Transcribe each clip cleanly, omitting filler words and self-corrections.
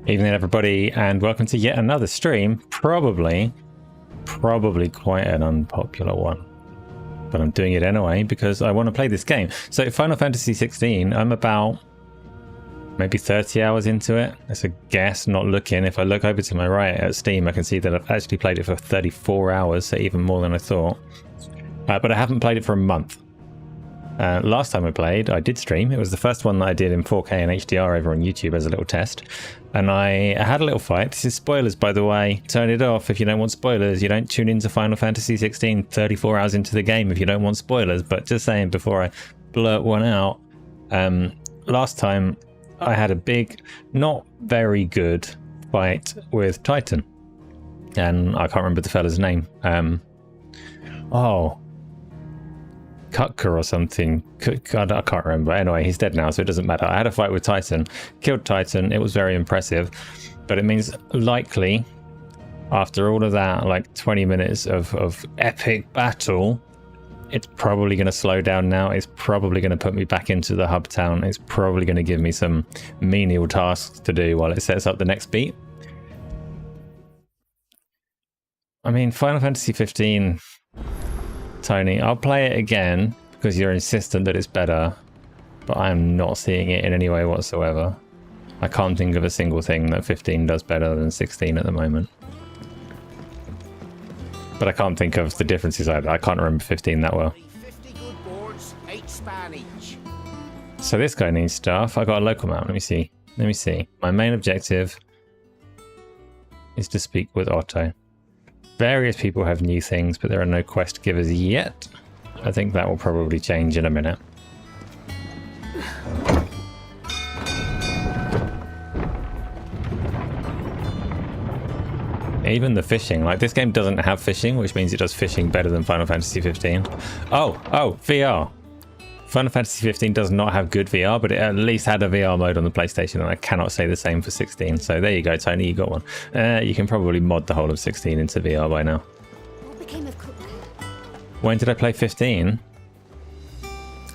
Evening everybody, and welcome to yet another stream. Probably quite an unpopular one, but I'm doing it anyway because I want to play this game. So Final Fantasy XVI, I'm about maybe 30 hours into it. That's a guess, not looking. If I look over to my right at Steam, I can see that I've actually played it for 34 hours, so even more than I thought. But I haven't played it for a month. Last time I played, I did stream. It was the first one that I did in 4K and HDR over on YouTube as a little test. And I had a little fight. This is spoilers, by the way. Turn it off if you don't want spoilers. You don't tune into Final Fantasy 16 34 hours into the game if you don't want spoilers. But just saying before I blurt one out, last time I had a big, not very good fight with Titan. And I can't remember the fella's name. Kutka or something. I can't remember. Anyway, he's dead now, so it doesn't matter. I had a fight with Titan, killed Titan. It was very impressive, but it means likely after all of that, like 20 minutes of epic battle, it's probably going to slow down now. It's probably going to put me back into the hub town. It's probably going to give me some menial tasks to do while it sets up the next beat. I mean, Final Fantasy 15... Tony, I'll play it again because you're insistent that it's better, but I'm not seeing it in any way whatsoever. I can't think of a single thing that 15 does better than 16 at the moment. But I can't think of the differences either. I can't remember 15 that well. So this guy needs stuff. I got a local map. Let me see. My main objective is to speak with Otto. Various people have new things, but there are no quest givers yet. I think that will probably change in a minute. Even the fishing, like this game doesn't have fishing, which means it does fishing better than Final Fantasy 15. Oh, VR. Final Fantasy 15 does not have good VR, but it at least had a VR mode on the PlayStation, and I cannot say the same for 16. So there you go, Tony, you got one. You can probably mod the whole of 16 into VR by now. What became of When did I play 15?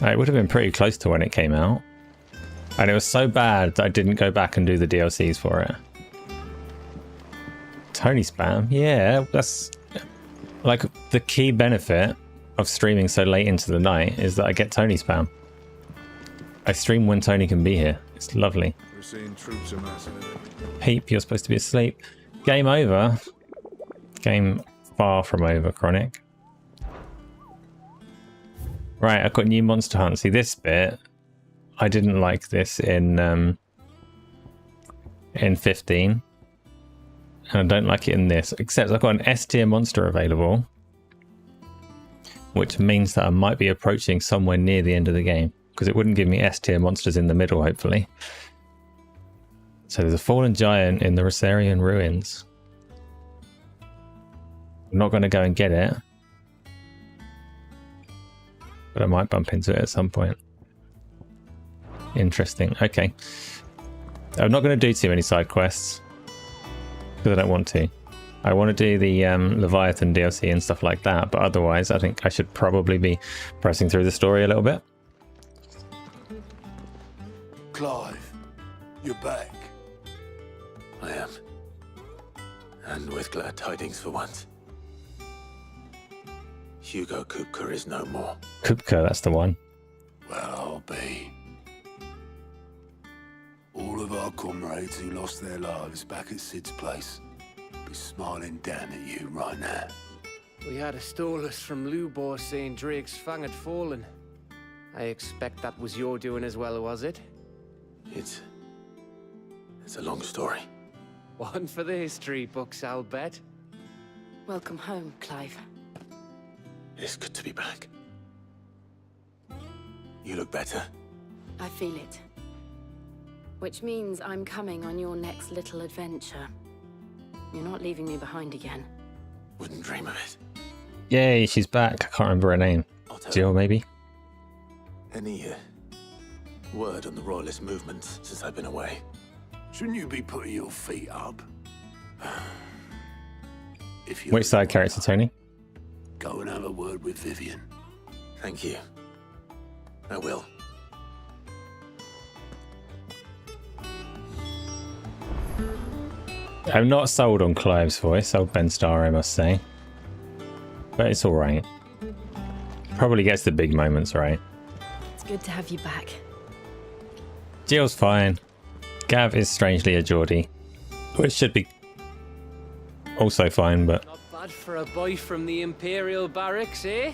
It would have been pretty close to when it came out. And it was so bad that I didn't go back and do the DLCs for it. Tony spam? Yeah, that's like the key benefit of streaming so late into the night is that I get Tony spam. I stream when Tony can be here. It's lovely. We're seeing troops amassing. Peep, you're supposed to be asleep. Game over. Game far from over, Chronic. Right, I've got new monster hunt. See this bit, I didn't like this in 15. And I don't like it in this, except I've got an S tier monster available, which means that I might be approaching somewhere near the end of the game, because it wouldn't give me S tier monsters in the middle, hopefully. So there's a fallen giant in the Rosarian ruins. I'm not going to go and get it, but I might bump into it at some point. Interesting. Okay. I'm not going to do too many side quests, because I don't want to. I want to do the Leviathan DLC and stuff like that, but otherwise I think I should probably be pressing through the story a little bit. Clive, you're back. I am. And with glad tidings for once. Hugo Kupka is no more. Kupka, that's the one. Well, I'll be. All of our comrades who lost their lives back at Sid's place be smiling down at you right now. We had a stolus from Lubor saying Drake's fang had fallen. I expect that was your doing as well, was it? It's a long story. One for the history books, I'll bet. Welcome home, Clive. It's good to be back. You look better. I feel it. Which means I'm coming on your next little adventure. You're not leaving me behind again. Wouldn't dream of it. Yay, she's back. I can't remember her name. Jill, maybe? Any word on the Royalist movement since I've been away? Shouldn't you be putting your feet up? If you Which side character, Tony? go and have a word with Vivian. Thank you. I will. I'm not sold on Clive's voice, old Ben Starr, I must say. But it's alright. Probably gets the big moments right. It's good to have you back. Jill's fine. Gav is strangely a Geordie, which should be also fine, but Not bad for a boy from the Imperial Barracks, eh?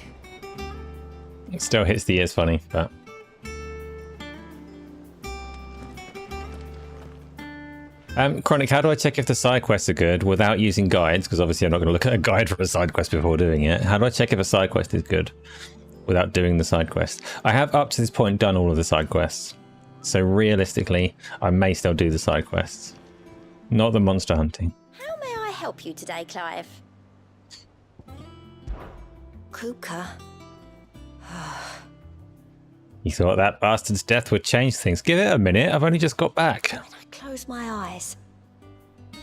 it still hits the ears funny, but... Chronic, how do I check if the side quests are good without using guides? Because obviously I'm not going to look at a guide for a side quest before doing it. How do I check if a side quest is good without doing the side quest? I have up to this point done all of the side quests. So realistically, I may still do the side quests. Not the monster hunting. How may I help you today, Clive? Kuka. You thought that bastard's death would change things. Give it a minute, I've only just got back. When I close my eyes.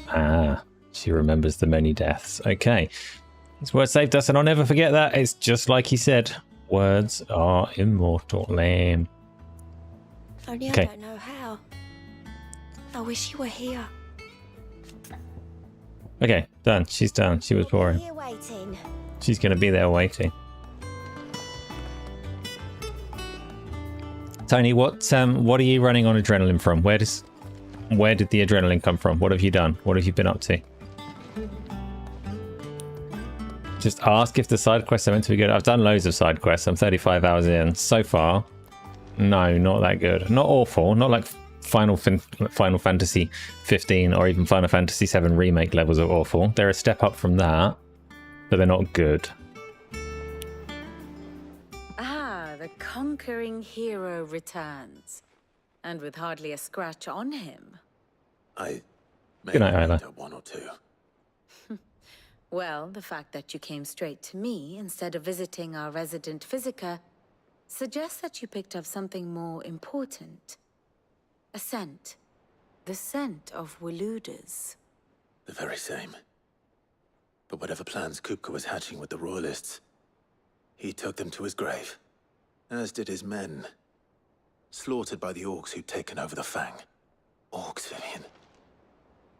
Ah, she remembers the many deaths. Okay. His word saved us, and I'll never forget that. It's just like he said. Words are immortal. Lame. Only Okay. I don't know how. I wish you were here. Okay, done. She's done. She was boring. Here waiting. She's going to be there waiting. Tony, what are you running on adrenaline from? Where did the adrenaline come from? What have you done? What have you been up to? Just ask if the side quests are meant to be good. I've done loads of side quests. I'm 35 hours in. So far, no, not that good. Not awful. Not like Final Fantasy 15 or even Final Fantasy 7 remake levels of awful. They're a step up from that, but they're not good. The conquering hero returns. And with hardly a scratch on him. I may Good night, have Isla. picked up one or two. Well, the fact that you came straight to me instead of visiting our resident physiker suggests that you picked up something more important. A scent. The scent of Waludas. The very same. But whatever plans Kupka was hatching with the Royalists, he took them to his grave. As did his men. Slaughtered by the orcs who'd taken over the Fang. Orcs, Vivian.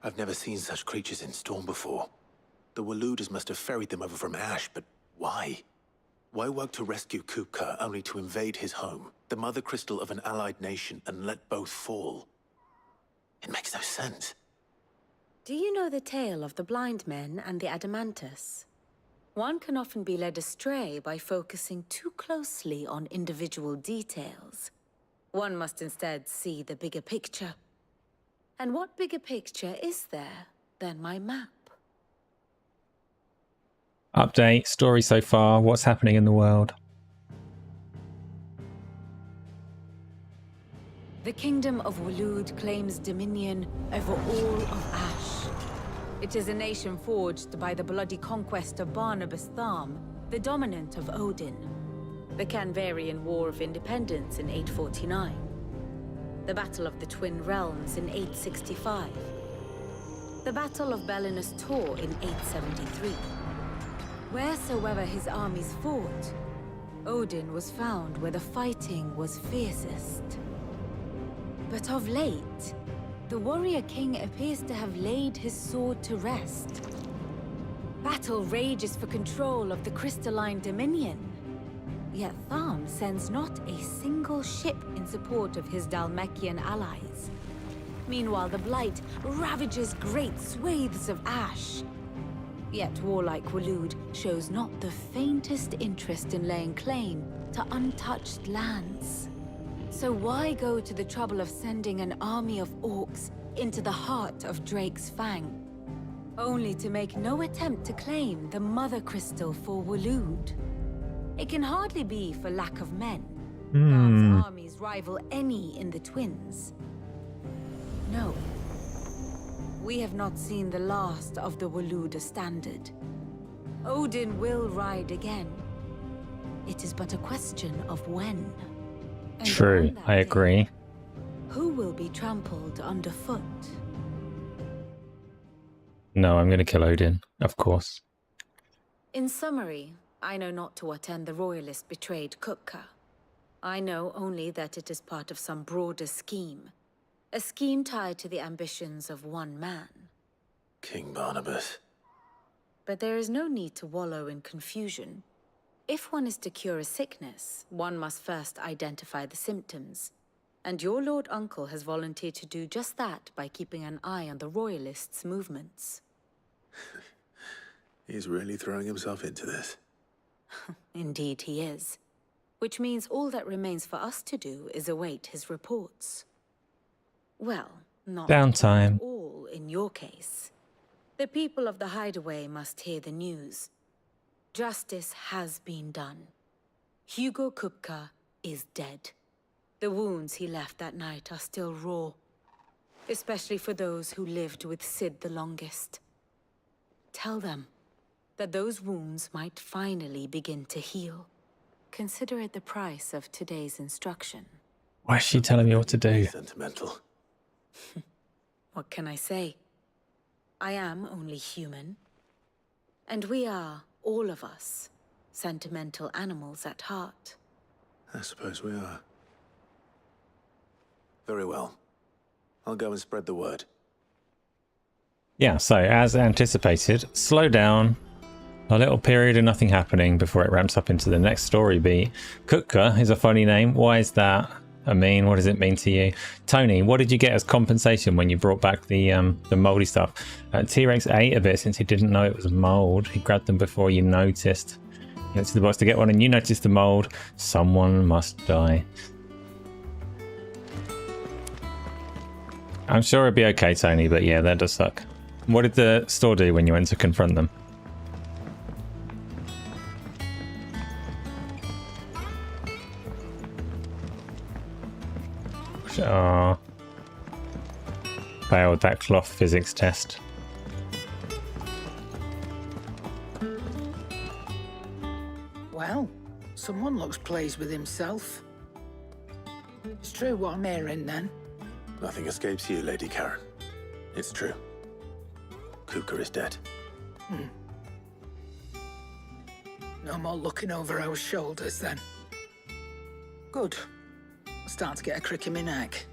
I've never seen such creatures in Storm before. The Waludas must have ferried them over from Ash, but why? Why work to rescue Kupka only to invade his home, the mother crystal of an allied nation, and let both fall? It makes no sense. Do you know the tale of the blind men and the Adamantus? One can often be led astray by focusing too closely on individual details. One must instead see the bigger picture. And what bigger picture is there than my map? Update, story so far, what's happening in the world? The kingdom of Waloed claims dominion over all of Ash. It is a nation forged by the bloody conquest of Barnabas Tharm, the dominant of Odin. The Canvarian War of Independence in 849. The Battle of the Twin Realms in 865. The Battle of Belinus Tor in 873. Wheresoever his armies fought, Odin was found where the fighting was fiercest. But of late, the warrior king appears to have laid his sword to rest. Battle rages for control of the crystalline dominion. Yet Tharm sends not a single ship in support of his Dhalmekian allies. Meanwhile, the Blight ravages great swathes of Ash. Yet warlike Waloed shows not the faintest interest in laying claim to untouched lands. So why go to the trouble of sending an army of orcs into the heart of Drake's Fang, only to make no attempt to claim the Mother Crystal for Waloed? It can hardly be for lack of men. God's armies rival any in the Twins. No. We have not seen the last of the Waluda standard. Odin will ride again. It is but a question of when. And True, on that I agree. day, who will be trampled underfoot? No, I'm going to kill Odin, of course. In summary, I know not to what end the Royalists betrayed Kupka. I know only that it is part of some broader scheme. A scheme tied to the ambitions of one man. King Barnabas. But there is no need to wallow in confusion. If one is to cure a sickness, one must first identify the symptoms. And your Lord Uncle has volunteered to do just that by keeping an eye on the Royalists' movements. He's really throwing himself into this. Indeed he is. Which means all that remains for us to do is await his reports. Well, not Downtime. all in your case. The people of the Hideaway must hear the news. Justice has been done. Hugo Kupka is dead. The wounds he left that night are still raw, especially for those who lived with Sid the longest. Tell them that those wounds might finally begin to heal. Consider it the price of today's instruction. Why is she telling me what to do? Sentimental. What can I say? I am only human. And we are, all of us, sentimental animals at heart. I suppose we are. Very well. I'll go and spread the word. Yeah, so as anticipated, slow down. A little period of nothing happening before it ramps up into the next story beat. Kutka is a funny name. Why is that? I mean, what does it mean to you? Tony, what did you get as compensation when you brought back the moldy stuff? T-Rex ate a bit since he didn't know it was mold. He grabbed them before you noticed. You went to the box to get one and you noticed the mold. Someone must die. I'm sure it'd be okay, Tony, but yeah, that does suck. What did the store do when you went to confront them? Oh, failed that cloth physics test. Well, someone looks pleased with himself. It's true what I'm hearing then. Nothing escapes you, Lady Karen. It's true. Kuka is dead. No more looking over our shoulders then. Good. I'm starting to get a crick in my neck.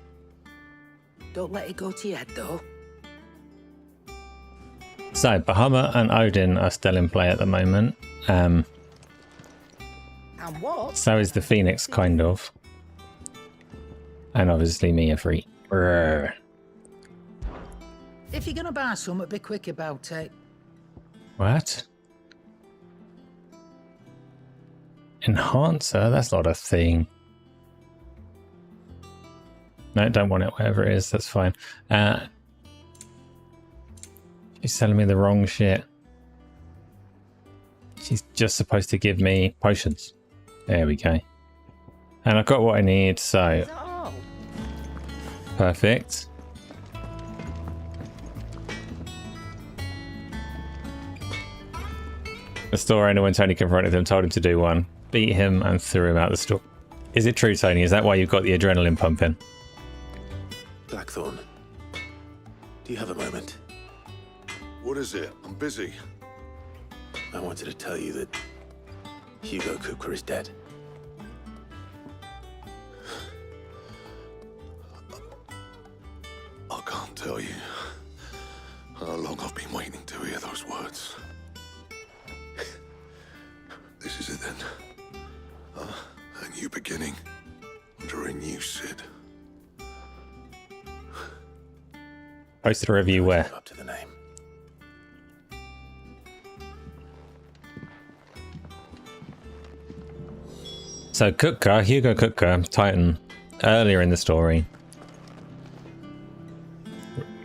Don't let it go to your head though. So, Bahamut and Odin are still in play at the moment. And what? So is the Phoenix, kind of. And obviously me, a freak. Brrr. If you're gonna buy something, be quick about it. What? Enhancer? That's not a thing. No, don't want it, whatever it is, that's fine. She's telling me the wrong shit. She's just supposed to give me potions. There we go. And I've got what I need, so... Perfect. The store owner, when Tony confronted him, told him to do one. Beat him and threw him out the store. Is it true, Tony? Is that why you've got the adrenaline pumping? Blackthorn, do you have a moment? What is it? I'm busy. I wanted to tell you that Hugo Kupka is dead. I can't tell you how long I've been waiting to hear those words. This is it then. A new beginning under a new Sid. Post a review where? Up to the name. So Kutka, Hugo Kupka, Titan, earlier in the story,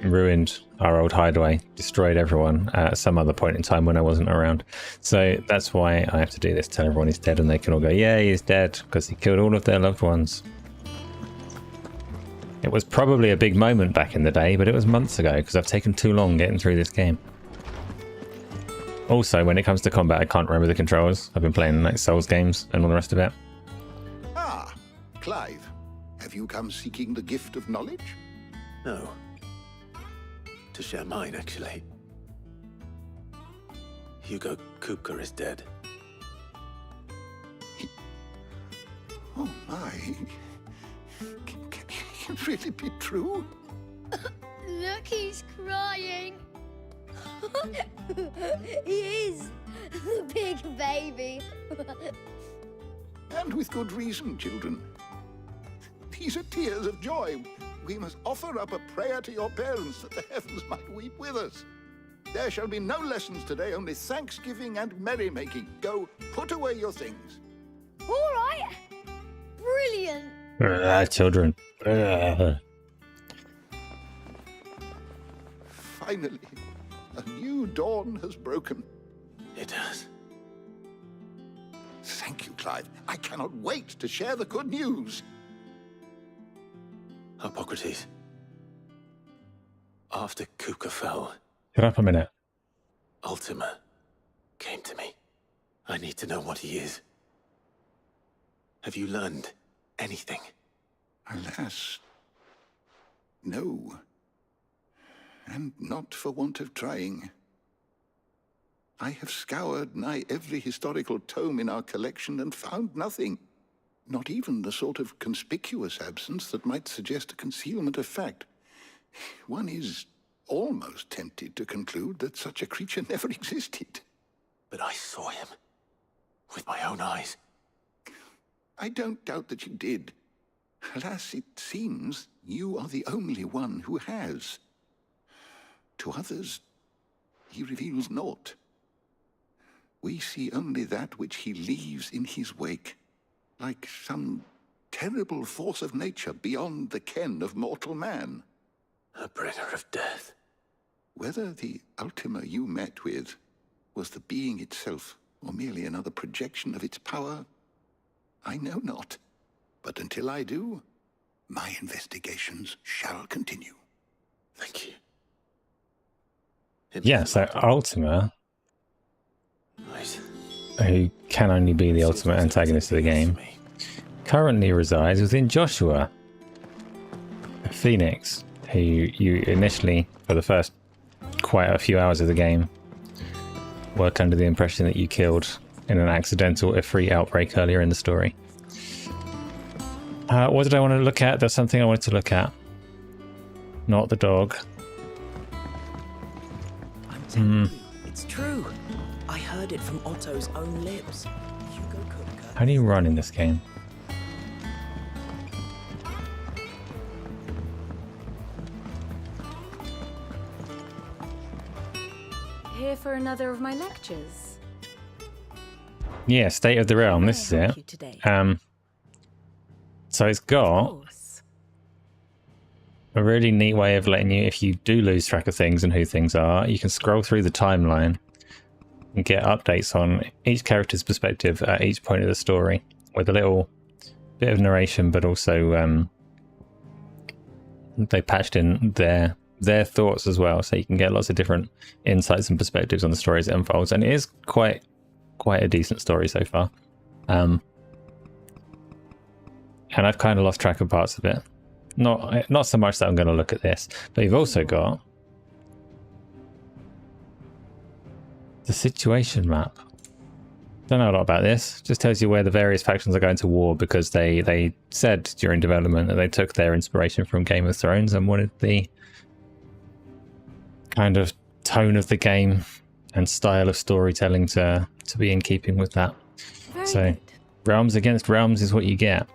ruined our old hideaway, destroyed everyone at some other point in time when I wasn't around. So that's why I have to do this, tell everyone he's dead, and they can all go, yeah, he's dead, because he killed all of their loved ones. It was probably a big moment back in the day, but it was months ago, because I've taken too long getting through this game. Also, when it comes to combat, I can't remember the controls. I've been playing like Souls games and all the rest of it. Ah, Clive. Have you come seeking the gift of knowledge? No. To share mine, actually. Hugo Kupka is dead. Oh my. Can it really be true? Look, he's crying. He is the big baby. And with good reason, children. These are tears of joy. We must offer up a prayer to your parents that the heavens might weep with us. There shall be no lessons today, only thanksgiving and merrymaking. Go, put away your things. All right. Brilliant. Children. Finally, a new dawn has broken. It has. Thank you, Clive. I cannot wait to share the good news. Hippocrates. After Kupka fell, Shut up a minute. Ultima came to me. I need to know what he is. Have you learned anything? Alas, no. And not for want of trying. I have scoured nigh every historical tome in our collection and found nothing. Not even the sort of conspicuous absence that might suggest a concealment of fact. One is almost tempted to conclude that such a creature never existed. But I saw him. With my own eyes. I don't doubt that you did. Alas, it seems you are the only one who has. To others, he reveals naught. We see only that which he leaves in his wake, like some terrible force of nature beyond the ken of mortal man. A bringer of death. Whether the Ultima you met with was the being itself, or merely another projection of its power, I know not. But until I do, my investigations shall continue. Thank you. Yeah, so Ultima, Right. who can only be the ultimate antagonist of the game, currently resides within Joshua, a phoenix, who you initially, for the first quite a few hours of the game, work under the impression that you killed in an accidental Ifrit outbreak earlier in the story. What did I want to look at? There's something I wanted to look at. Not the dog. I'm telling you, it's true. I heard it from Otto's own lips. Hugo Kupka. How do you run in this game? Here for another of my lectures. Yeah, State of the Realm. This is May I help it. you today? So it's Of got course. a really neat way of letting you, if you do lose track of things and who things are, you can scroll through the timeline and get updates on each character's perspective at each point of the story, with a little bit of narration, but also they patched in their thoughts as well, so you can get lots of different insights and perspectives on the story as it unfolds. And it is quite a decent story so far. And I've kind of lost track of parts of it. Not so much that I'm going to look at this, but you've also got the situation map. Don't know a lot about this. Just tells you where the various factions are going to war, because they said during development that they took their inspiration from Game of Thrones and wanted the kind of tone of the game and style of storytelling to be in keeping with that. Very So good. realms against realms is what you get.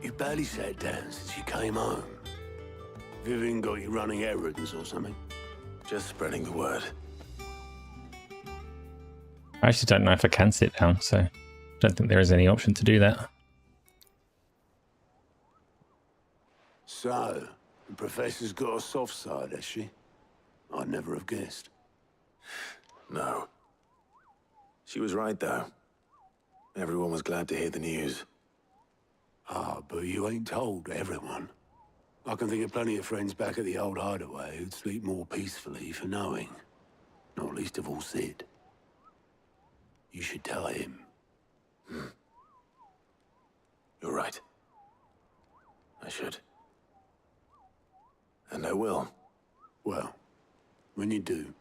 You barely sat down since you came home. Vivian got you running errands or something? Just spreading the word. I actually don't know if I can sit down, so I don't think there is any option to do that. So, the professor's got a soft side, has she? I'd never have guessed. No. She was right, though. Everyone was glad to hear the news. Ah, but you ain't told everyone. I can think of plenty of friends back at the old hideaway who'd sleep more peacefully for knowing. Not least of all Sid. You should tell him. You're right. I should. And I will. Well, when you do,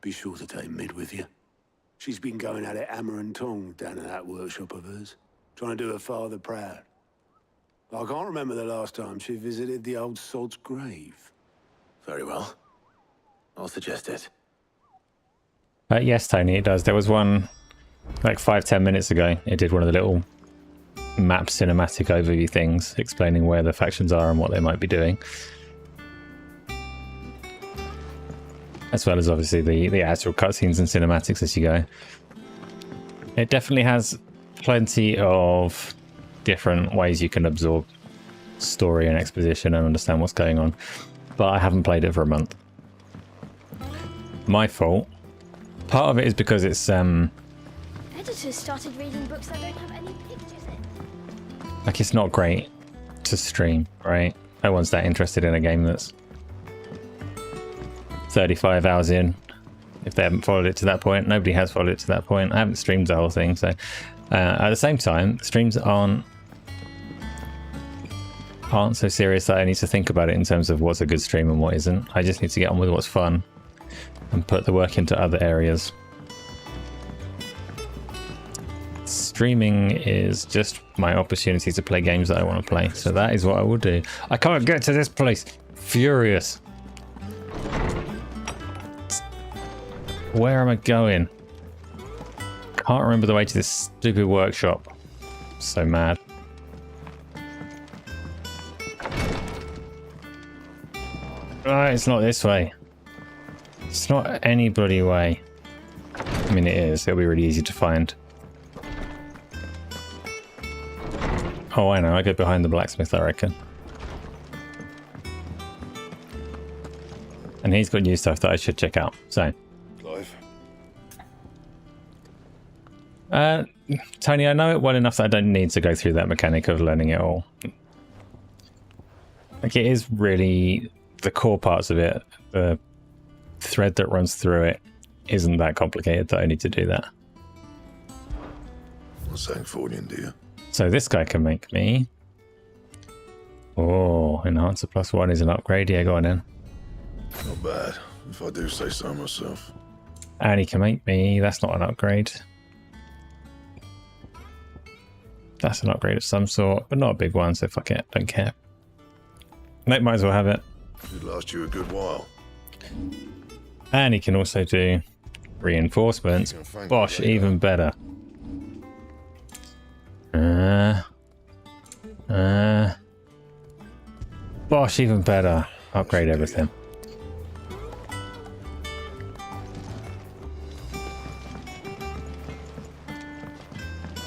be sure to take Mid with you. She's been going at it hammer and tongs down in that workshop of hers, trying to do her father proud. I can't remember the last time she visited the old sod's grave. Very well. I'll suggest it. Yes, Tony, it does. There was one like 5-10 minutes ago. It did one of the little map cinematic overview things explaining where the factions are and what they might be doing. As well as obviously the actual cutscenes and cinematics as you go. It definitely has plenty of different ways you can absorb story and exposition and understand what's going on. But I haven't played it for a month. My fault. Part of it is because it's Editors started reading books that don't have any pictures in. like it's not great to stream, right? No one's that interested in a game that's 35 hours in. If they haven't followed it to that point, nobody has followed it to that point. I haven't streamed the whole thing, so at the same time, streams aren't so serious that I need to think about it in terms of what's a good stream and what isn't. I just need to get on with what's fun and put the work into other areas. Streaming is just my opportunity to play games that I want to play, so that is what I will do. I can't get to this place. Furious. Where am I going? Can't remember the way to this stupid workshop. So mad. Right, it's not this way. It's not any bloody way. I mean, it is. It'll be really easy to find. Oh, I know. I go behind the blacksmith, I reckon. And he's got new stuff that I should check out. So. Tony, I know it well enough that I don't need to go through that mechanic of learning it all. Like, it is really the core parts of it. The thread that runs through it isn't that complicated that I need to do that. What's that for you, do you? So this guy can make me... Oh, Enhancer +1 is an upgrade. Yeah, go on in. Not bad, if I do say so myself. And he can make me... That's not an upgrade. That's an upgrade of some sort, but not a big one, so fuck it. Don't care. Nope, might as well have it. It'd last you a good while. And he can also do reinforcements. Bosh, even better. Bosh, even better. Upgrade everything.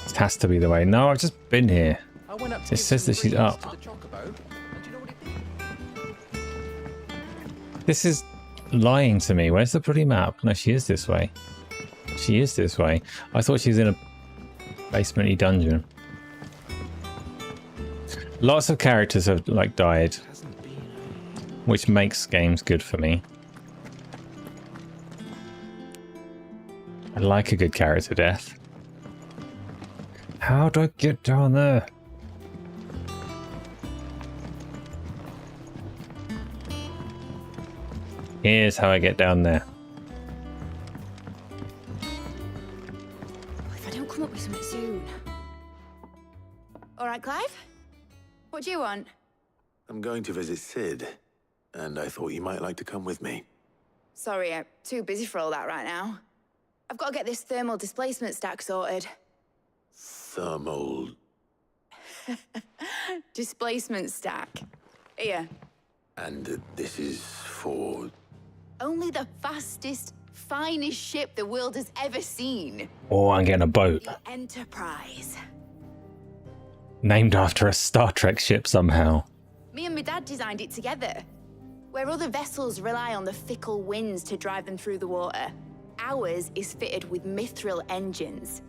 It has to be the way. No, I've just been here. It says that she's up. This is lying to me. Where's the bloody map? No, she is this way. She is this way. I thought she was in a basement-y dungeon. Lots of characters have like died, which makes games good for me. I like a good character death. How do I get down there? Here's how I get down there. If I don't come up with something soon. All right, Clive? What do you want? I'm going to visit Sid, and I thought you might like to come with me. Sorry, I'm too busy for all that right now. I've got to get this thermal displacement stack sorted. Thermal... Displacement stack. Here. And this is for... Only the fastest, finest ship the world has ever seen. Oh, I'm getting a boat. The Enterprise. Named after a Star Trek ship somehow. Me and my dad designed it together. Where other vessels rely on the fickle winds to drive them through the water, ours is fitted with mithril engines.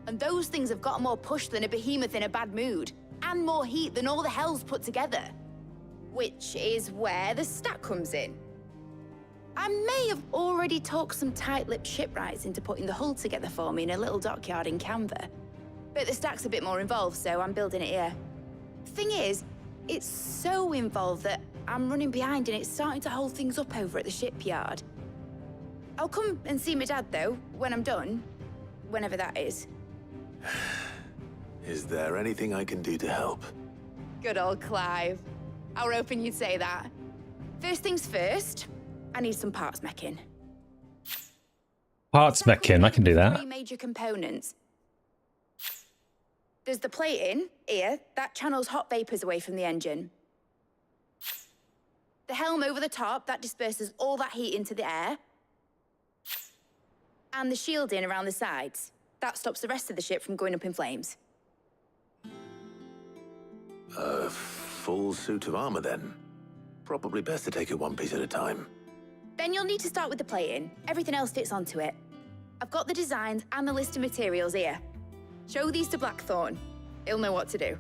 And those things have got more push than a behemoth in a bad mood, and more heat than all the hells put together. Which is where the stack comes in. I may have already talked some tight-lipped shipwrights into putting the hull together for me in a little dockyard in Canva. But the stack's a bit more involved, so I'm building it here. Thing is, it's so involved that I'm running behind and it's starting to hold things up over at the shipyard. I'll come and see my dad, though, when I'm done. Whenever that is. Is there anything I can do to help? Good old Clive. I were hoping you'd say that. First things first, I need some parts mecking. Parts mecking, I can do that. 3 major components. There's the plating, here, that channels hot vapors away from the engine. The helm over the top, that disperses all that heat into the air. And the shielding around the sides. That stops the rest of the ship from going up in flames. A full suit of armor, then. Probably best to take it one piece at a time. Then you'll need to start with the plating. Everything else fits onto it. I've got the designs and the list of materials here. Show these to Blackthorn. He'll know what to do.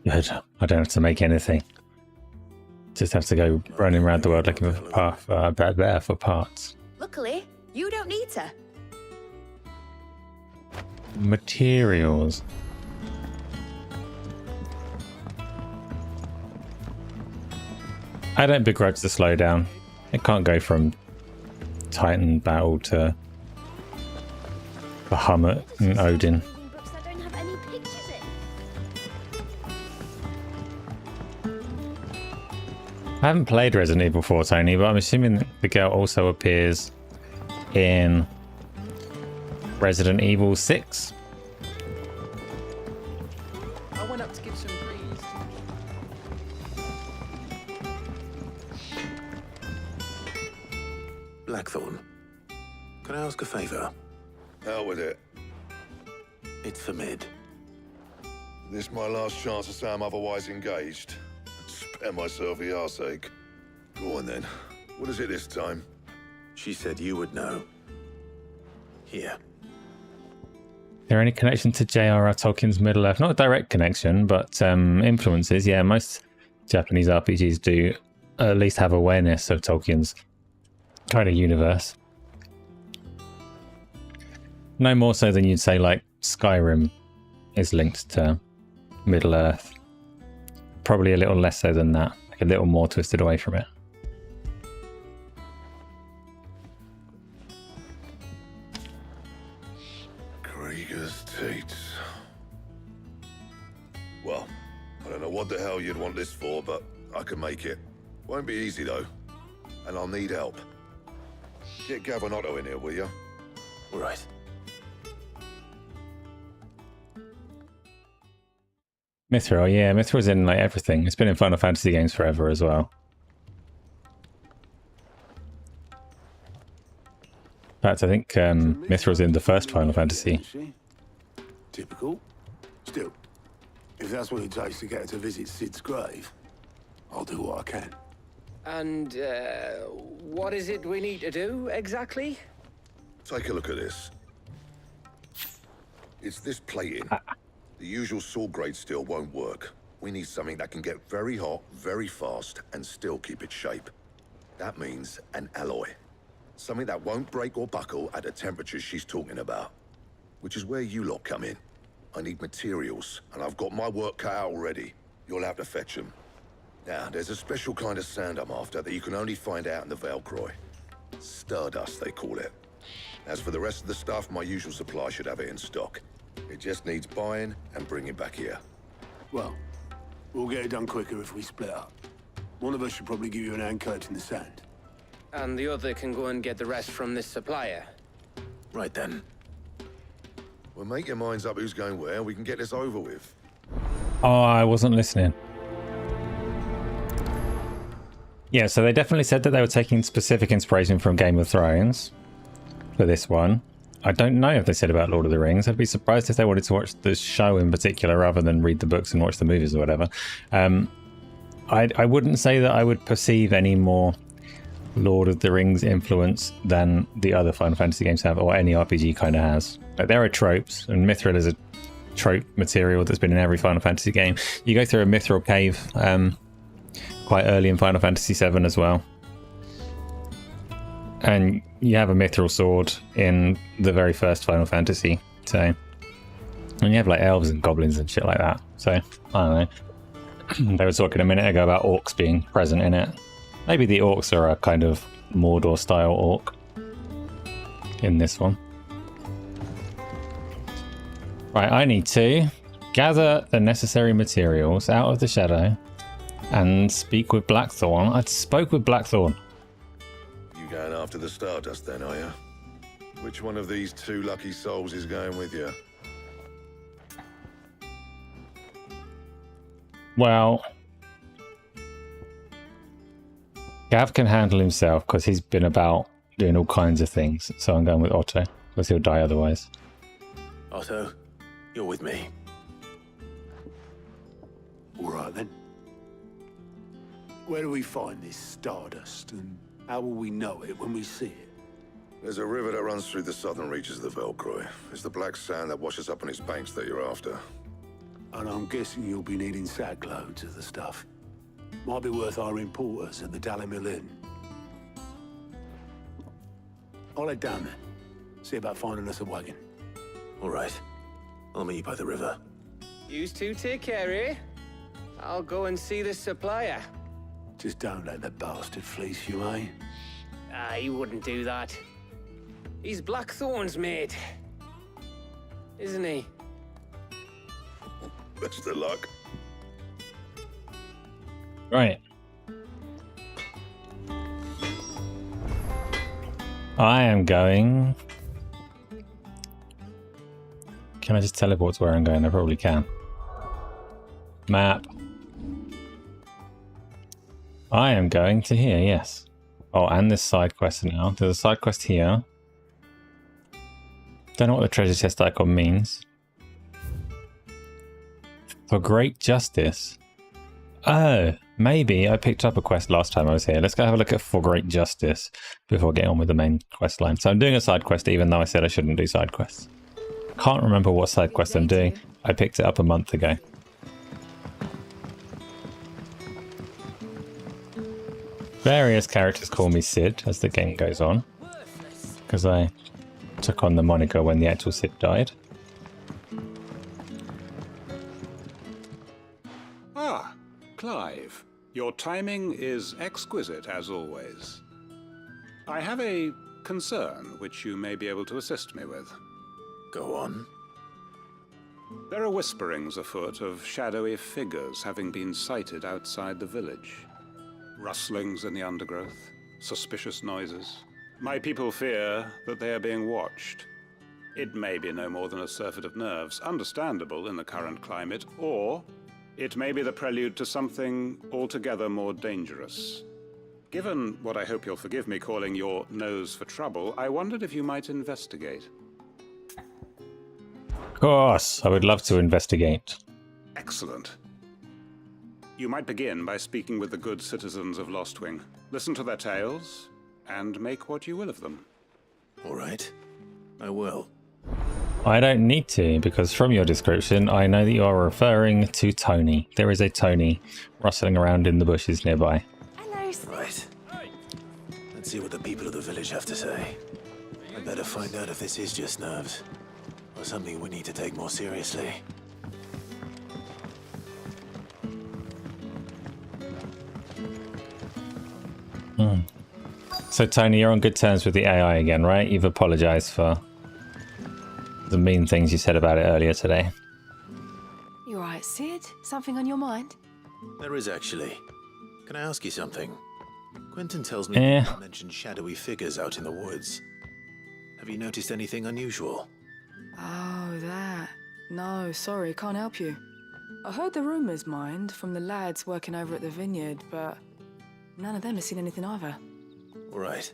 Good. I don't have to make anything. Just have to go running around the world looking for parts. Luckily, you don't need to. Materials. I don't begrudge the slowdown. It can't go from Titan battle to Bahamut and Odin. Books that don't have any pictures in. I haven't played Resident Evil 4, Tony, but I'm assuming the girl also appears in Resident Evil 6. I went up to give some praise. Blackthorn, can I ask a favor? Out with it. It's for Mid. This my last chance to say I'm otherwise engaged. Spare myself the arseache. Go on then. What is it this time? She said you would know. Here. Is there any connection to J.R.R. Tolkien's Middle-earth? Not a direct connection, but influences. Yeah, most Japanese RPGs do at least have awareness of Tolkien's kind of universe. No more so than you'd say like Skyrim is linked to Middle-earth. Probably a little less so than that. Like a little more twisted away from it. Krieger's Teats. Well, I don't know what the hell you'd want this for, but I can make it. Won't be easy though. And I'll need help. Get Gavin Otto in here, will you? Right. Mithril, yeah, Mithril's in like everything. It's been in Final Fantasy games forever as well. In fact, I think Mithril's in the first Final Fantasy. Typical. Still, if that's what it takes to get her to visit Sid's grave, I'll do what I can. And, what is it we need to do, exactly? Take a look at this. It's this plating. The usual sword grade steel won't work. We need something that can get very hot, very fast, and still keep its shape. That means an alloy. Something that won't break or buckle at the temperatures she's talking about. Which is where you lot come in. I need materials, and I've got my work cut out already. You'll have to fetch them. Now, there's a special kind of sand I'm after that you can only find out in the Valcroy. Stardust, they call it. As for the rest of the stuff, my usual supply should have it in stock. It just needs buying and bringing back here. Well, we'll get it done quicker if we split up. One of us should probably give you an hand collecting the sand. And the other can go and get the rest from this supplier. Right then. Well, make your minds up who's going where, we can get this over with. Oh, I wasn't listening. Yeah, so they definitely said that they were taking specific inspiration from Game of Thrones for this one. I don't know if they said about Lord of the Rings. I'd be surprised if they wanted to watch the show in particular rather than read the books and watch the movies or whatever. I wouldn't say that I would perceive any more Lord of the Rings influence than the other Final Fantasy games have, or any RPG kind of has. Like, there are tropes, and Mithril is a trope material that's been in every Final Fantasy game. You go through a Mithril cave quite early in Final Fantasy VII as well. And you have a Mithril sword in the very first Final Fantasy. So, and you have like elves and goblins and shit like that. So, I don't know. They were talking a minute ago about orcs being present in it. Maybe the orcs are a kind of Mordor style orc in this one. Right, I need to gather the necessary materials out of the shadow and speak with Blackthorn. I spoke with Blackthorn. You going after the Stardust then, are you? Which one of these two lucky souls is going with you? Well, Gav can handle himself because he's been about doing all kinds of things. So I'm going with Otto because he'll die otherwise. Otto, you're with me. All right then. Where do we find this Stardust, and how will we know it when we see it? There's a river that runs through the southern reaches of the Velcroy. It's the black sand that washes up on its banks that you're after. And I'm guessing you'll be needing sackloads of the stuff. Might be worth hiring porters at the Dalimil Inn. I'll head down there. See about finding us a wagon. All right. I'll meet you by the river. You two take care, eh? I'll go and see the supplier. Just don't let the bastard fleece you, eh? He wouldn't do that. He's Blackthorn's mate. Isn't he? Best of luck. Right. I am going... Can I just teleport to where I'm going? I probably can. Map. I am going to here, yes. Oh, and this side quest now. There's a side quest here. Don't know what the treasure chest icon means. For great justice. Oh, maybe I picked up a quest last time I was here. Let's go have a look at For Great Justice before getting on with the main quest line. So I'm doing a side quest even though I said I shouldn't do side quests. Can't remember what side quest I'm doing. I picked it up a month ago. Various characters call me Sid as the game goes on, because I took on the moniker when the actual Sid died. Ah, Clive. Your timing is exquisite as always. I have a concern which you may be able to assist me with. Go on. There are whisperings afoot of shadowy figures having been sighted outside the village. Rustlings in the undergrowth, suspicious noises. My people fear that they are being watched. It may be no more than a surfeit of nerves, understandable in the current climate, or it may be the prelude to something altogether more dangerous. Given what I hope you'll forgive me calling your nose for trouble, I wondered if you might investigate. Of course, I would love to investigate. Excellent. You might begin by speaking with the good citizens of Lostwing. Listen to their tales, and make what you will of them. All right. I will. I don't need to, because from your description, I know that you are referring to Tony. There is a Tony rustling around in the bushes nearby. Right. Let's see what the people of the village have to say. I better find out if this is just nerves, or something we need to take more seriously. So Tony, you're on good terms with the AI again, right? You've apologized for the mean things you said about it earlier today. You alright, Sid? Something on your mind? There is actually. Can I ask you something? Quentin tells me you mentioned shadowy figures out in the woods. Have you noticed anything unusual? Oh, that. No, sorry, can't help you. I heard the rumours, mind, from the lads working over at the vineyard, but none of them have seen anything either. All right.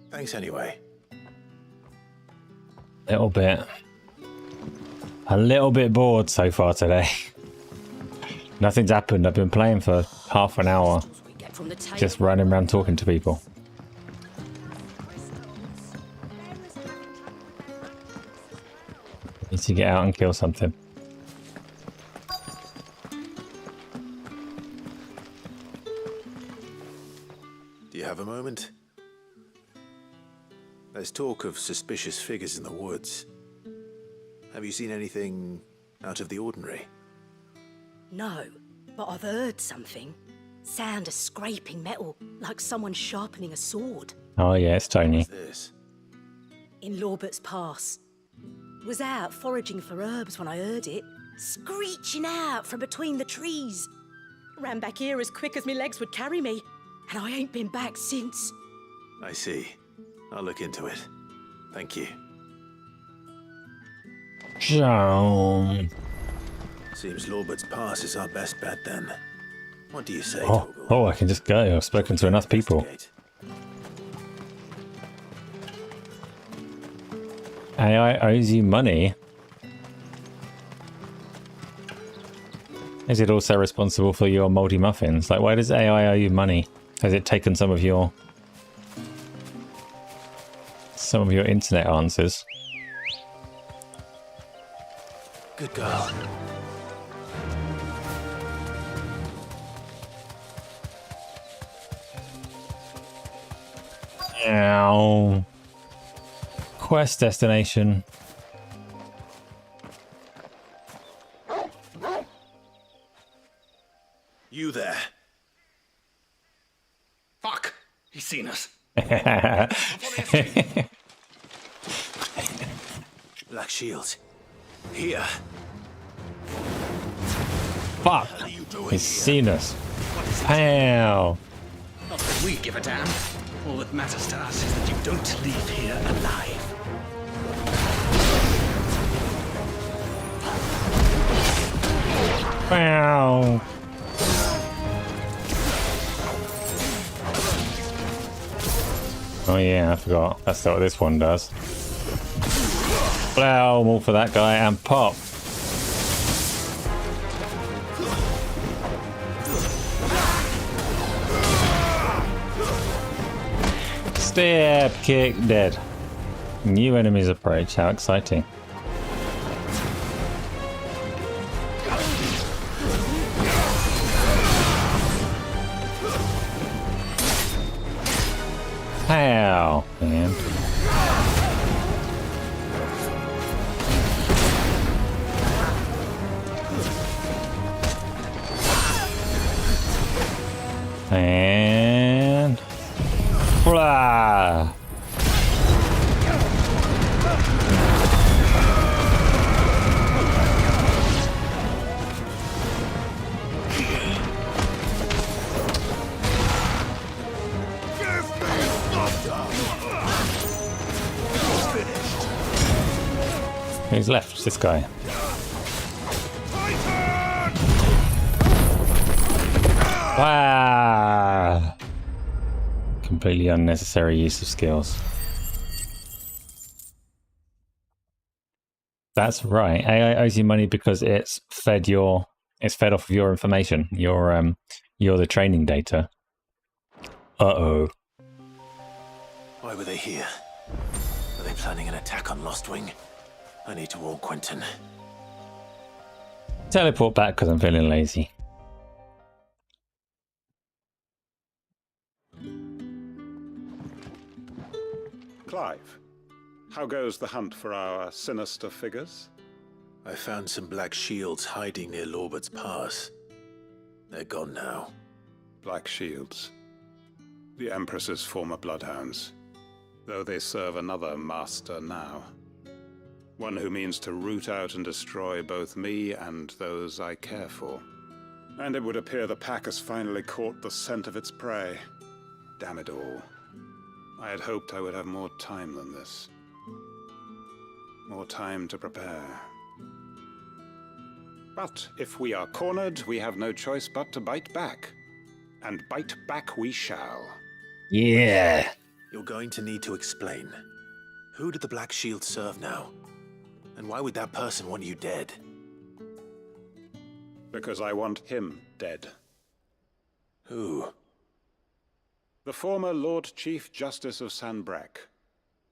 Thanks anyway. Little bit. A little bit bored so far today. Nothing's happened. I've been playing for half an hour. Just running around talking to people. Need to get out and kill something. Do you have a moment? There's talk of suspicious figures in the woods. Have you seen anything out of the ordinary? No, but I've heard something. Sound of scraping metal, like someone sharpening a sword. Oh yeah, it's Tony. What's this? In Lorbert's Pass. Was out foraging for herbs when I heard it. screeching out from between the trees. Ran back here as quick as my legs would carry me, and I ain't been back since. I see. I'll look into it. Thank you. Seems Seems Lorbert's Pass is our best bet then. What do you say, Oh, I can just go. I've spoken to enough people. AI owes you money. Is it also responsible for your moldy muffins? Like, why does AI owe you money? Has it taken some of your internet answers? Good girl. Ow. Quest destination. You there. Fuck! He's seen us. Black Shields. Here. Fuck! He's seen us. Pow! Not that we give a damn. All that matters to us is that you don't leave here alive. Pow! Oh yeah, I forgot. That's what this one does. Blow, all for that guy and pop. Stab, kick, dead. New enemies approach. How exciting. How, man? And blah. Who's left? This guy. Wow! Completely unnecessary use of skills. That's right. AI owes you money because it's fed off of your information. You're the training data. Uh-oh. Why were they here? Are they planning an attack on Lostwing? I need to warn Quentin. Teleport back because I'm feeling lazy. Clive, how goes the hunt for our sinister figures? I found some Black Shields hiding near Lorbert's Pass. They're gone now. Black Shields. The Empress's former bloodhounds. Though they serve another master now. One who means to root out and destroy both me and those I care for. And it would appear the pack has finally caught the scent of its prey. Damn it all. I had hoped I would have more time than this. More time to prepare. But if we are cornered, we have no choice but to bite back. And bite back we shall. Yeah. You're going to need to explain. Who did the Black Shield serve now? And why would that person want you dead? Because I want him dead. Who? The former Lord Chief Justice of Sanbreque.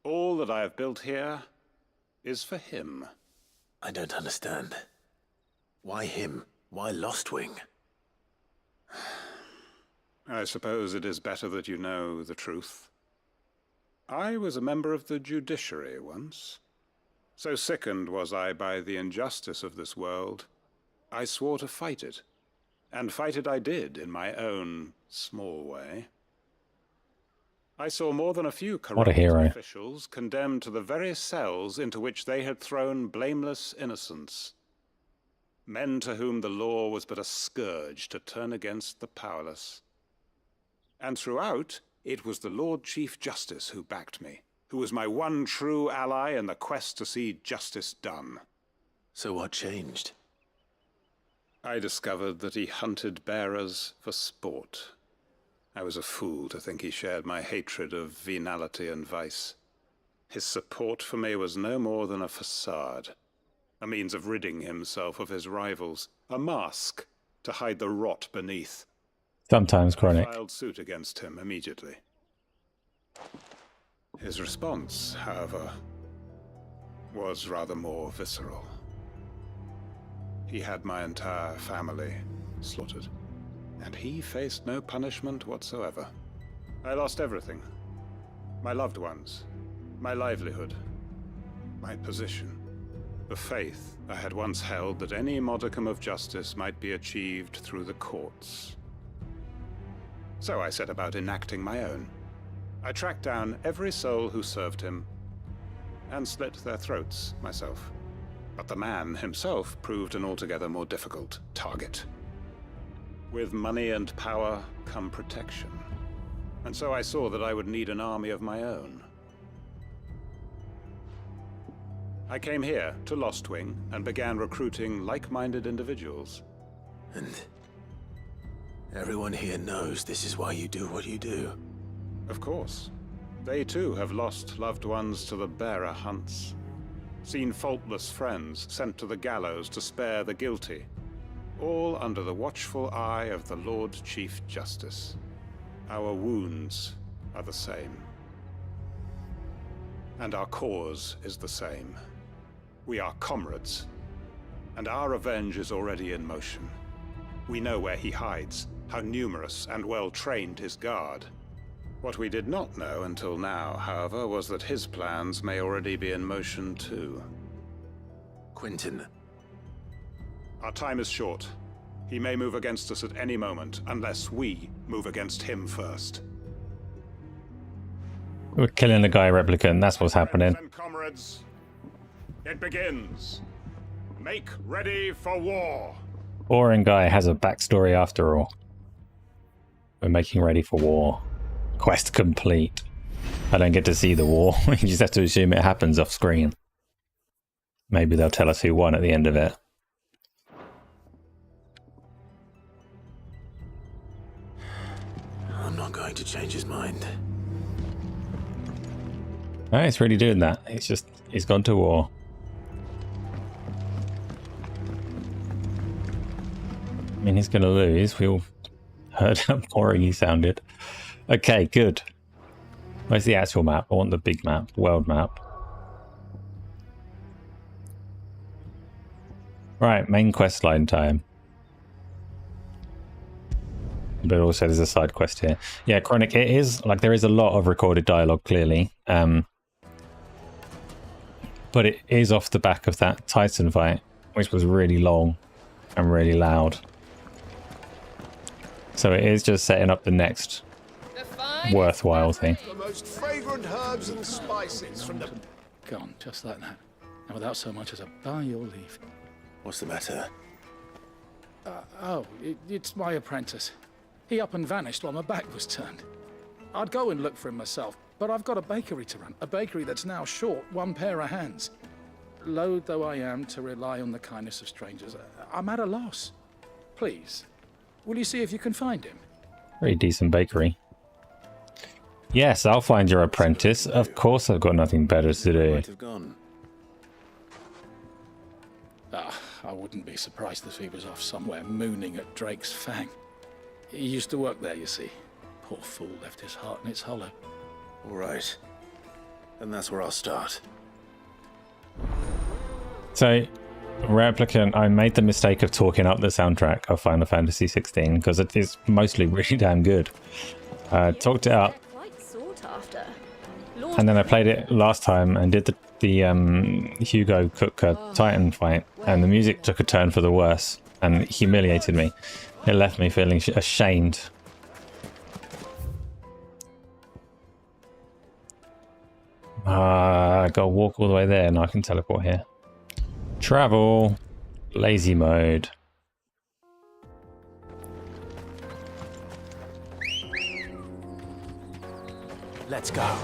All that I have built here is for him. I don't understand. Why him? Why Lostwing? I suppose it is better that you know the truth. I was a member of the judiciary once. So sickened was I by the injustice of this world, I swore to fight it. And fight it I did in my own small way. I saw more than a few corrupt officials condemned to the very cells into which they had thrown blameless innocents. Men to whom the law was but a scourge to turn against the powerless. And throughout, it was the Lord Chief Justice who backed me, who was my one true ally in the quest to see justice done. So what changed? I discovered that he hunted bearers for sport. I was a fool to think he shared my hatred of venality and vice. His support for me was no more than a facade, a means of ridding himself of his rivals, a mask to hide the rot beneath. Sometimes Chronic. I filed suit against him immediately. His response, however, was rather more visceral. He had my entire family slaughtered, and he faced no punishment whatsoever. I lost everything. My loved ones, my livelihood, my position, the faith I had once held that any modicum of justice might be achieved through the courts. So I set about enacting my own. I tracked down every soul who served him, and slit their throats myself. But the man himself proved an altogether more difficult target. With money and power come protection. And so I saw that I would need an army of my own. I came here to Lostwing and began recruiting like-minded individuals. And everyone here knows this is why you do what you do. Of course. They too have lost loved ones to the bearer hunts. Seen faultless friends sent to the gallows to spare the guilty. All under the watchful eye of the Lord Chief Justice. Our wounds are the same. And our cause is the same. We are comrades. And our revenge is already in motion. We know where he hides, how numerous and well-trained his guard. What we did not know until now, however, was that his plans may already be in motion too. Quentin. Our time is short. He may move against us at any moment, unless we move against him first. We're killing the guy replicant, that's what's happening. And comrades, it begins. Make ready for war. Boring guy has a backstory after all. We're making ready for war. Quest complete. I don't get to see the war. You just have to assume it happens off screen. Maybe they'll tell us who won at the end of it. I'm not going to change his mind. No, it's really doing that. He's gone to war. I mean, he's going to lose. We all heard how boring he sounded. Okay, good. Where's the actual map? I want the big map, world map. Right, main quest line time. But also there's a side quest here. Yeah, Chronic, it is, like, there is a lot of recorded dialogue, clearly. But it is off the back of that Titan fight, which was really long and really loud. So it is just setting up the next worthwhile thing. The most fragrant herbs and spices from the... Gone, just like that. And without so much as a by your leave. What's the matter? It's my apprentice. He up and vanished while my back was turned. I'd go and look for him myself, but I've got a bakery to run. A bakery that's now short one pair of hands. Loath though I am to rely on the kindness of strangers, I'm at a loss. Please, will you see if you can find him? Very decent bakery. Yes, I'll find your apprentice. Of course I've got nothing better to do. I wouldn't be surprised if he was off somewhere mooning at Drake's Fang. He used to work there, you see. Poor fool left his heart in its hollow. All right. And that's where I'll start. So, Replicant, I made the mistake of talking up the soundtrack of Final Fantasy XVI because it is mostly really damn good. Talked it up, and then I played it last time and did the Hugo Cook Titan fight, and the music took a turn for the worse and humiliated me. It left me feeling ashamed. I gotta walk all the way there and I can teleport here. Travel. Lazy mode. Let's go.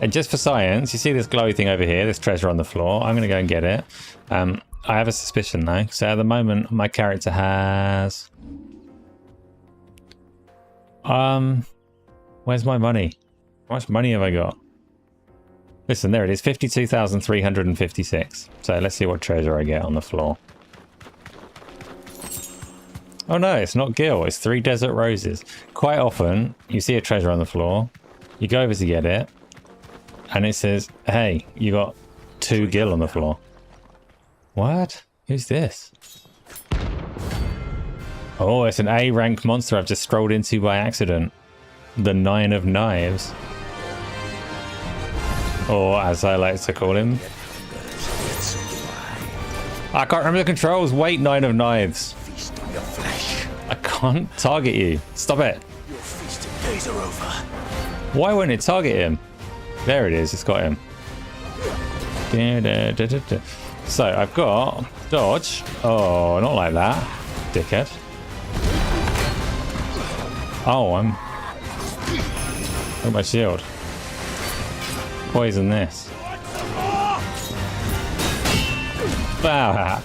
And just for science, you see this glowy thing over here, this treasure on the floor. I'm going to go and get it. I have a suspicion though. So at the moment, my character has... where's my money? How much money have I got? Listen, there it is, 52,356. So let's see what treasure I get on the floor. Oh no, it's not gil, it's 3 desert roses. Quite often, you see a treasure on the floor, you go over to get it, and it says, hey, you got 2 gil on the floor. What? Who's this? Oh, it's an A rank monster I've just strolled into by accident. The 9 of Knives. Or as I like to call him. I can't remember the controls. Wait, 9 of Knives. I can't target you. Stop it. Your feasting days are over. Why wouldn't it target him? There it is. It's got him. So I've got dodge. Oh, not like that, dickhead. Oh, got my shield. Poison this. Wow.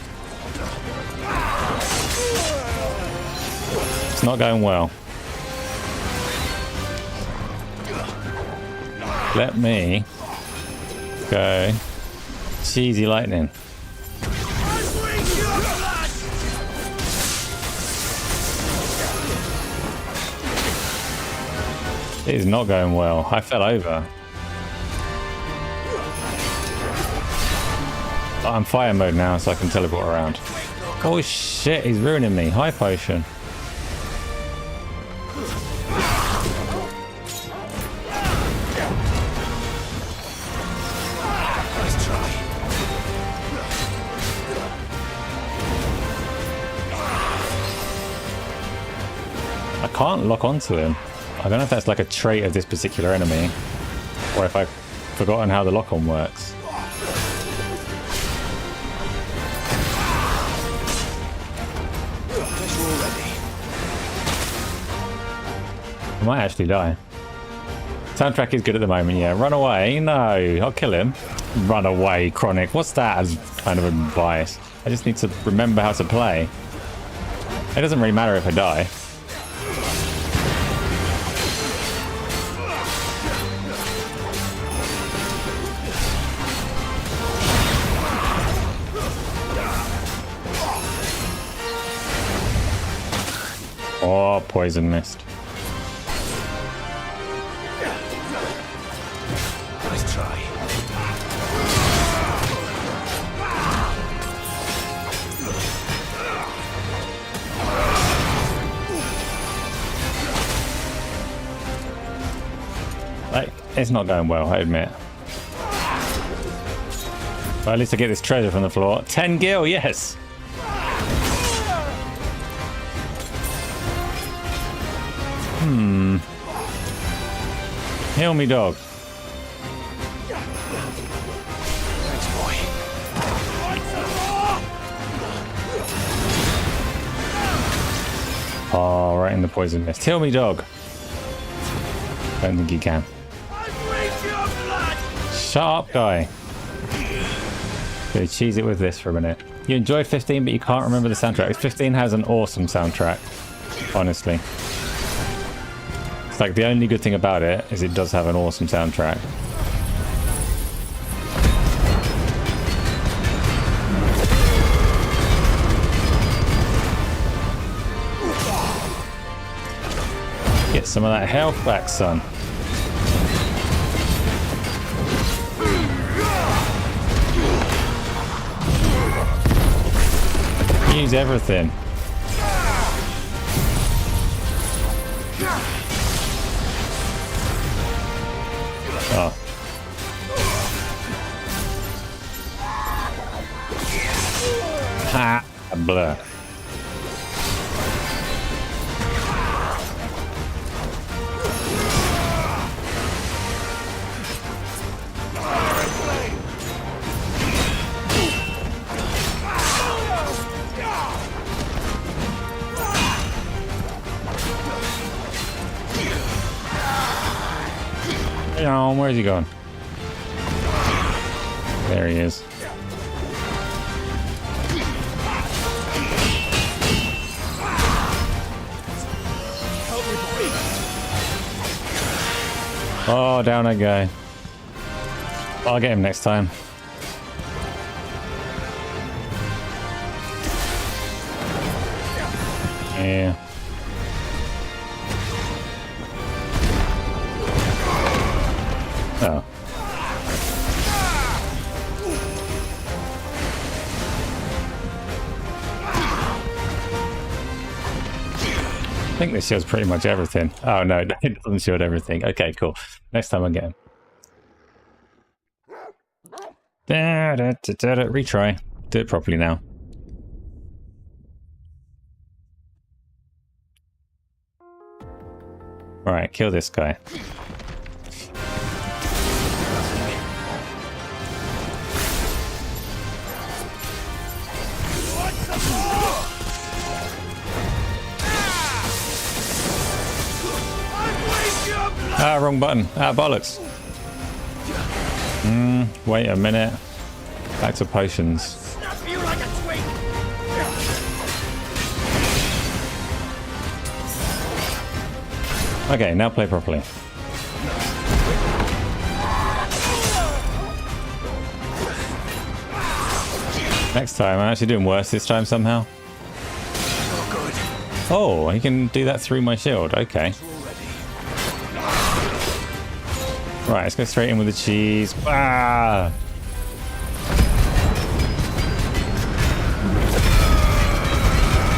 It's not going well. Let me go cheesy lightning. It is not going well. I fell over. I'm fire mode now, so I can teleport around. Oh shit, he's ruining me. High potion. Nice try. I can't lock onto him. I don't know if that's like a trait of this particular enemy, or if I've forgotten how the lock-on works. I might actually die. Soundtrack is good at the moment, yeah. Run away? No, I'll kill him. Run away, Chronic. What's that as kind of advice? I just need to remember how to play. It doesn't really matter if I die. Oh, poison mist. Nice try. Like, it's not going well, I admit. But at least I get this treasure from the floor. 10 gil, yes! Heal me, dog. Thanks, boy. Oh, right in the poison mist. Heal me, dog. Don't think you can. Shut up, guy. Go cheese it with this for a minute. You enjoyed 15, but you can't remember the soundtrack. 15 has an awesome soundtrack, honestly. It's like the only good thing about it is it does have an awesome soundtrack. Get some of that health back, son. Use everything. Oh. Ha! Blur. Oh, where's he gone? There he is. Oh, down I go. I'll get him next time. Yeah. Oh. I think this shields pretty much everything. Oh no, it doesn't shield everything. Okay, cool. Next time I get him. Retry. Do it properly now. Alright, kill this guy. Ah, wrong button. Ah, bollocks. Wait a minute. Back to potions. Okay, now play properly. Next time, I'm actually doing worse this time somehow. Oh, he can do that through my shield. Okay. Right, let's go straight in with the cheese. Ah!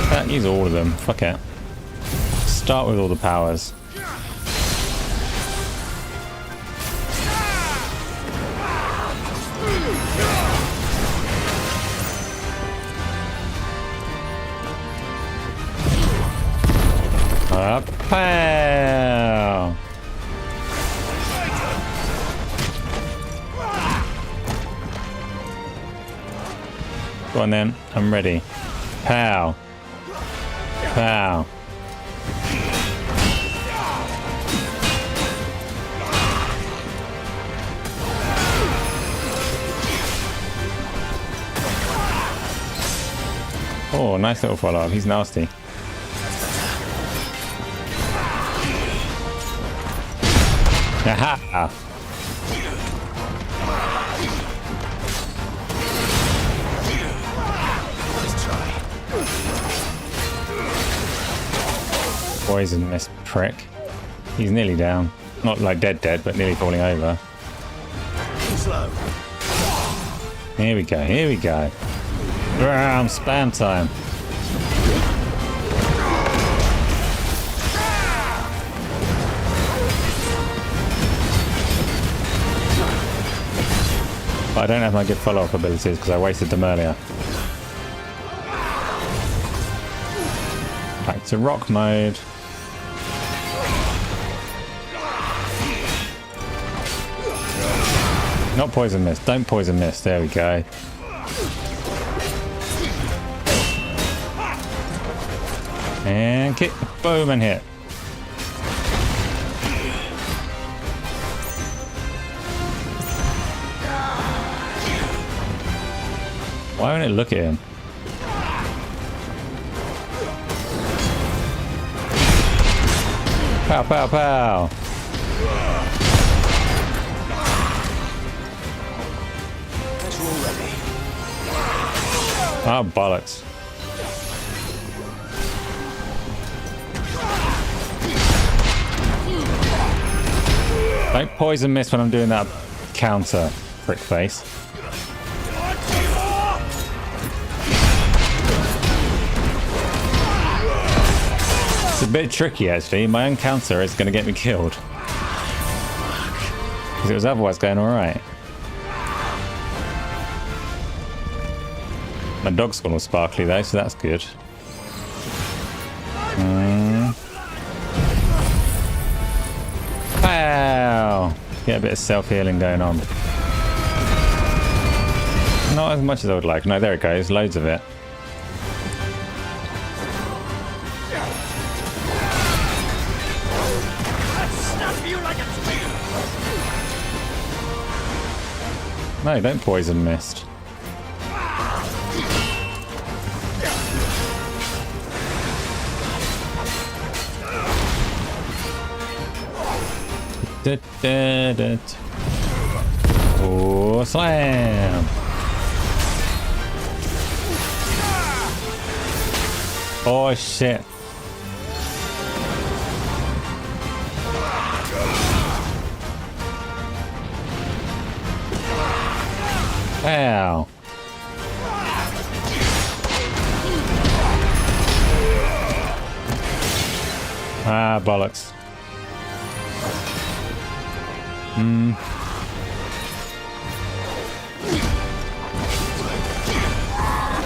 Can't use all of them. Fuck it. Start with all the powers. Pow! Go on then, I'm ready. Pow! Pow! Oh, nice little follow-up. He's nasty. Aha! Poison this prick. He's nearly down. Not like dead, but nearly falling over. Here we go, here we go. Bam, spam time. But I don't have my good follow-up abilities because I wasted them earlier. Back to rock mode. Not poison mist. Don't poison mist. There we go. And kick. Boom and hit. Why won't it look at him? Pow, pow, pow. Oh, bollocks. Don't poison mist when I'm doing that counter, prick face. It's a bit tricky actually. My own counter is going to get me killed. Because it was otherwise going alright. My dog's gone all sparkly though, so that's good. Wow! Get a bit of self-healing going on. Not as much as I would like. No, there it goes. Loads of it. No, don't poison mist. Oh, slam! Oh shit! Ow! Ah, bollocks.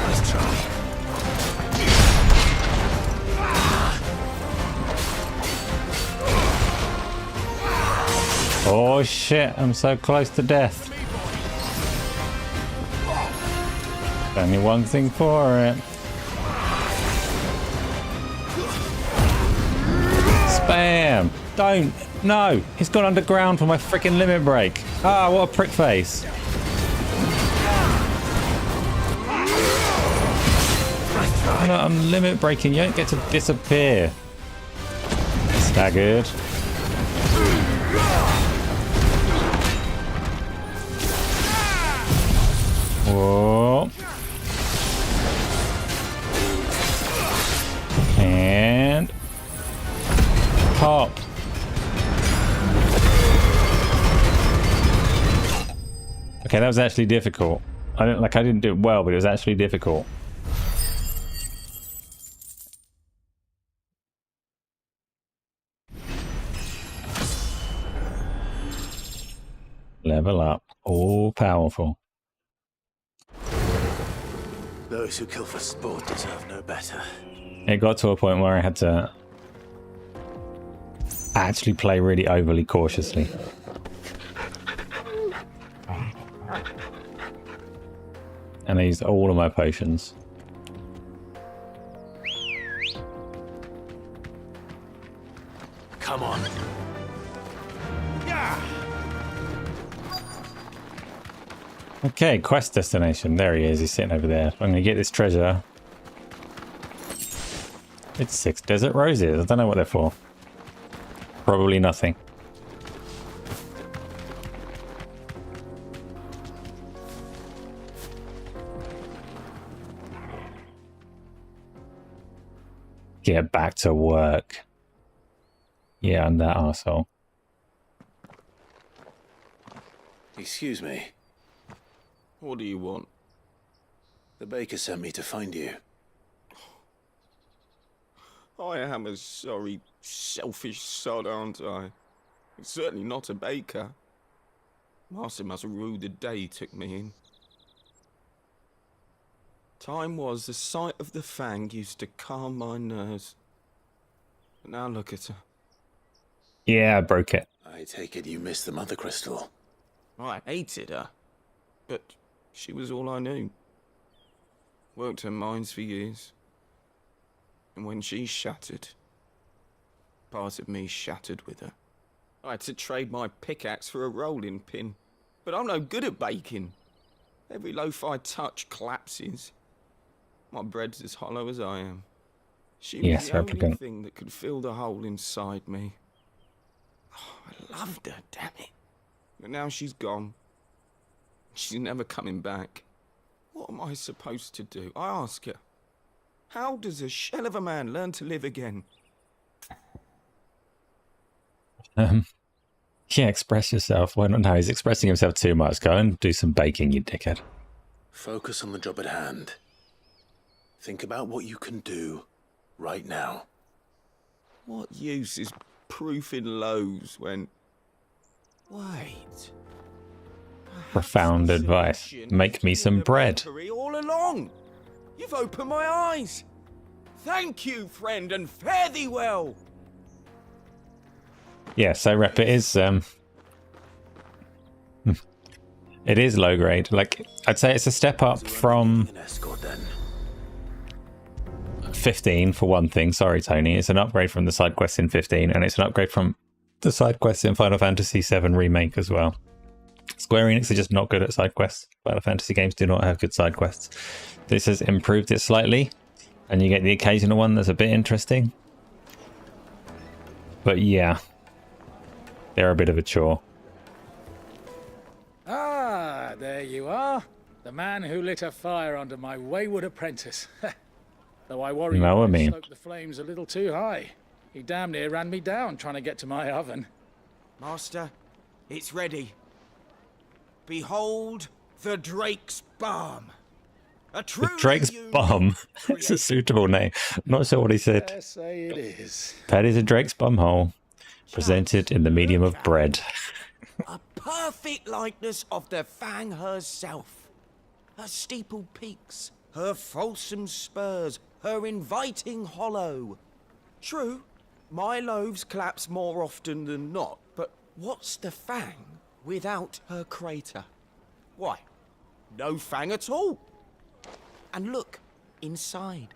Let's try. Oh shit, I'm so close to death. Only one thing for it. Spam! Don't! No! He's gone underground for my freaking limit break. Ah, what a prick face. No, I'm limit breaking. You don't get to disappear. Staggered. Whoa. And pop. Okay, that was actually difficult. I didn't do it well, but it was actually difficult. Level up. All powerful. Those who kill for sport deserve no better. It got to a point where I had to actually play really overly cautiously. And I used all of my potions. Come on. Okay, quest destination. There he is. He's sitting over there. I'm going to get this treasure. It's 6 desert roses. I don't know what they're for. Probably nothing. Get back to work. Yeah, I'm that arsehole. Excuse me. What do you want? The baker sent me to find you. I am a sorry, selfish sod, aren't I? I'm certainly not a baker. Master must have ruled the day he took me in. Time was the sight of the fang used to calm my nerves. But now look at her. Yeah, I broke it. I take it you missed the mother crystal. I hated her. But she was all I knew. Worked her mines for years. And when she shattered, part of me shattered with her. I had to trade my pickaxe for a rolling pin. But I'm no good at baking. Every loaf I touch collapses. My bread's as hollow as I am. She was the only thing that could fill the hole inside me. Oh, I loved her, damn it. But now she's gone. She's never coming back. What am I supposed to do? I ask her. How does a shell of a man learn to live again? Yeah, express yourself. Why not? No, he's expressing himself too much. Go and do some baking, you dickhead. Focus on the job at hand. Think about what you can do right now. What use is proofing loaves when... Wait. Profound advice. Make me some bread. All along. You've opened my eyes. Thank you, friend, and fare thee well. Yeah, so rep it is it is low grade. Like, I'd say it's a step up from 15 for one thing. Sorry, Tony. It's an upgrade from the side quests in 15, and it's an upgrade from the side quests in Final Fantasy VII Remake as well. Square Enix are just not good at side quests. Final Fantasy games do not have good side quests. This has improved it slightly, and you get the occasional one that's a bit interesting. But yeah, they're a bit of a chore. Ah, there you are. The man who lit a fire under my wayward apprentice. Though I worry you stoked the flames a little too high. He damn near ran me down trying to get to my oven. Master, it's ready. Behold the Drake's Balm. The Drake's Bum. It's a suitable name. Not sure what he said. Dare say it is. That is a Drake's bumhole, presented in the medium of bread. A perfect likeness of the Fang herself. Her steepled peaks, her fulsome spurs, her inviting hollow. True, my loaves collapse more often than not, but what's the Fang without her crater? Why, no Fang at all. And look, inside.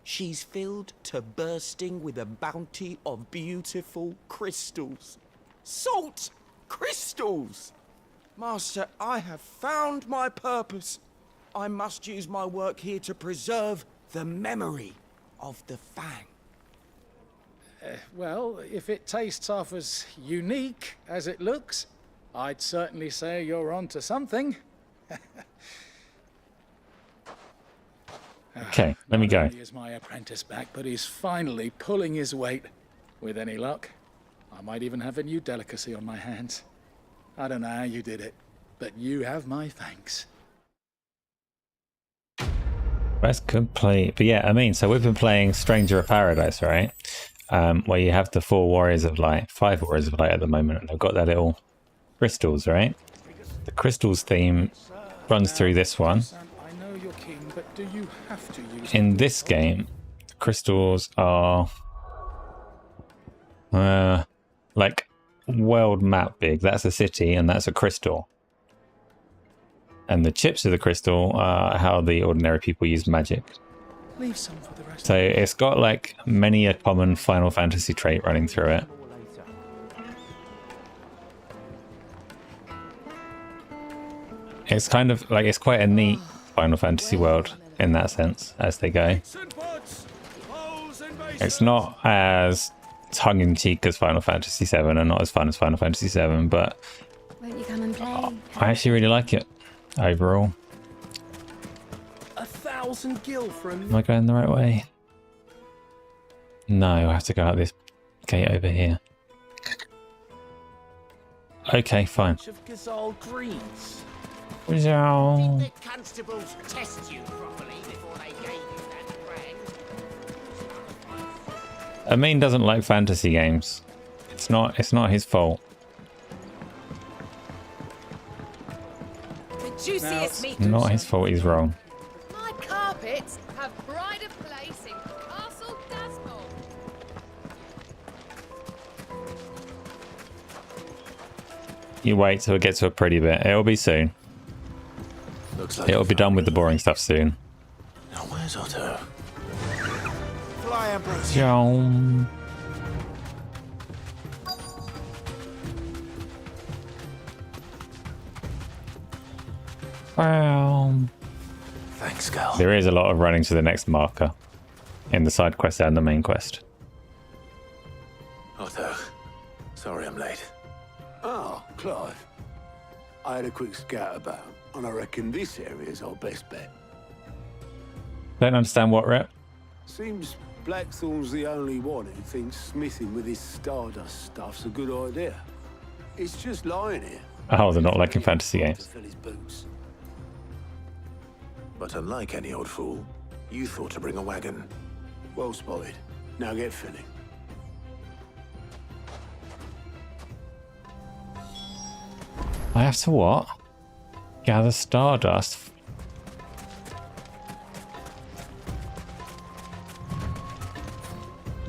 She's filled to bursting with a bounty of beautiful crystals. Salt crystals! Master, I have found my purpose. I must use my work here to preserve the memory of the Fang. Well, if it tastes half as unique as it looks, I'd certainly say you're onto something. Okay, let me go. Not only is my apprentice back, but he's finally pulling his weight. With any luck, I might even have a new delicacy on my hands. I don't know how you did it, but you have my thanks. That's complete. But yeah, I mean, so we've been playing Stranger of Paradise, right? Where you have the 4 Warriors of Light, 5 Warriors of Light at the moment, and they've got that little crystals, right? The crystals theme runs through this one. In this game, the crystals are like world map big. That's a city and that's a crystal. And the chips of the crystal are how the ordinary people use magic. Leave some for the rest. So it's got like many a common Final Fantasy trait running through it. It's kind of like, it's quite a neat Final Fantasy world in that sense as they go. It's not as tongue-in-cheek as Final Fantasy VII and not as fun as Final Fantasy VII, but Won't you come and play? I actually really like it overall. 1,000 gil for a... Am I going the right way? No, I have to go out this gate over here. Okay, fine. Of Gazal greens. Did the constables test you properly before they gave you that brand? Amin doesn't like fantasy games. It's not his fault. The juiciest meat. Not his fault, he's wrong. My carpets have pride of place in Castle Dasmore. You wait till it gets to a pretty bit. It'll be soon. Looks like It'll be done with the boring stuff soon. Now where's Otto? Fly, Ambrose. John. Wow. Thanks, girl. There is a lot of running to the next marker in the side quest and the main quest. Otto, sorry I'm late. Oh, Clive. I had a quick scout about, and I reckon this area's our best bet. Don't understand what, Rep? Seems Blackthorn's the only one who thinks smithing with his Stardust stuff's a good idea. It's just lying here. Oh, they're not liking fantasy games. To fill his boots. But unlike any old fool, you thought to bring a wagon. Well spotted. Now get filling. I have to what? Gather Stardust.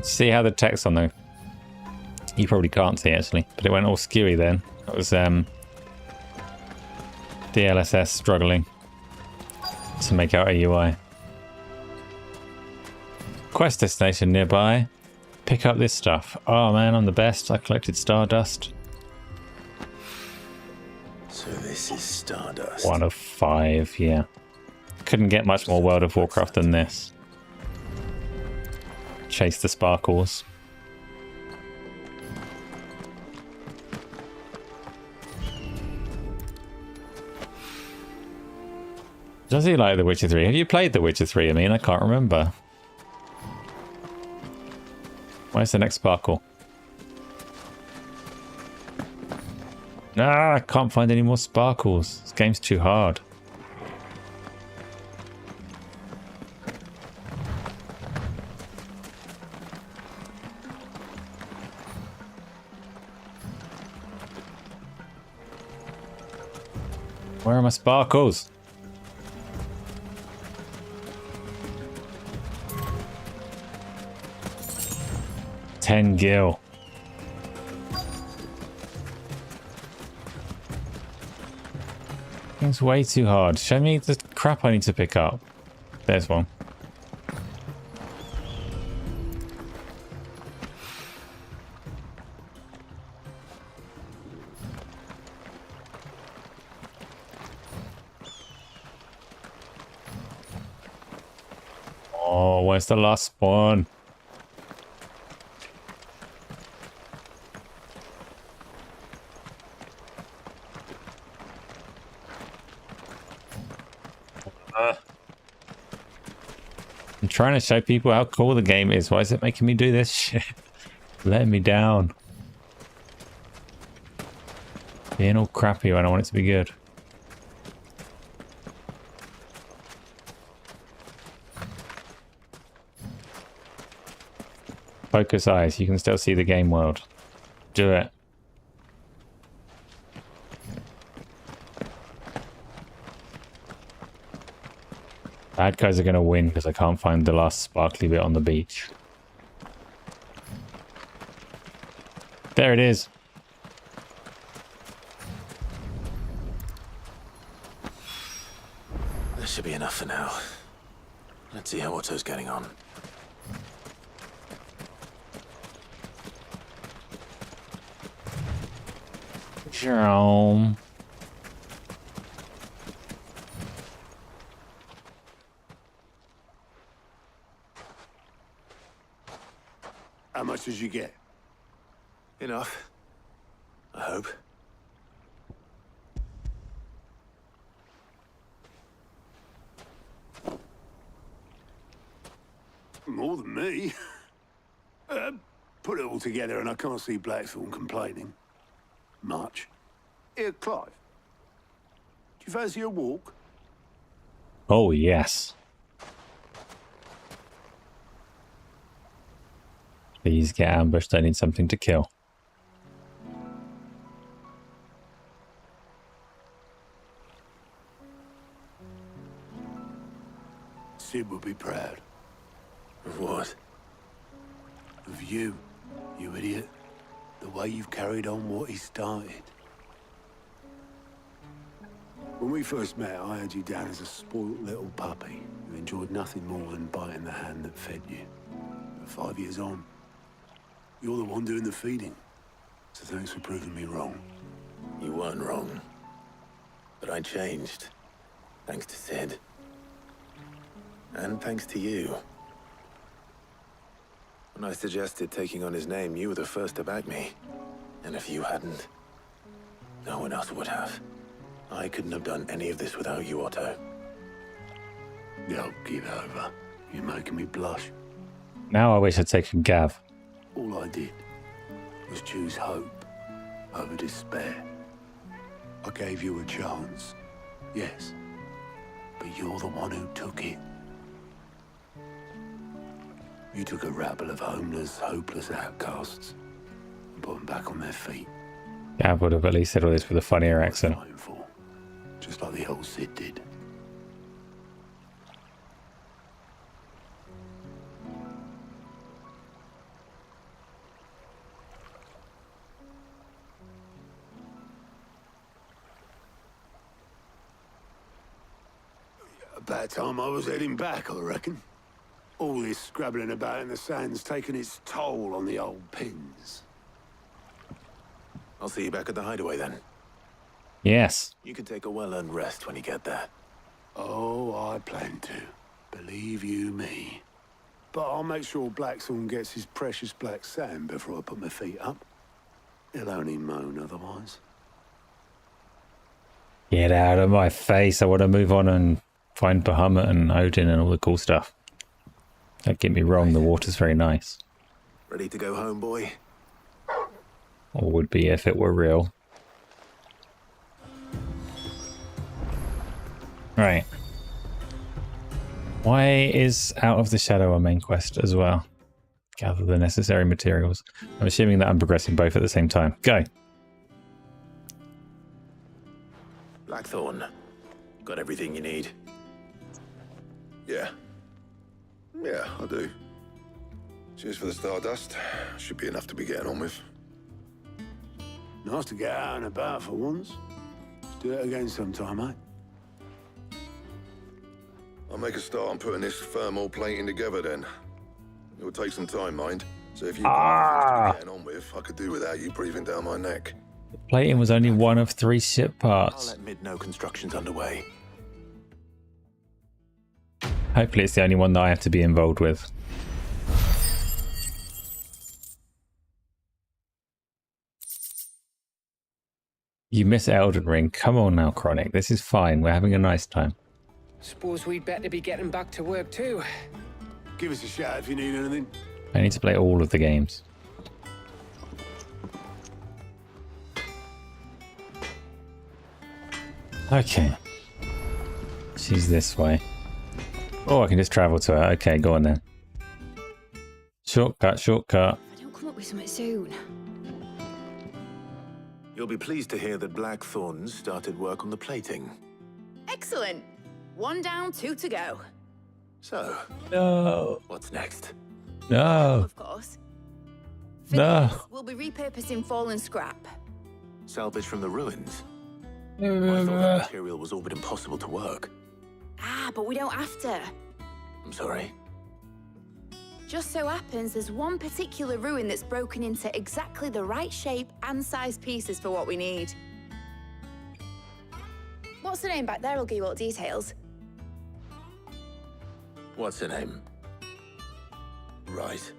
See how the text on the... You probably can't see actually, but it went all skewy then. It was DLSS struggling to make out a UI. Quest destination nearby. Pick up this stuff. Oh man, I'm the best. I collected Stardust. So this is Stardust. 1 of 5, yeah. Couldn't get much more World of Warcraft than this. Chase the sparkles. Does he like The Witcher 3? Have you played The Witcher 3? I mean, I can't remember. Where's the next sparkle? Ah, I can't find any more sparkles. This game's too hard. Where are my sparkles? $10 gil. It's way too hard. Show me the crap I need to pick up. There's one. Oh, where's the last one? I'm trying to show people how cool the game is. Why is it making me do this shit? Letting me down. Being all crappy when I want it to be good. Focus eyes. You can still see the game world. Do it. Bad guys are going to win because I can't find the last sparkly bit on the beach. There it is. This should be enough for now. Let's see how Otto's getting on. Jerome. How much did you get? Enough. I hope. More than me. Put it all together and I can't see Blackthorn complaining. Much. Here, Clive. Do you fancy a walk? Oh, yes. Please get ambushed. I need something to kill. Sid would be proud. Of what? Of you, you idiot. The way you've carried on what he started. When we first met, I had you down as a spoilt little puppy who enjoyed nothing more than biting the hand that fed you. But 5 years on, you're the one doing the feeding. So thanks for proving me wrong. You weren't wrong. But I changed. Thanks to Sid. And thanks to you. When I suggested taking on his name, you were the first to back me. And if you hadn't, no one else would have. I couldn't have done any of this without you, Otto. Don't give over. You're making me blush. Now I wish I'd taken Gav. All I did was choose hope over despair. I gave you a chance, yes, but you're the one who took it. You took a rabble of homeless, hopeless outcasts and put them back on their feet. Gav would have at least said all this with a funnier accent. Just like the old Sid did. About time I was heading back, I reckon. All this scrabbling about in the sand's taken its toll on the old pins. I'll see you back at the hideaway then. Yes. You can take a well-earned rest when you get there. Oh, I plan to. Believe you me. But I'll make sure Blackthorn gets his precious black sand before I put my feet up. He'll only moan otherwise. Get out of my face. I want to move on and find Bahamut and Odin and all the cool stuff. Don't get me wrong, the water's very nice. Ready to go home, boy? Or would be if it were real. Right. Why is Out of the Shadow a main quest as well? Gather the necessary materials. I'm assuming that I'm progressing both at the same time. Go. Blackthorn, got everything you need? Yeah. Yeah, I do. Cheers for the stardust. Should be enough to be getting on with. Nice to get out and about for once. Let's do it again sometime, eh? I'll make a start on putting this thermal plating together then. It'll take some time, mind. So if you've got things to be getting on with, I could do without you breathing down my neck. Plating was only one of 3 ship parts. I'll let Mid know construction's underway. Hopefully it's the only one that I have to be involved with. You miss Elden Ring. Come on now, Chronic. This is fine. We're having a nice time. Suppose we'd better be getting back to work too. Give us a shout if you need anything. I need to play all of the games. Okay. She's this way. Oh, I can just travel to her. Okay, go on then. Shortcut, shortcut. I don't come up with something soon. You'll be pleased to hear that Blackthorn started work on the plating. Excellent. 1 down, 2 to go. So, no. What's next? No. Of course. No. We'll be repurposing fallen scrap. Salvage from the ruins? I thought that material was all but impossible to work. Ah, but we don't have to. I'm sorry. Just so happens there's one particular ruin that's broken into exactly the right shape and size pieces for what we need. What's the name back there? I'll give you all the details. What's her name? Right.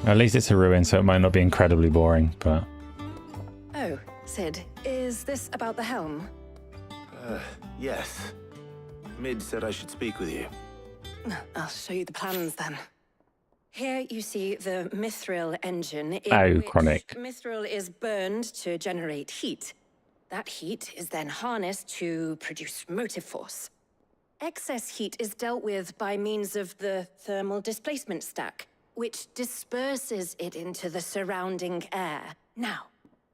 At least it's a ruin, so it might not be incredibly boring, but... Oh, Sid, is this about the helm? Yes. Mid said I should speak with you. I'll show you the plans then. Here you see the mithril engine. Oh, Chronic. Mithril is burned to generate heat. That heat is then harnessed to produce motive force. Excess heat is dealt with by means of the thermal displacement stack, which disperses it into the surrounding air. Now,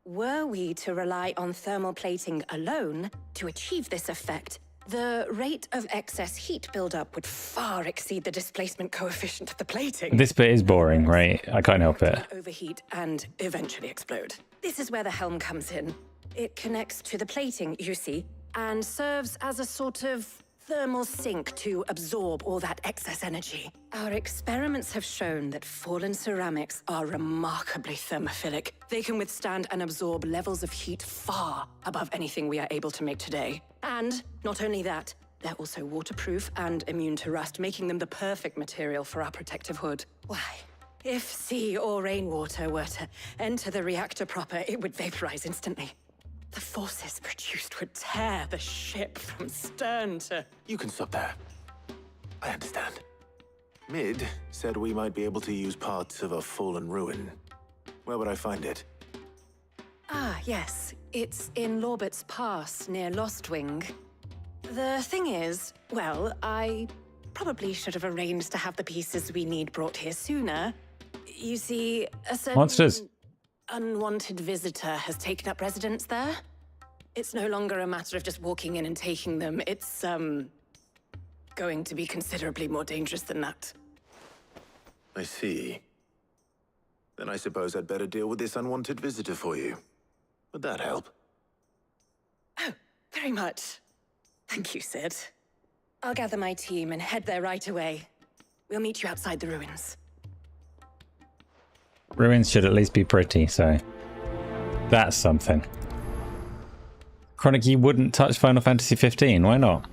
were we to rely on thermal plating alone to achieve this effect, the rate of excess heat buildup would far exceed the displacement coefficient of the plating. This bit is boring, right? I can't help it. Overheat and eventually explode. This is where the helm comes in. It connects to the plating, you see, and serves as a sort of thermal sink to absorb all that excess energy. Our experiments have shown that fallen ceramics are remarkably thermophilic. They can withstand and absorb levels of heat far above anything we are able to make today. And not only that, they're also waterproof and immune to rust, making them the perfect material for our protective hood. Why? If sea or rainwater were to enter the reactor proper, it would vaporize instantly. The forces produced would tear the ship from stern to... You can stop there. I understand. Mid said we might be able to use parts of a fallen ruin. Where would I find it? Ah, yes. It's in Lorbert's Pass, near Lostwing. The thing is, well, I probably should have arranged to have the pieces we need brought here sooner. You see, a certain... Monsters. Unwanted visitor has taken up residence there. It's no longer a matter of just walking in and taking them. It's, going to be considerably more dangerous than that. I see. Then I suppose I'd better deal with this unwanted visitor for you. Would that help? Oh, very much. Thank you, Sid. I'll gather my team and head there right away. We'll meet you outside the ruins. Ruins should at least be pretty, so... That's something. Chronic, you wouldn't touch Final Fantasy 15. Why not?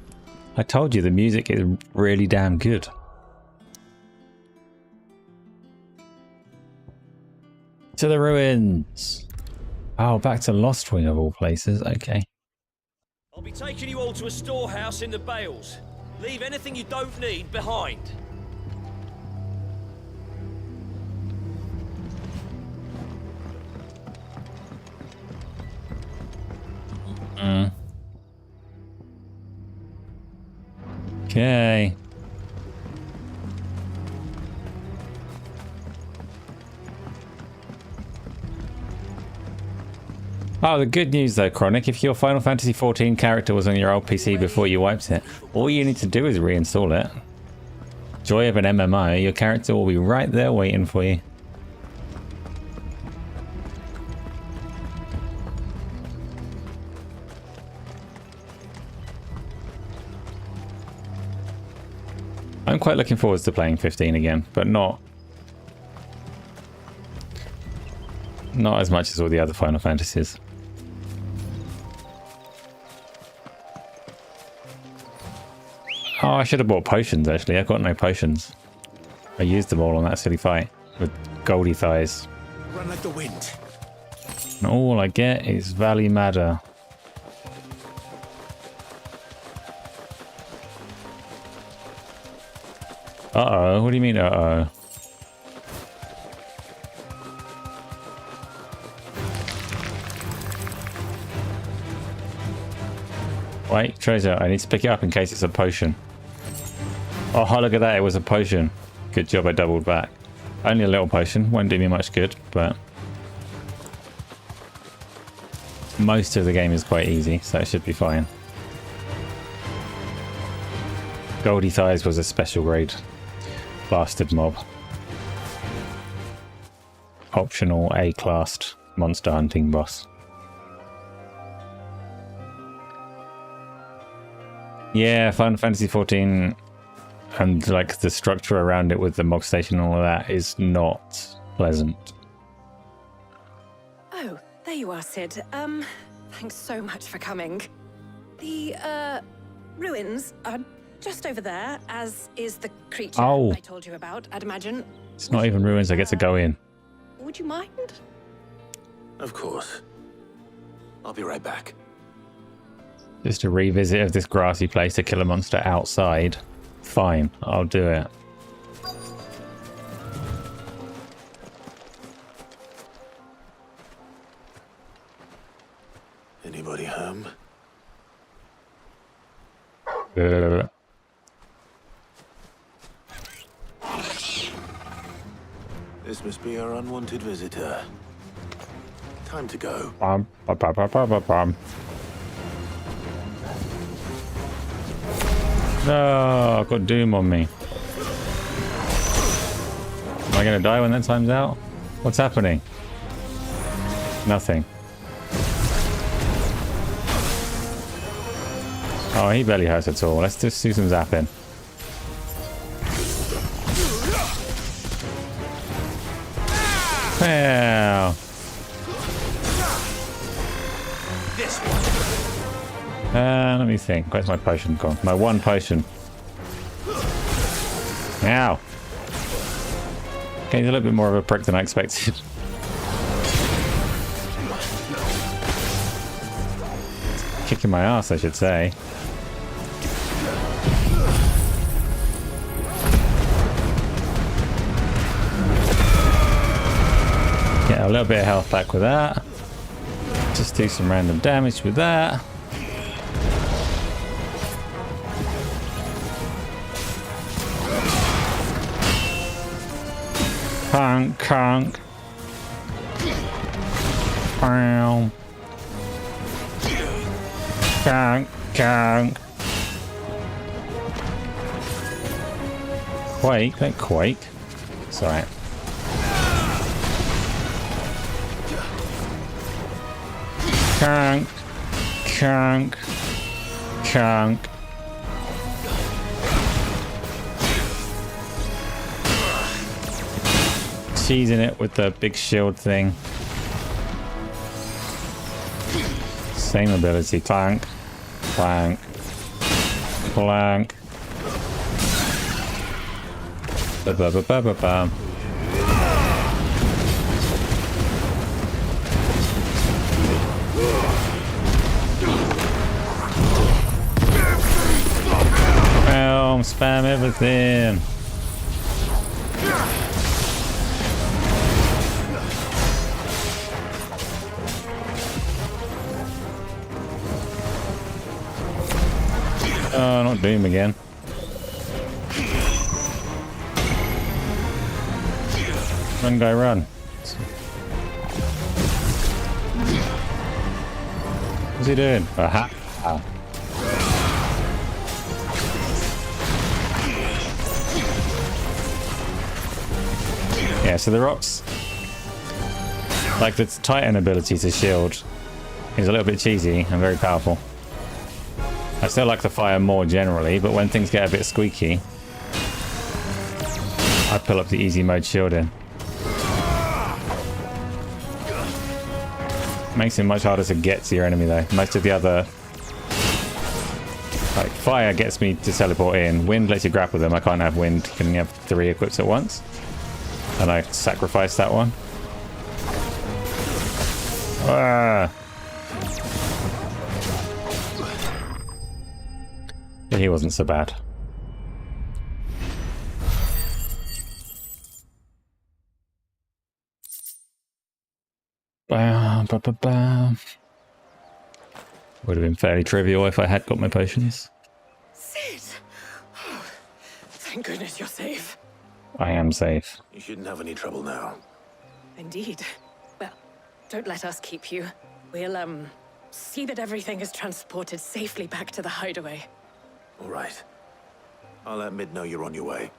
I told you the music is really damn good. To the ruins. Oh, back to Lost Wing of all places. Okay. I'll be taking you all to a storehouse in the Bales. Leave anything you don't need behind. Okay. Oh, the good news though, Chronic, if your Final Fantasy 14 character was on your old PC before you wiped it, all you need to do is reinstall it. Joy of an MMO, your character will be right there waiting for you. I'm quite looking forward to playing 15 again, but not as much as all the other Final Fantasies. Oh, I should have bought potions actually. I've got no potions. I used them all on that silly fight with Goldie Thighs. Run like the wind. And all I get is Valley Madder. Uh-oh, what do you mean uh-oh? Wait, treasure, I need to pick it up in case it's a potion. Oh, look at that, it was a potion. Good job I doubled back. Only a little potion, won't do me much good, but most of the game is quite easy, so it should be fine. Goldie Thighs was a special grade bastard mob. Optional A-classed monster hunting boss. Yeah, Final Fantasy 14 and like the structure around it with the Mog Station and all of that is not pleasant. Oh, there you are, Sid. Thanks so much for coming. The, ruins are just over there, as is the creature I told you about, I'd imagine. It's not even ruins, I get to go in. Would you mind? Of course. I'll be right back. Just a revisit of this grassy place to kill a monster outside. Fine, I'll do it. Anybody home? This must be our unwanted visitor. Time to go. No, I've got Doom on me. Am I going to die when that time's out? What's happening? Nothing. Oh, he barely hurts at all. Let's just do some zapping. Wow. Let me think. Where's my potion gone? My one potion. Ow. Okay, he's a little bit more of a prick than I expected. Kicking my ass, I should say. Get a little bit of health back with that. Just do some random damage with that. Conk, conk. Conk, conk. Quake, don't quake. It's alright. Conk, conk, conk. Cheesing it with the big shield thing. Same ability. Clank. Clank. Clank. Ba-ba-ba-ba-ba-bam. Spam everything. Oh, not Doom again. Run, guy, run. What's he doing? Aha. Ah. Yeah, so the rocks, like the Titan ability to shield, is a little bit cheesy and very powerful. I still like the fire more generally, but when things get a bit squeaky, I pull up the easy mode shielding. Makes it much harder to get to your enemy though. Most of the other, like fire gets me to teleport in, wind lets you grapple them. I can't have wind, you can have 3 equips at once. And I sacrificed that one. Ah. But he wasn't so bad. Bam, ba, ba, bam. Would have been fairly trivial if I had got my potions. Sid! Oh, thank goodness you're safe. I am safe. You shouldn't have any trouble now. Indeed. Well, don't let us keep you. We'll, see that everything is transported safely back to the hideaway. All right. I'll let Mid know you're on your way.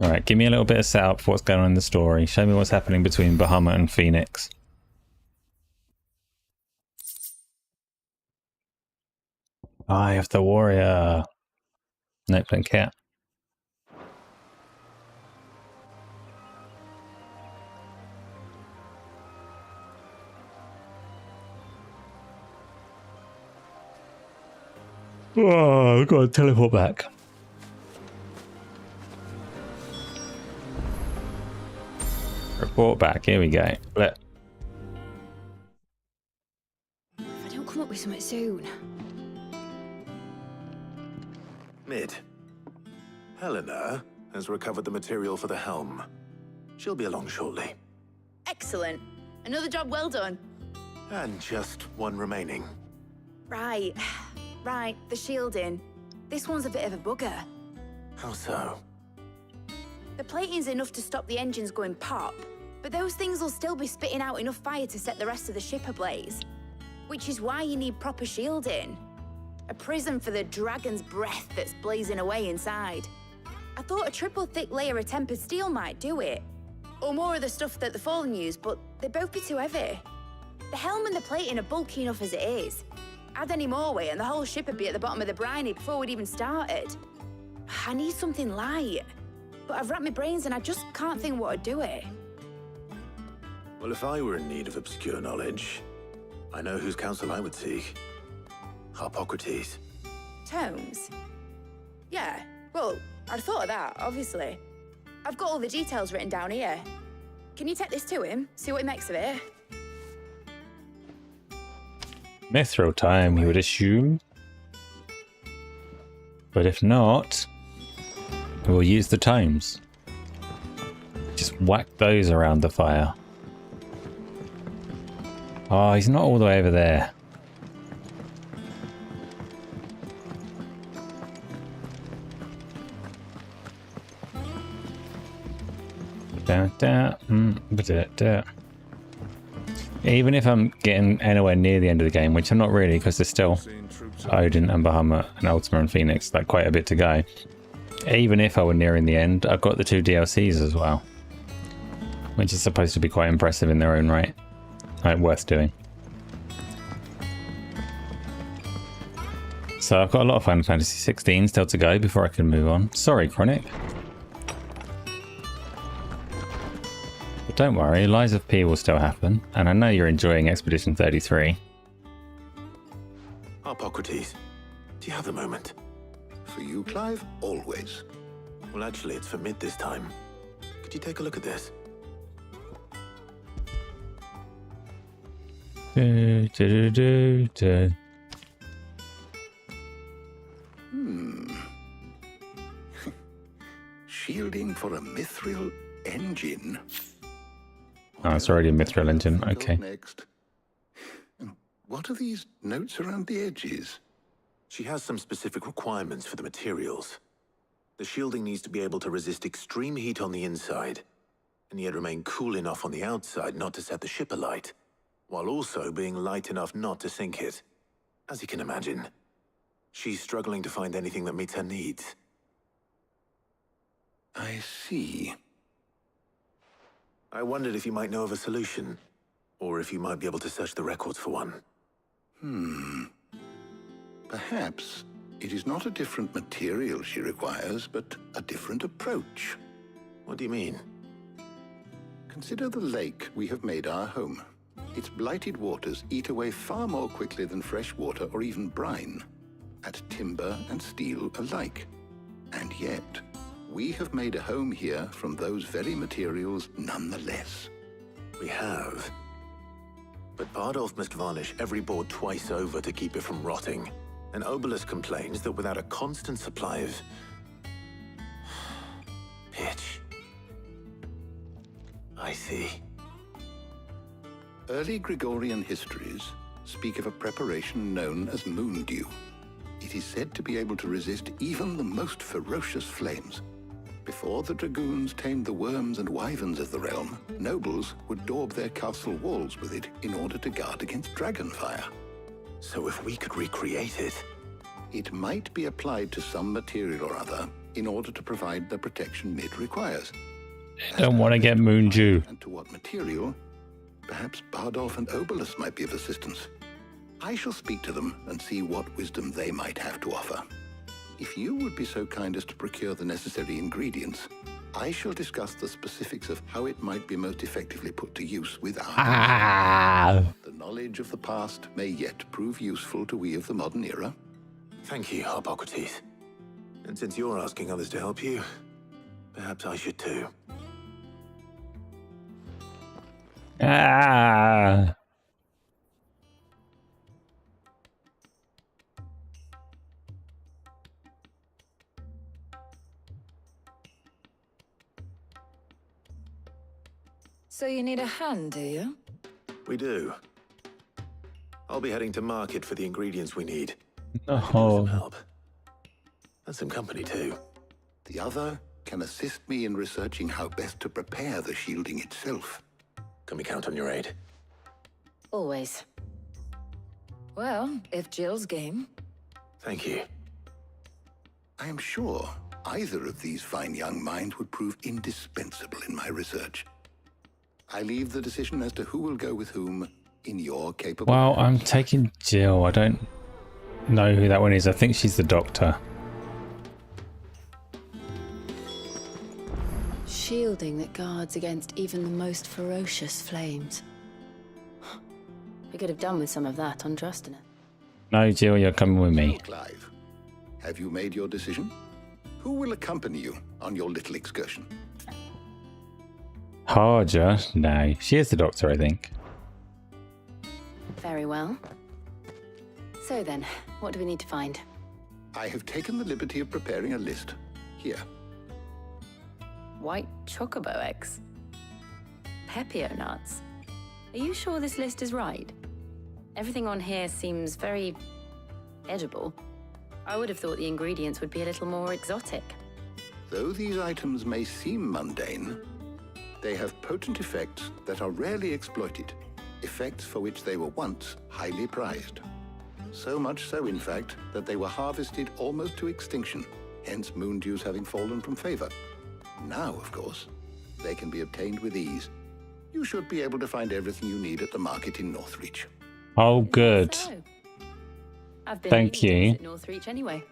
Alright, give me a little bit of setup for what's going on in the story. Show me what's happening between Bahamut and Phoenix. Eye of the Warrior. Nope, don't care. Oh, I've got to teleport back. Report back, here we go. If I don't come up with something soon. Mid. Helena has recovered the material for the helm. She'll be along shortly. Excellent. Another job well done. And just one remaining. Right. Right, the shielding. This one's a bit of a bugger. How so? The plating's enough to stop the engines going pop, but those things will still be spitting out enough fire to set the rest of the ship ablaze. Which is why you need proper shielding. A prison for the dragon's breath that's blazing away inside. I thought a triple thick layer of tempered steel might do it. Or more of the stuff that the Fallen use, but they'd both be too heavy. The helm and the plating are bulky enough as it is. Add any more weight and the whole ship would be at the bottom of the briny before we'd even started. I need something light. But I've wrapped my brains and I just can't think what would do it. Well, if I were in need of obscure knowledge, I know whose counsel I would seek. Harpocrates. Tomes? Yeah, well, I'd thought of that, obviously. I've got all the details written down here. Can you take this to him, see what he makes of it? Mithril time, you would assume. But if not, we'll use the tomes. Just whack those around the fire. Oh, he's not all the way over there. Even if I'm getting anywhere near the end of the game, which I'm not really, because there's still Odin and Bahamut and Ultima and Phoenix, like quite a bit to go. Even if I were nearing the end, I've got the 2 DLCs as well, which is supposed to be quite impressive in their own right. Like, worth doing. So I've got a lot of Final Fantasy 16 still to go before I can move on. Sorry, Chronic. don't worry, Lies of P will still happen, and I know you're enjoying Expedition 33. Hippocrates, do you have a moment? For you, Clive, always. Well, actually, it's for mid this time. Could you take a look at this? Shielding for a mithril engine. Oh, it's already a mithril engine. Okay. Next. What are these notes around the edges? She has some specific requirements for the materials. The shielding needs to be able to resist extreme heat on the inside, and yet remain cool enough on the outside not to set the ship alight, while also being light enough not to sink it. As you can imagine, she's struggling to find anything that meets her needs. I see. I wondered if you might know of a solution, or if you might be able to search the records for one. Perhaps it is not a different material she requires, but a different approach. What do you mean? Consider the lake we have made our home. Its blighted waters eat away far more quickly than fresh water or even brine, at timber and steel alike. And yet, we have made a home here from those very materials nonetheless. We have. But Bardolph must varnish every board twice over to keep it from rotting. And Obelus complains that without a constant supply of pitch. I see. Early Gregorian histories speak of a preparation known as moon dew. It is said to be able to resist even the most ferocious flames. Before the dragoons tamed the worms and wyverns of the realm, nobles would daub their castle walls with it in order to guard against dragonfire. So if we could recreate it... It might be applied to some material or other in order to provide the protection Mid requires. I don't want to get moon dew. And to what material? Perhaps Bardolph and Obelus might be of assistance. I shall speak to them and see what wisdom they might have to offer. If you would be so kind as to procure the necessary ingredients, I shall discuss the specifics of how it might be most effectively put to use with our... The knowledge of the past may yet prove useful to we of the modern era. Thank you, Hippocrates. And since you're asking others to help you, perhaps I should too. So you need a hand, do you? We do. I'll be heading to market for the ingredients we need. Oh. Some help. And some company too. The other can assist me in researching how best to prepare the shielding itself. Can we count on your aid? Always. Well, if Jill's game. Thank you. I am sure either of these fine young minds would prove indispensable in my research. I leave the decision as to who will go with whom in your capable... Well, I'm taking Jill. I don't know who that one is. I think she's the doctor. Shielding that guards against even the most ferocious flames. We could have done with some of that on Drustanet. No, Jill, you're coming with me. Clive, have you made your decision? Who will accompany you on your little excursion? Harja? No, she is the doctor, I think. Very well. So then, what do we need to find? I have taken the liberty of preparing a list. Here. White chocobo eggs. Pepio nuts. Are you sure this list is right? Everything on here seems very edible. I would have thought the ingredients would be a little more exotic. Though these items may seem mundane, they have potent effects that are rarely exploited, effects for which they were once highly prized. So much so, in fact, that they were harvested almost to extinction, hence moon dews having fallen from favor. Now, of course, they can be obtained with ease. You should be able to find everything you need at the market in Northreach. Oh, good. So, I've been Thank you. at Northreach anyway.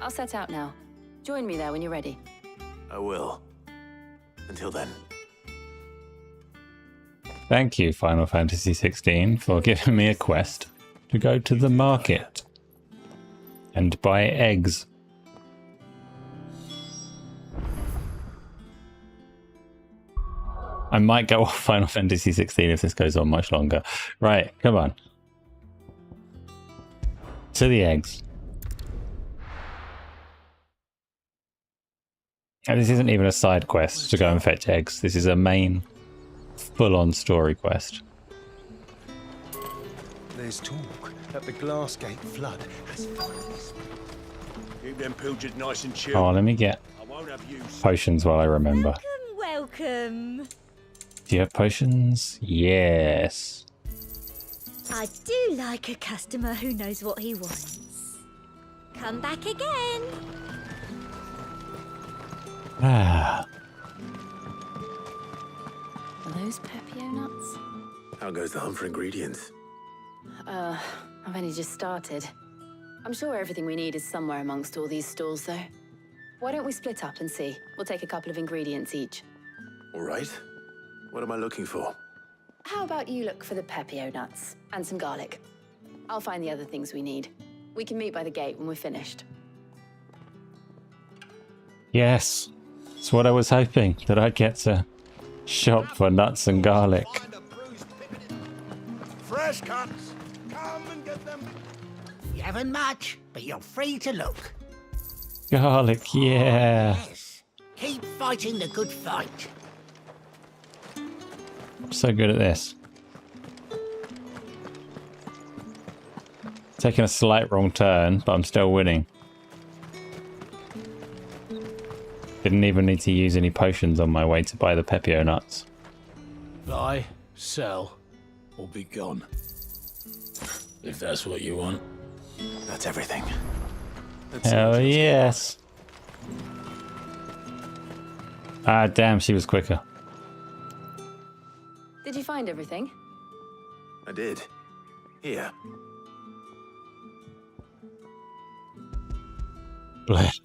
I'll set out now. Join me there when you're ready. I will. Until then. Thank you, Final Fantasy XVI, for giving me a quest to go to the market and buy eggs. I might go off Final Fantasy XVI if this goes on much longer. Right, come on. To the eggs. And this isn't even a side quest to go and fetch eggs. This is a main, full-on story quest. There's talk that the Glassgate flood has finally split. Keep them pilgers nice and chill. Oh, let me get potions while I remember. Welcome. Do you have potions? Yes. I do like a customer who knows what he wants. Come back again. Ah. Are those Pepio nuts? How goes the hunt for ingredients? I've only just started. I'm sure everything we need is somewhere amongst all these stalls, though. Why don't we split up and see? We'll take a couple of ingredients each. All right. What am I looking for? How about you look for the Pepio nuts and some garlic? I'll find the other things we need. We can meet by the gate when we're finished. Yes. That's what I was hoping, that I'd get to shop for nuts and garlic. Fresh cuts. Come and get them. You haven't much, but you're free to look. Garlic, yeah. Yes. Keep fighting the good fight. I'm so good at this. Taking a slight wrong turn, but I'm still winning. Didn't even need to use any potions on my way to buy the Pepio nuts. Buy, sell, or be gone. If that's what you want. That's everything. Hell yes. Ah, damn, she was quicker. Did you find everything? I did. Here. Blech.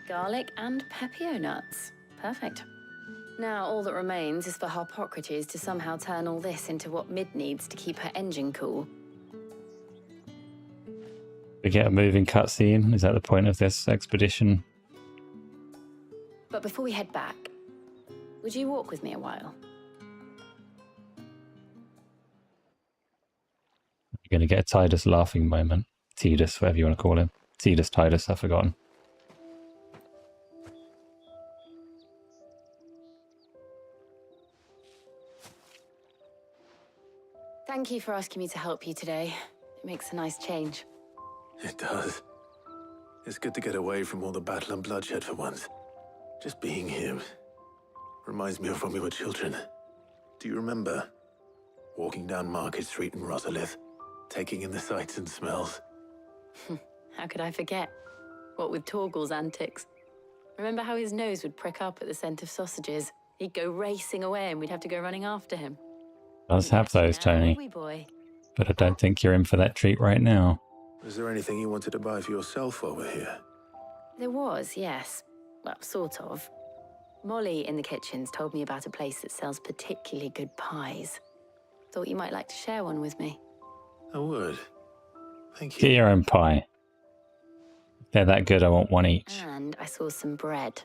Garlic and Pepio nuts. Perfect. Now all that remains is for Harpocrates to somehow turn all this into what Mid needs to keep her engine cool. We get a moving cutscene. Is that the point of this expedition? But before we head back, would you walk with me a while? You're going to get a Tidus laughing moment. Tidus, whatever you want to call him. Tidus, I've forgotten. Thank you for asking me to help you today. It makes a nice change. It does. It's good to get away from all the battle and bloodshed for once. Just being here reminds me of when we were children. Do you remember? Walking down Market Street in Rosalith, taking in the sights and smells. How could I forget? What with Torgal's antics. Remember how his nose would prick up at the scent of sausages? He'd go racing away and we'd have to go running after him. Does have those, Tony. Boy. But I don't think you're in for that treat right now. Is there anything you wanted to buy for yourself while we're here? There was, yes. Well, sort of. Molly in the kitchens told me about a place that sells particularly good pies. Thought you might like to share one with me. I would. Thank you. Get your own pie. If they're that good, I want one each. And I saw some bread.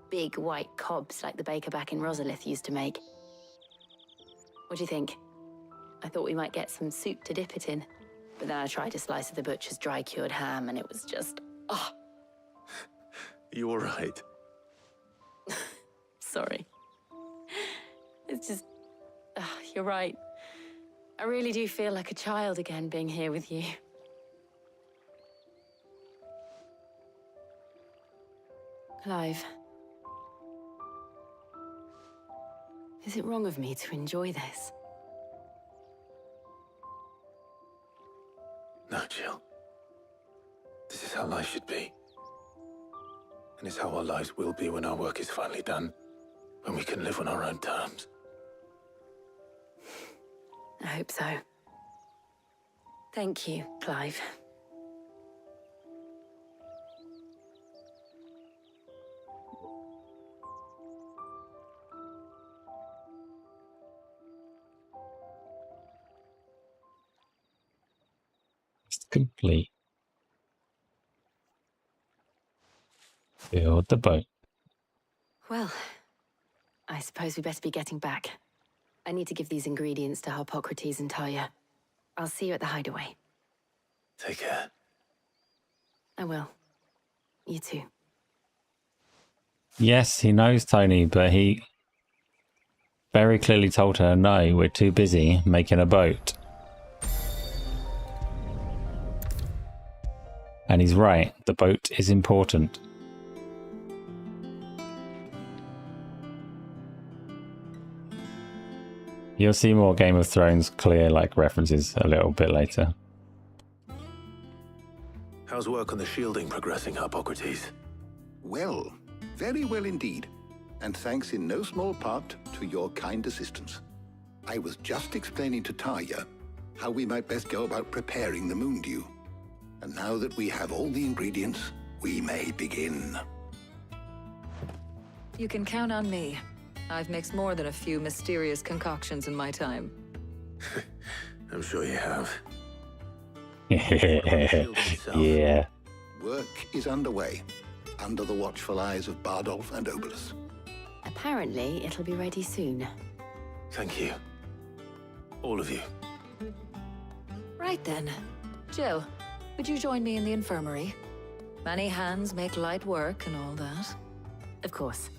Big white cobs like the baker back in Rosalith used to make. What do you think? I thought we might get some soup to dip it in. But then I tried a slice of the butcher's dry-cured ham and it was just, oh. You all right? Sorry. It's just, you're right. I really do feel like a child again being here with you. Clive. Is it wrong of me to enjoy this? No, Jill. This is how life should be. And it's how our lives will be when our work is finally done. When we can live on our own terms. I hope so. Thank you, Clive. complete. Build the boat. Well, I suppose we better be getting back. I need to give these ingredients to Harpocrates and Talia. I'll see you at the hideaway. Take care. I will. You too. Yes, he knows Tony, but he very clearly told her, no, we're too busy making a boat. And he's right, the boat is important. You'll see more Game of Thrones clear like references a little bit later. How's work on the shielding progressing, Harpocrates? Well, very well indeed. And thanks in no small part to your kind assistance. I was just explaining to Talia how we might best go about preparing the moon dew. And now that we have all the ingredients, we may begin. You can count on me. I've mixed more than a few mysterious concoctions in my time. I'm sure you have. Yeah. Work is underway, under the watchful eyes of Bardolph and Obolus. Apparently, it'll be ready soon. Thank you. All of you. Right then. Jill, would you join me in the infirmary? Many hands make light work and all that. Of course.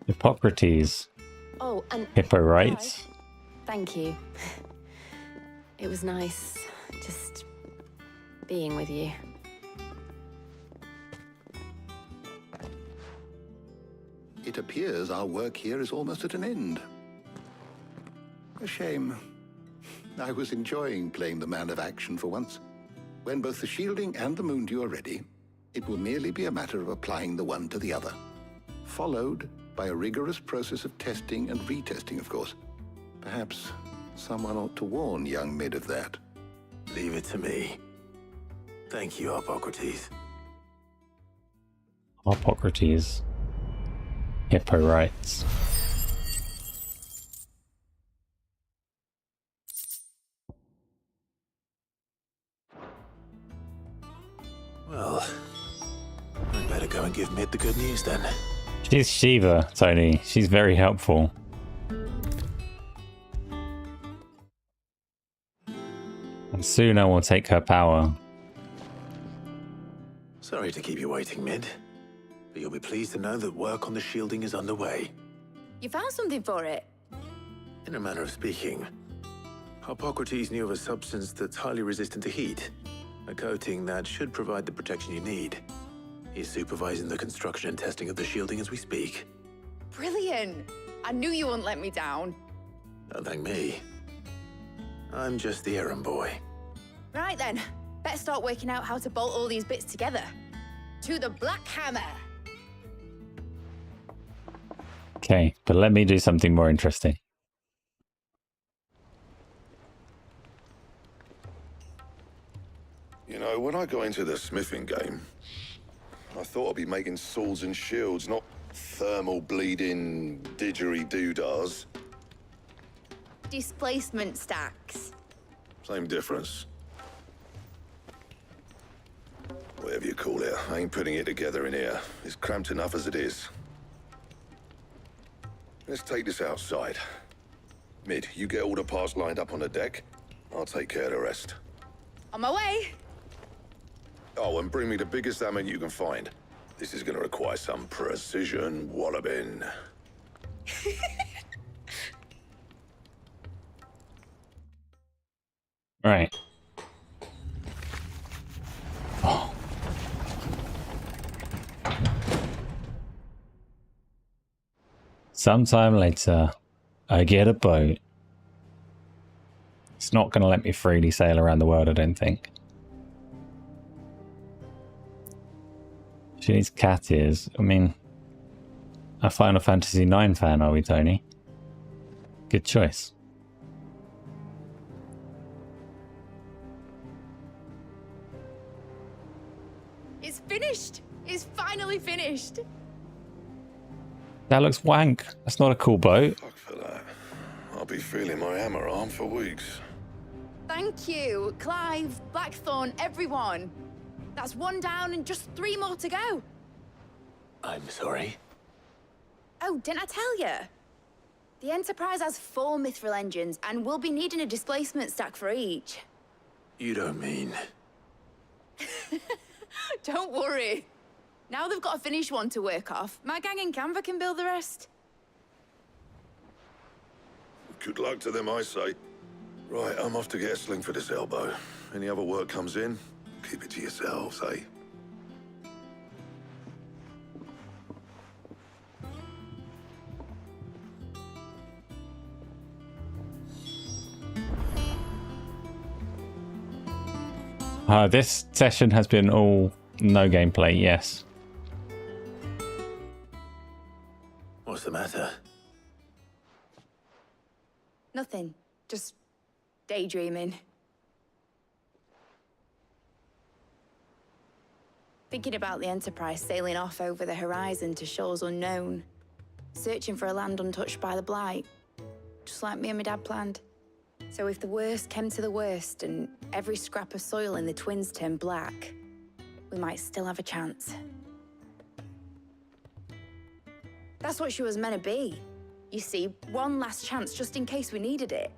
Hippocrates. Oh, and Hippo rights. thank you. It was nice just being with you. It appears our work here is almost at an end. A shame. I was enjoying playing the man of action for once. When both the shielding and the moon dew are ready, it will merely be a matter of applying the one to the other. Followed by a rigorous process of testing and retesting, of course. Perhaps someone ought to warn young Mid of that. Leave it to me. Thank you, Harpocrates. Harpocrates. Hippo rights. Well, I'd better go and give Mid the good news then. She's Shiva, Tony. She's very helpful. And soon I will take her power. Sorry to keep you waiting, Mid. But you'll be pleased to know that work on the shielding is underway. You found something for it? In a manner of speaking, Harpocrates knew of a substance that's highly resistant to heat. A coating that should provide the protection you need. He's supervising the construction and testing of the shielding as we speak. Brilliant! I knew you wouldn't let me down. Don't thank me. I'm just the errand boy. Right then, better start working out how to bolt all these bits together. To the Black Hammer! Okay, but let me do something more interesting. You know, when I got into the smithing game, I thought I'd be making swords and shields, not thermal bleeding didgeridoo-dahs. Displacement stacks. Same difference. Whatever you call it, I ain't putting it together in here. It's cramped enough as it is. Let's take this outside. Mid, you get all the parts lined up on the deck. I'll take care of the rest. On my way! Oh, and bring me the biggest hammer you can find. This is gonna require some precision walloping. Right. Oh. Sometime later, I get a boat. It's not going to let me freely sail around the world, I don't think. She needs cat ears. I mean, a Final Fantasy IX fan, are we, Tony? Good choice. It's finished! It's finally finished! That looks wank. That's not a cool boat. Fuck for that. I'll be feeling my hammer arm for weeks. Thank you, Clive, Blackthorn, everyone. That's 1 down and just 3 more to go. I'm sorry. Oh, didn't I tell you? The Enterprise has 4 mithril engines, and we'll be needing a displacement stack for each. You don't mean... Don't worry. Now they've got a finished one to work off. My gang in Canva can build the rest. Good luck to them, I say. Right, I'm off to get a sling for this elbow. Any other work comes in, keep it to yourselves, eh? This session has been all no gameplay, yes. What's the matter? Nothing. Just daydreaming. Thinking about the Enterprise sailing off over the horizon to shores unknown. Searching for a land untouched by the Blight. Just like me and my dad planned. So if the worst came to the worst and every scrap of soil in the Twins turned black, we might still have a chance. That's what she was meant to be. You see, one last chance just in case we needed it.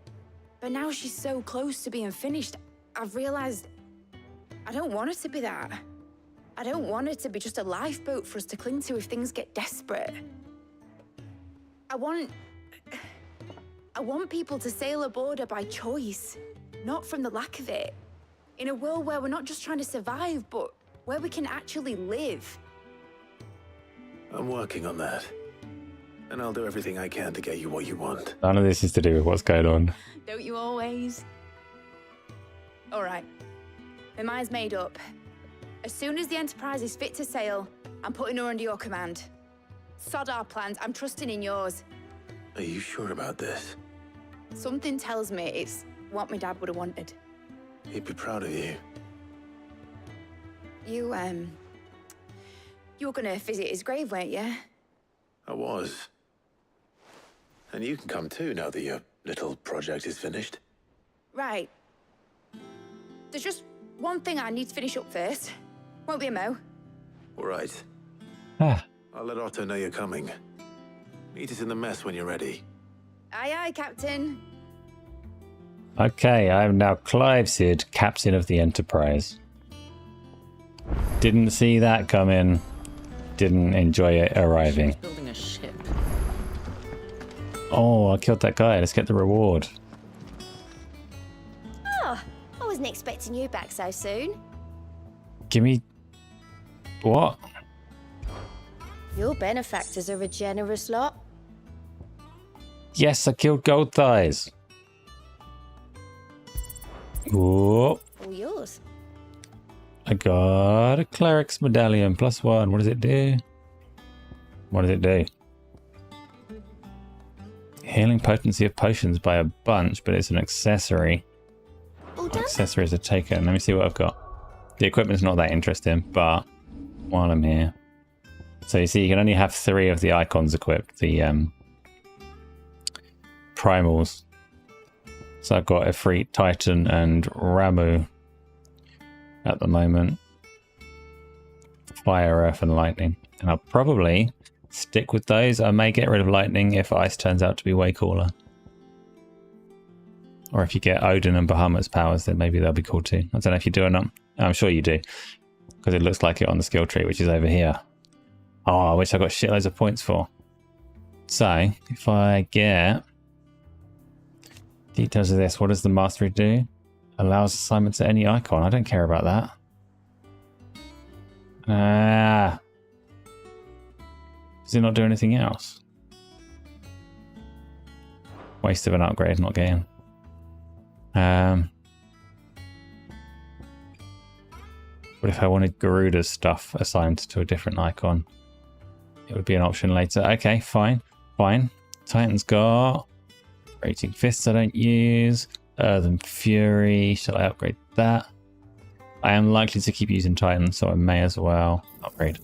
But now she's so close to being finished, I've realized I don't want it to be that. I don't want it to be just a lifeboat for us to cling to if things get desperate. I want people to sail aboard her by choice, not from the lack of it. In a world where we're not just trying to survive, but where we can actually live. I'm working on that. And I'll do everything I can to get you what you want. None of this is to do with what's going on. Don't you always? All right. My mind's made up. As soon as the Enterprise is fit to sail, I'm putting her under your command. Sod our plans, I'm trusting in yours. Are you sure about this? Something tells me it's what my dad would have wanted. He'd be proud of you. You were gonna visit his grave, weren't you? I was. And you can come too now that your little project is finished. Right. There's just one thing I need to finish up first. Won't be a mo. All right. Ah. I'll let Otto know you're coming. Meet us in the mess when you're ready. Aye, aye, Captain. Okay, I am now Clive Sid, Captain of the Enterprise. Didn't see that coming. Didn't enjoy it arriving. Building a ship. Oh, I killed that guy. Let's get the reward. Oh, I wasn't expecting you back so soon. Give me... What? Your benefactors are a generous lot. Yes, I killed Gold Thighs. Whoa. All yours. I got a Cleric's Medallion. +1. What does it do? What does it do? Healing potency of potions by a bunch, but it's an accessory. Accessories are taken. Let me see what I've got. The equipment's not that interesting, but while I'm here. So you see, you can only have 3 of the icons equipped. The primals. So I've got Efreet, Titan, and Ramu at the moment. Fire, Earth, and Lightning. And I'll probably stick with those. I may get rid of Lightning if Ice turns out to be way cooler. Or if you get Odin and Bahamut's powers, then maybe they'll be cool too. I don't know if you do or not. I'm sure you do. Because it looks like it on the skill tree, which is over here. Oh, which I got shitloads of points for. So, if I get... Details of this. What does the mastery do? Allows assignment to any icon. I don't care about that. Ah. Does it not do anything else? Waste of an upgrade, not getting. What if I wanted Garuda's stuff assigned to a different icon? It would be an option later. Okay, fine. Fine. Titan's got... Rating Fists I don't use. Earth and Fury. Shall I upgrade that? I am likely to keep using Titan, so I may as well upgrade.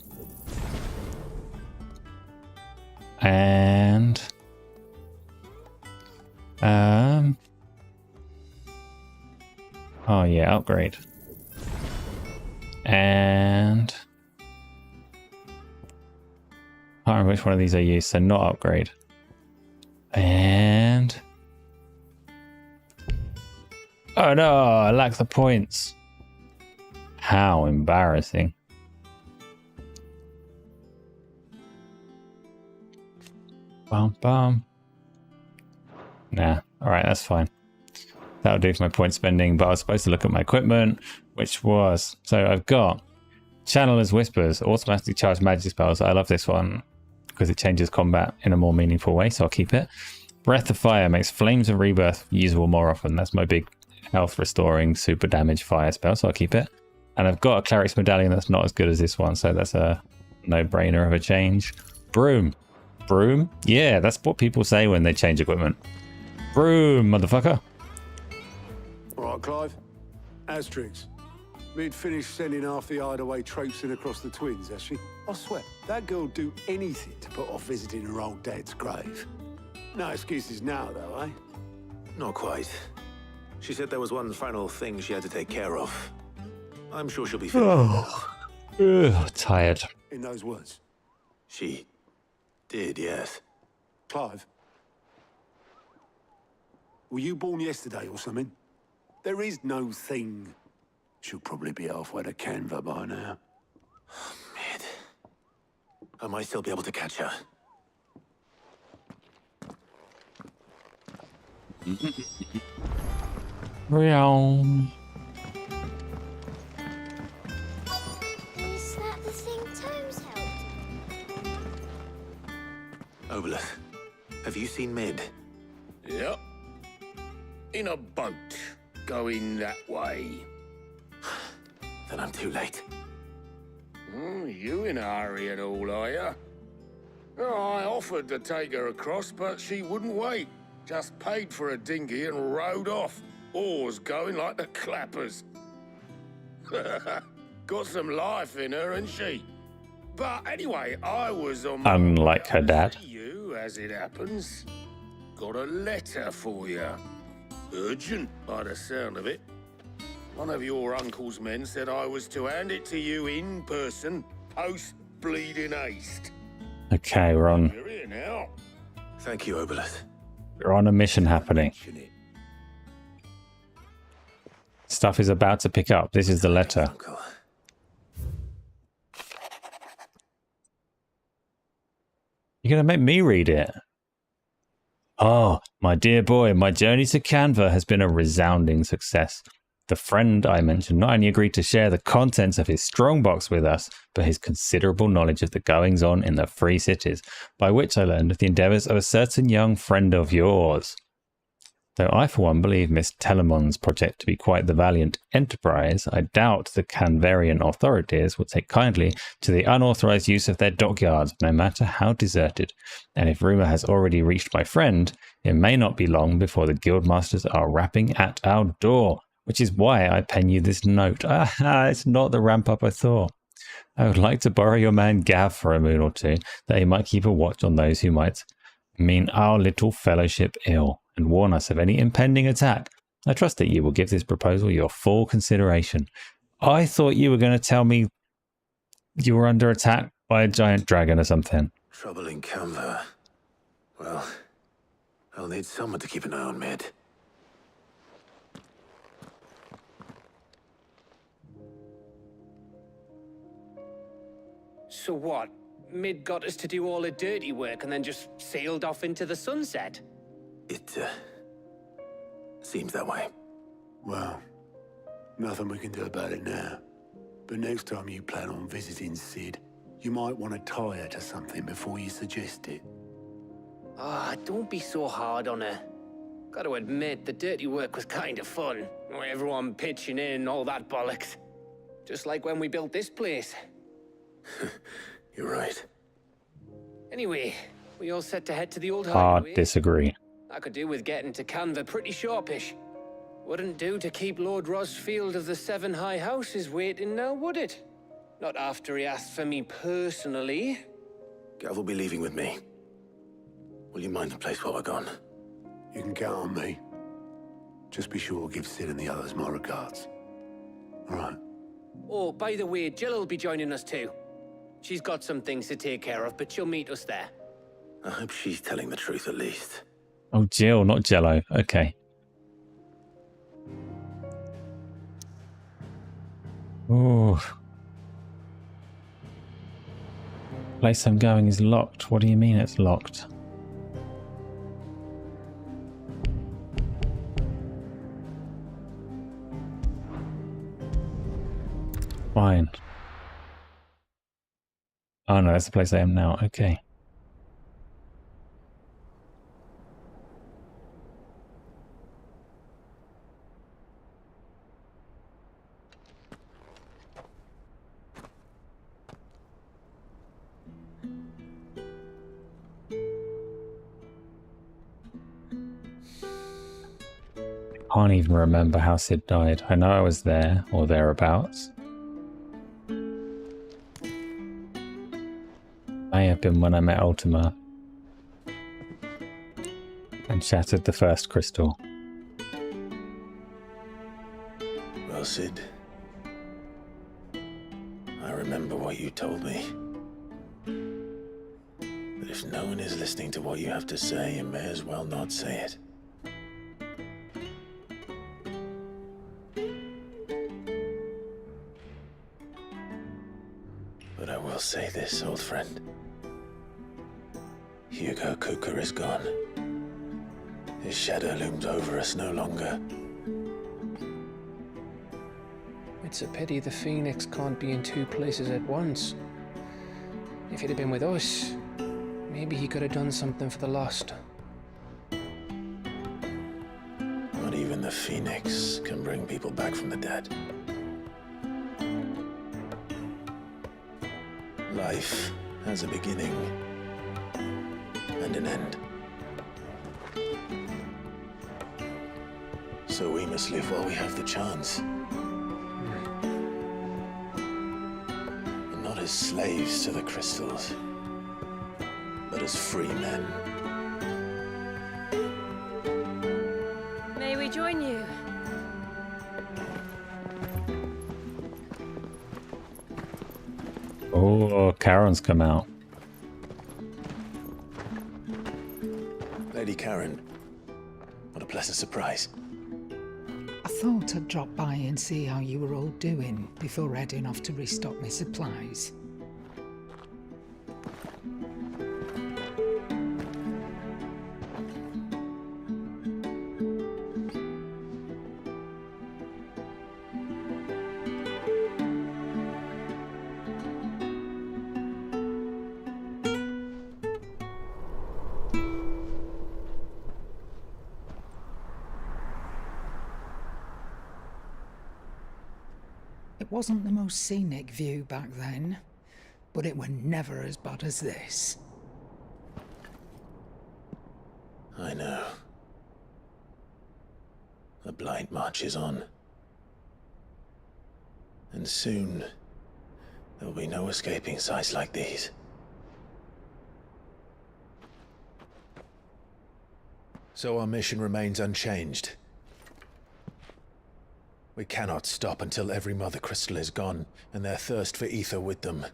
And oh yeah, upgrade. And I can't remember which one of these I used, so not upgrade. And oh no, I lack the points. How embarrassing. Bum bum. Nah, alright, that's fine. That'll do for my point spending, but I was supposed to look at my equipment, which was... So I've got Channeler's Whispers, automatically charged magic spells. I love this one because it changes combat in a more meaningful way, so I'll keep it. Breath of Fire makes Flames of Rebirth usable more often. That's my big health restoring super damage fire spell, so I'll keep it. And I've got a Cleric's Medallion that's not as good as this one, so that's a no-brainer of a change. Broom. Broom? Yeah, that's what people say when they change equipment. Broom, motherfucker. Alright, Clive. Asterix. We'd finished sending half the hideaway traipsing across the twins, has she? I swear, that girl'd do anything to put off visiting her old dad's grave. No excuses now, though, eh? Not quite. She said there was one final thing she had to take care of. I'm sure she'll be fine. Ugh, tired. In those words. She did, yes. Clive. Were you born yesterday or something? There is no thing. She'll probably be halfway to Canva by now. Mid. I might still be able to catch her. Realm. Is that the thing Tomes helped? Obolus, have you seen Mid? Yep. In a boat, going that way. Then I'm too late. You in a hurry and all, are you? Oh, I offered to take her across, but she wouldn't wait. Just paid for a dinghy and rowed off. Oars going like the clappers. Got some life in her, ain't she? But anyway, I was on my Unlike her dad. you, as it happens. Got a letter for you. Urgent, by the sound of it. One of your uncle's men said I was to hand it to you in person, post-bleeding haste. Okay, we're on. You're here now. Thank you, Obolus. We're on a mission happening. Stuff is about to pick up. This is the letter. You're going to make me read it? Oh, my dear boy, my journey to Canva has been a resounding success. The friend I mentioned not only agreed to share the contents of his strongbox with us, but his considerable knowledge of the goings-on in the Free Cities, by which I learned of the endeavours of a certain young friend of yours. Though I, for one, believe Miss Telemon's project to be quite the valiant enterprise, I doubt the Canvarian authorities will take kindly to the unauthorised use of their dockyards, no matter how deserted. And if rumour has already reached my friend, it may not be long before the guildmasters are rapping at our door, which is why I pen you this note. It's not the ramp-up I thought. I would like to borrow your man Gav for a moon or two, that he might keep a watch on those who might mean our little fellowship ill, and warn us of any impending attack. I trust that you will give this proposal your full consideration. I thought you were going to tell me you were under attack by a giant dragon or something. Trouble in Canva. Well, I'll need someone to keep an eye on Mid. So what? Mid got us to do all the dirty work and then just sailed off into the sunset? It, seems that way. Well, nothing we can do about it now. But next time you plan on visiting Sid, you might want to tie her to something before you suggest it. Ah, don't be so hard on her. Gotta admit, the dirty work was kind of fun. Everyone pitching in, all that bollocks. Just like when we built this place. You're right. Anyway, we all set to head to the old Hard hideaway. disagree. I could do with getting to Canva pretty sharpish. Wouldn't do to keep Lord Rosfield of the Seven High Houses waiting now, would it? Not after he asked for me personally. Gav will be leaving with me. Will you mind the place while we're gone? You can count on me. Just be sure to give Sid and the others my regards. All right. Oh, by the way, Jill will be joining us too. She's got some things to take care of, but she'll meet us there. I hope she's telling the truth at least. Oh, Jill, not Jello. Okay. Oh. Place I'm going is locked. What do you mean it's locked? Fine. Oh no, that's the place I am now. Okay. I can't even remember how Sid died. I know I was there or thereabouts. May have been when I met Ultima and shattered the first crystal. Well, Sid, I remember what you told me. But if no one is listening to what you have to say, you may as well not say it. But I will say this, old friend. Hugo Kuka is gone. His shadow looms over us no longer. It's a pity the Phoenix can't be in two places at once. If he'd have been with us, maybe he could have done something for the lost. Not even the Phoenix can bring people back from the dead. Life has a beginning and an end. So we must live while we have the chance. And not as slaves to the crystals, but as free men. May we join you? Oh, Karen's come out. Lady Karen, what a pleasant surprise. I thought I'd drop by and see how you were all doing before heading off to restock my supplies. It wasn't the most scenic view back then, but it were never as bad as this. I know. The Blight marches on. And soon, there'll be no escaping sights like these. So our mission remains unchanged. We cannot stop until every Mother Crystal is gone, and their thirst for ether with them.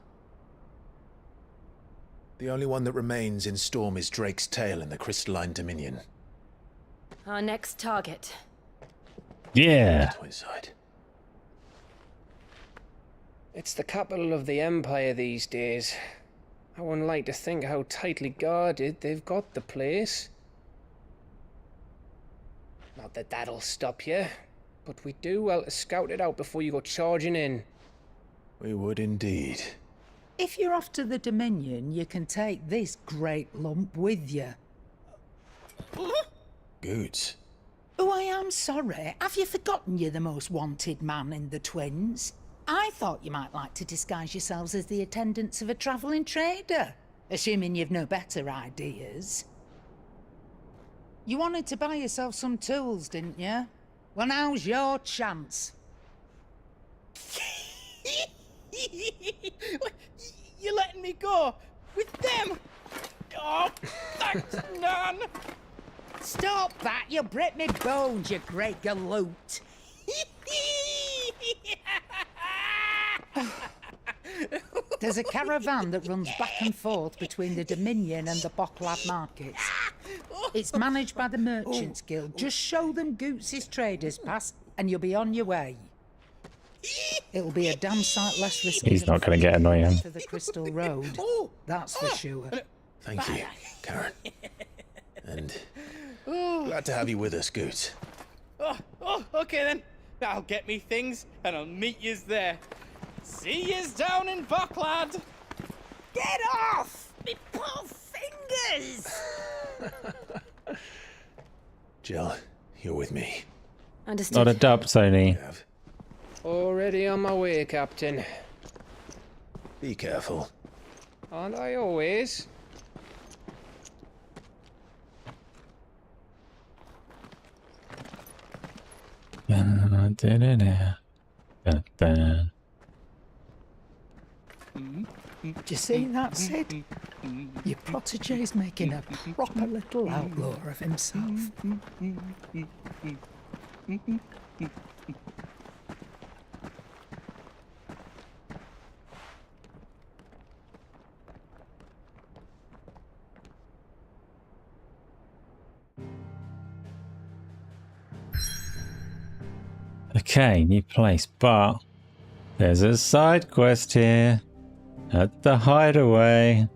The only one that remains in Storm is Drake's tail in the Crystalline Dominion. Our next target. Yeah. Twinside. It's the capital of the Empire these days. I wouldn't like to think how tightly guarded they've got the place. Not that that'll stop you, but we do well to scout it out before you go charging in. We would indeed. If you're off to the Dominion, you can take this great lump with you. Goods. Oh, I am sorry. Have you forgotten you're the most wanted man in the Twins? I thought you might like to disguise yourselves as the attendants of a travelling trader, assuming you've no better ideas. You wanted to buy yourself some tools, didn't you? Well, now's your chance. You're letting me go with them? Oh, thank None! Stop that! You'll break me bones, you great galoot! There's a caravan that runs back and forth between the Dominion and the Bocklad markets. It's managed by the Merchants Guild. Just show them Goots' traders pass and you'll be on your way. It'll be a damn sight less risky. He's not going to get annoying. To the Crystal Road, that's for sure. Thank you, Karen. And glad to have you with us, Goots. Okay then. I'll get me things and I'll meet yous there. See yous down in Bocklad. Get off! Me poor fingers! Jill, you're with me. Understood. Not a dub, Tony. Already on my way, Captain. Be careful. Aren't I always? Do you see that, Sid? Your protege's making a proper little outlaw of himself. Okay, new place, but there's a side quest here at the hideaway.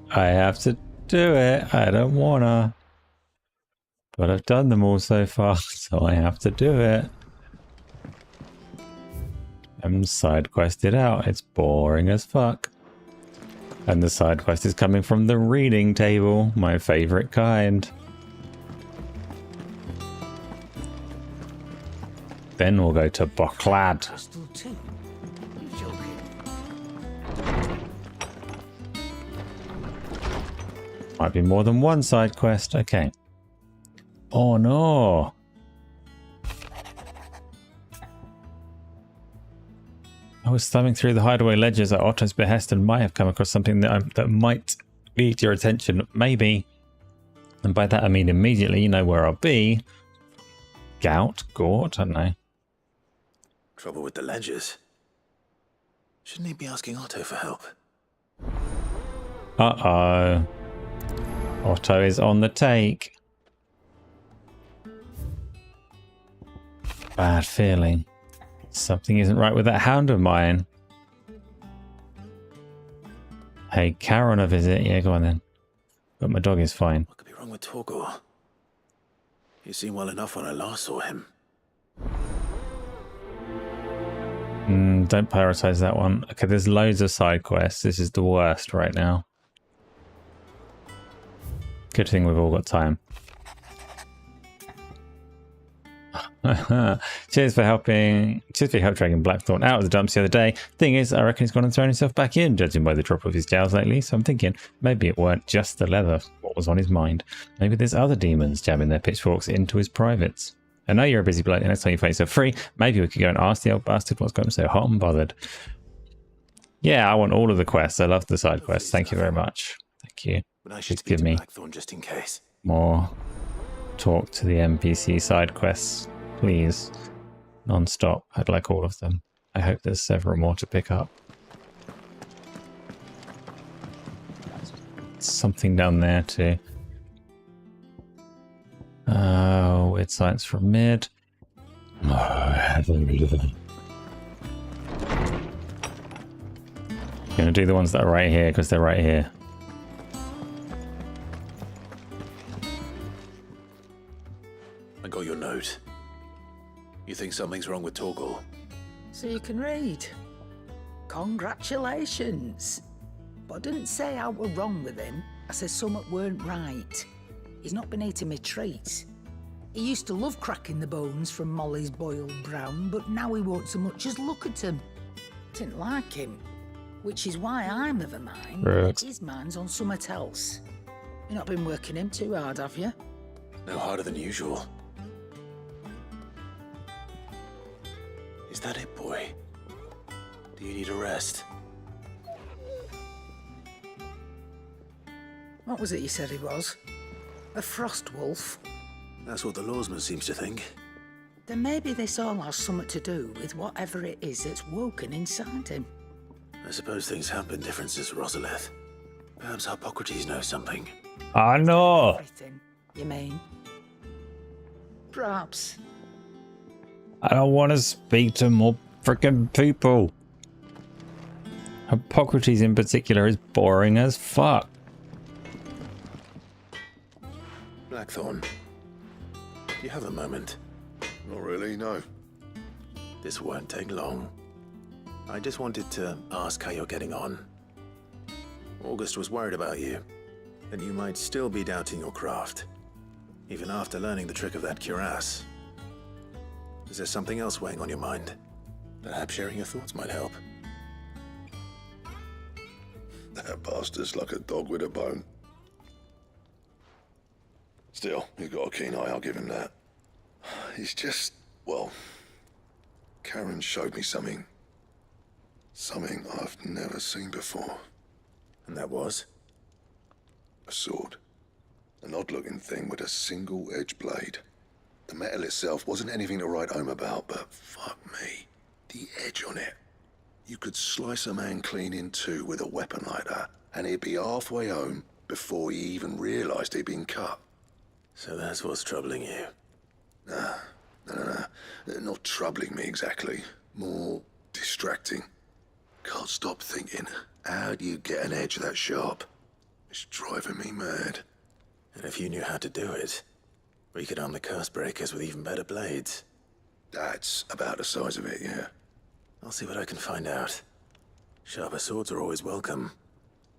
I have to do it. I don't wanna, but I've done them all so far, so I have to do it. I'm side quested out. It's boring as fuck. And the side quest is coming from the reading table, my favorite kind. Then we'll go to Bocklad. Might be more than one side quest. Okay. Oh no. I was thumbing through the hideaway ledgers at Otto's behest and might have come across something that might lead your attention. Maybe. And by that I mean immediately you know where I'll be. Gort, I don't know. Trouble with the ledgers. Shouldn't he be asking Otto for help? Uh-oh. Otto is on the take. Bad feeling. Something isn't right with that hound of mine. Hey, Karen a visit. Yeah, go on then. But my dog is fine. What could be wrong with Torgor? He seemed well enough when I last saw him. Don't prioritize that one. Okay, there's loads of side quests. This is the worst right now. Good thing we've all got time. Cheers for helping. Cheers for your help dragging Blackthorn out of the dumps the other day. Thing is, I reckon he's gone and thrown himself back in, judging by the drop of his jowls lately. So I'm thinking maybe it weren't just the leather what was on his mind. Maybe there's other demons jabbing their pitchforks into his privates. I know you're a busy bloke. The next time you face are free, maybe we could go and ask the old bastard what's got him so hot and bothered. Yeah, I want all of the quests. I love the side quests. Thank you very much. Thank you. Please give me just in case. more talk to the NPC side quests, please. Non-stop. I'd like all of them. I hope there's several more to pick up. Something down there too. Weird science from mid. Gonna do the ones that are right here because they're right here. I got your note. You think something's wrong with Torgor? So you can read. Congratulations. But I didn't say I were wrong with him. I said something weren't right. He's not been eating me treats. He used to love cracking the bones from Molly's boiled brown, but now he won't so much as look at them. Didn't like him. Which is why I'm of a mind that his mind's on something else. You've not been working him too hard, have you? No harder than usual. Is that it, boy? Do you need a rest? What was it you said he was? A frost wolf? That's what the lawsman seems to think. Then maybe this all has something to do with whatever it is that's woken inside him. I suppose things have been different since Rosalith. Perhaps Hippocrates knows something. I know. Everything, you mean? Perhaps. I don't want to speak to more freaking people. Hippocrates in particular is boring as fuck. Blackthorn, do you have a moment? Not really, no. This won't take long. I just wanted to ask how you're getting on. August was worried about you, that you might still be doubting your craft, even after learning the trick of that cuirass. Is there something else weighing on your mind? Perhaps sharing your thoughts might help. That bastard's like a dog with a bone. Still, he's got a keen eye, I'll give him that. He's just, well, Karen showed me something. Something I've never seen before. And that was? A sword. An odd-looking thing with a single-edged blade. The metal itself wasn't anything to write home about, but fuck me, the edge on it. You could slice a man clean in two with a weapon like that, and he'd be halfway home before he even realized he'd been cut. So that's what's troubling you? Nah, no. Not troubling me exactly. More distracting. Can't stop thinking, how do you get an edge that sharp? It's driving me mad. And if you knew how to do it, we could arm the curse breakers with even better blades. That's about the size of it, yeah. I'll see what I can find out. Sharper swords are always welcome.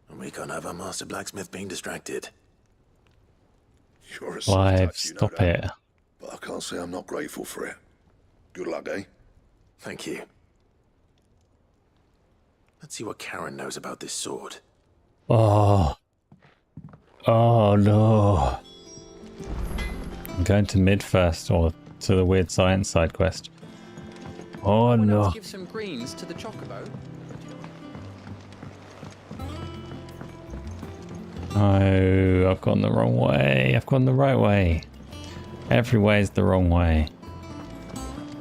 And we can't have our master blacksmith being distracted. You're a Why, soft-touch, you know stop that. it. But I can't say I'm not grateful for it. Good luck, eh? Thank you. Let's see what Karen knows about this sword. Oh. Oh no. I'm going to mid first, or to the weird science side quest. Oh no. Give some greens to the chocobo. No, I've gone the wrong way. I've gone the right way. Every way is the wrong way.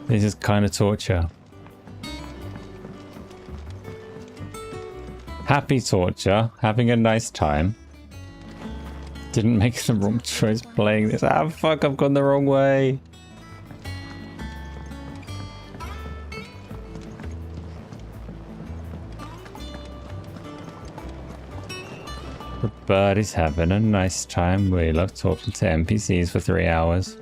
This is kind of torture. Happy torture, having a nice time. Didn't make the wrong choice playing this. Ah, fuck, I've gone the wrong way. But he's having a nice time. We love talking to NPCs for 3 hours.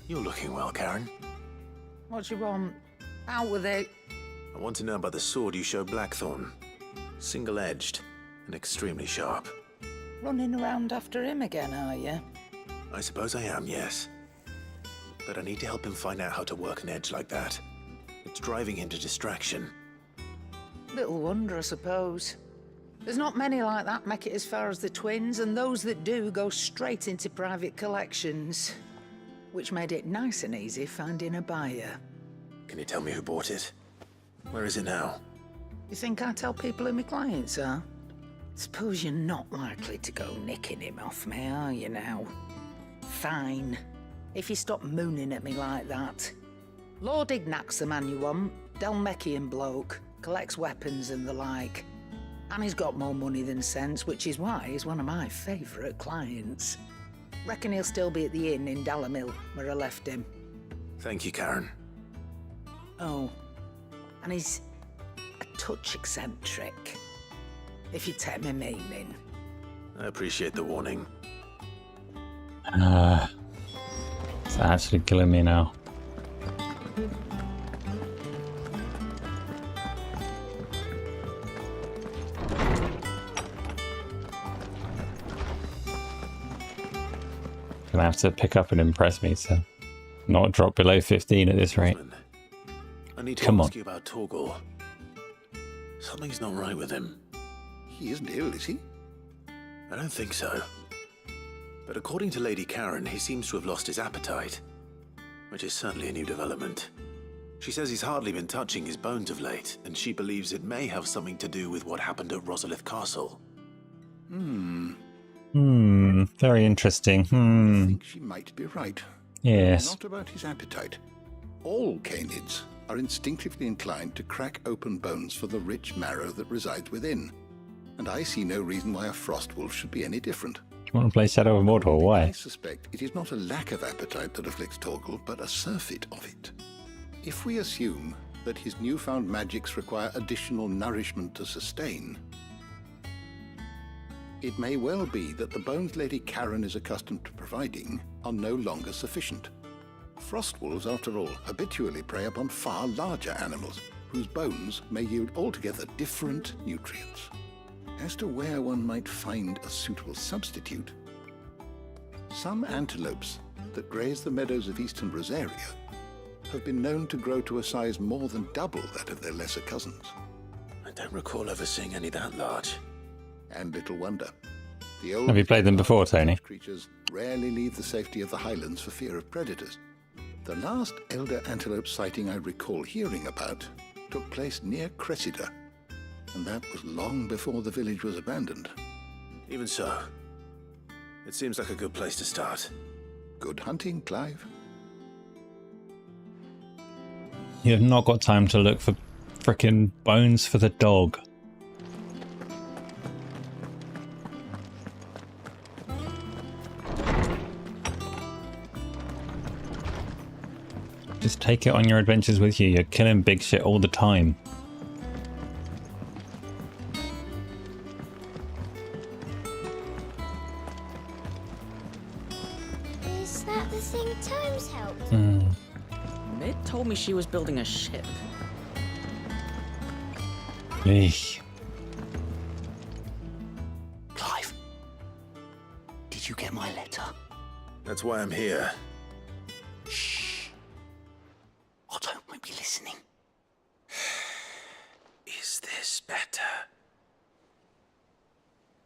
You're looking well, Karen. What do you want? Out with it. I want to know about the sword you showed Blackthorn. Single-edged and extremely sharp. Running around after him again, are you? I suppose I am, yes. But I need to help him find out how to work an edge like that. It's driving him to distraction. Little wonder, I suppose. There's not many like that make it as far as the twins, and those that do go straight into private collections. Which made it nice and easy finding a buyer. Can you tell me who bought it? Where is it now? You think I tell people who my clients are? Suppose you're not likely to go nicking him off me, are you now? Fine. If you stop mooning at me like that. Lord Ignac's the man you want. Delmechian bloke. Collects weapons and the like. And he's got more money than sense, which is why he's one of my favourite clients. Reckon he'll still be at the inn in Dalamil, where I left him. Thank you, Karen. Oh, and he's a touch eccentric, if you take my meaning. I appreciate the warning. It's actually killing me now. Gonna have to pick up and impress me to not drop below 15 at this rate. I need to ask you about Torgal. Something's not right with him. He isn't ill, is he? I don't think so. But according to Lady Karen, he seems to have lost his appetite, which is certainly a new development. She says he's hardly been touching his bones of late, and she believes it may have something to do with what happened at Rosalith Castle. Very interesting. I think she might be right. Yes. Not about his appetite. All canids are instinctively inclined to crack open bones for the rich marrow that resides within. And I see no reason why a frost wolf should be any different. You want to play Shadow of Mordor? Why? I suspect it is not a lack of appetite that afflicts Torgal, but a surfeit of it. If we assume that his newfound magics require additional nourishment to sustain, it may well be that the bones Lady Karen is accustomed to providing are no longer sufficient. Frost wolves, after all, habitually prey upon far larger animals, whose bones may yield altogether different nutrients. As to where one might find a suitable substitute, some antelopes that graze the meadows of eastern Rosaria have been known to grow to a size more than double that of their lesser cousins. I don't recall ever seeing any that large. And little wonder. The old Have you played them before, Tony? Creatures rarely leave the safety of the highlands for fear of predators. The last elder antelope sighting I recall hearing about took place near Cressida, and that was long before the village was abandoned. Even so, it seems like a good place to start. Good hunting, Clive. You have not got time to look for frickin' bones for the dog. Just take it on your adventures with you. You're killing big shit all the time. Is that the thing Tomes helped? Mid told me she was building a ship. Eesh. Clive, did you get my letter? That's why I'm here. Otto might be listening. Is this better?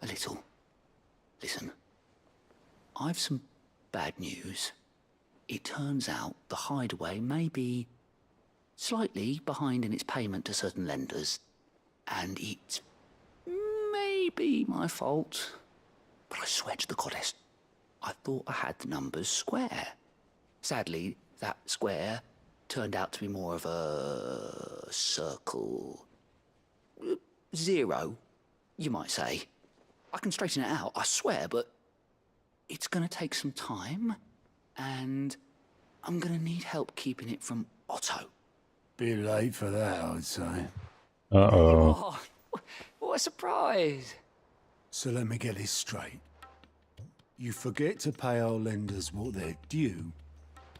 A little. Listen, I've some bad news. It turns out the hideaway may be slightly behind in its payment to certain lenders, and it may be my fault. But I swear to the goddess, I thought I had the numbers square. Sadly, that square turned out to be more of a circle. 0, you might say. I can straighten it out, I swear, but it's gonna take some time, and I'm gonna need help keeping it from Otto. Bit late for that, I'd say. Uh-oh. Oh, what a surprise! So let me get this straight. You forget to pay our lenders what they're due,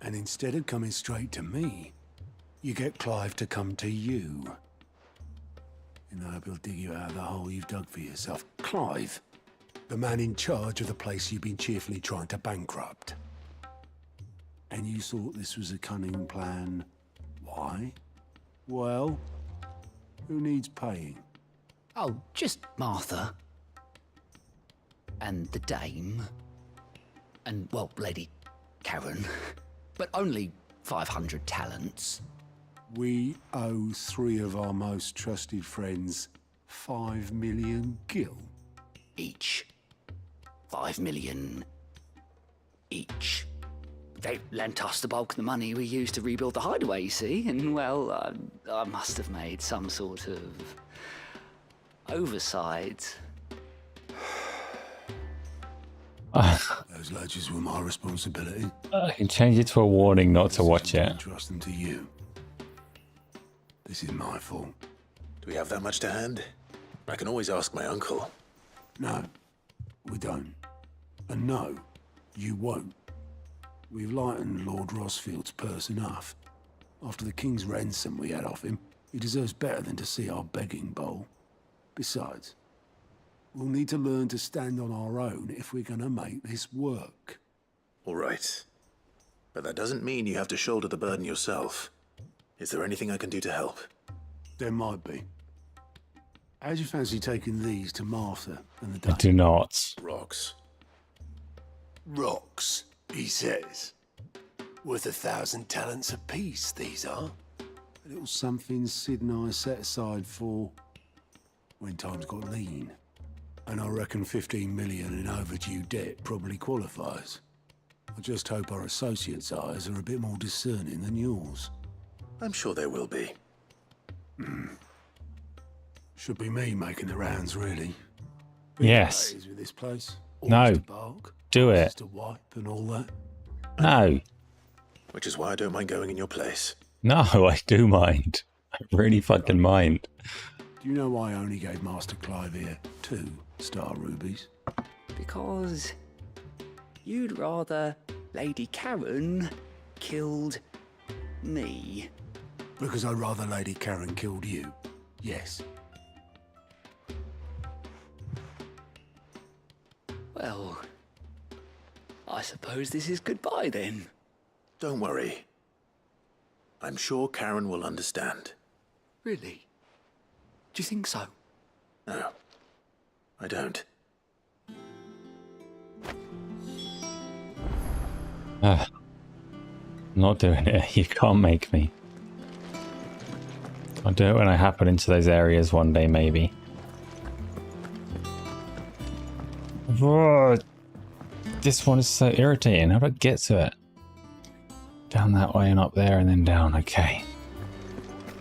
and instead of coming straight to me, you get Clive to come to you. And I hope he'll dig you out of the hole you've dug for yourself. Clive, the man in charge of the place you've been cheerfully trying to bankrupt. And you thought this was a cunning plan. Why? Well, who needs paying? Oh, just Martha. And the dame. And, well, Lady Karen. But only 500 talents. We owe 3 of our most trusted friends 5 million gil. Each. 5 million each. They lent us the bulk of the money we used to rebuild the hideaway, you see, and, well, I must have made some sort of oversight. Those ledgers were my responsibility. I can change it to a warning not to watch it. Trust them to you. This is my fault. Do we have that much to hand? I can always ask my uncle. No, we don't. And no, you won't. We've lightened Lord Rosfield's purse enough. After the king's ransom we had off him, he deserves better than to see our begging bowl. Besides, we'll need to learn to stand on our own if we're gonna make this work. All right. But that doesn't mean you have to shoulder the burden yourself. Is there anything I can do to help? There might be. How'd you fancy taking these to Martha and the I do not. Rocks. Rocks, he says. Worth 1,000 talents apiece, these are. A little something Sid and I set aside for when times got lean. And I reckon 15 million in overdue debt probably qualifies. I just hope our associates' eyes are a bit more discerning than yours. I'm sure they will be. Should be me making the rounds, really. Yes. With this place. No. Do it. To wipe and all that. No. Which is why I don't mind going in your place. No, I do mind. I really fucking mind. Do you know why I only gave Master Clive here 2 star rubies? Because you'd rather Lady Karen killed me. Because I'd rather Lady Karen killed you. Yes. Well, I suppose this is goodbye then. Don't worry. I'm sure Karen will understand. Really? Do you think so? No, I don't. Not doing it. You can't make me. I'll do it when I happen into those areas one day, maybe. Whoa. This one is so irritating. How do I get to it? Down that way and up there and then down. Okay.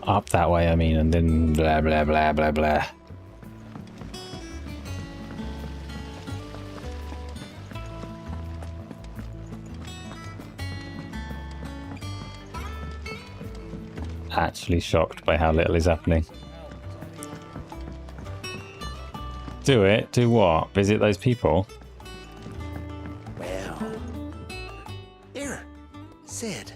Up that way, I mean, and then blah, blah, blah, blah, blah. Actually shocked by how little is happening. Do it? Do what? Visit those people? Well. Here, Sid.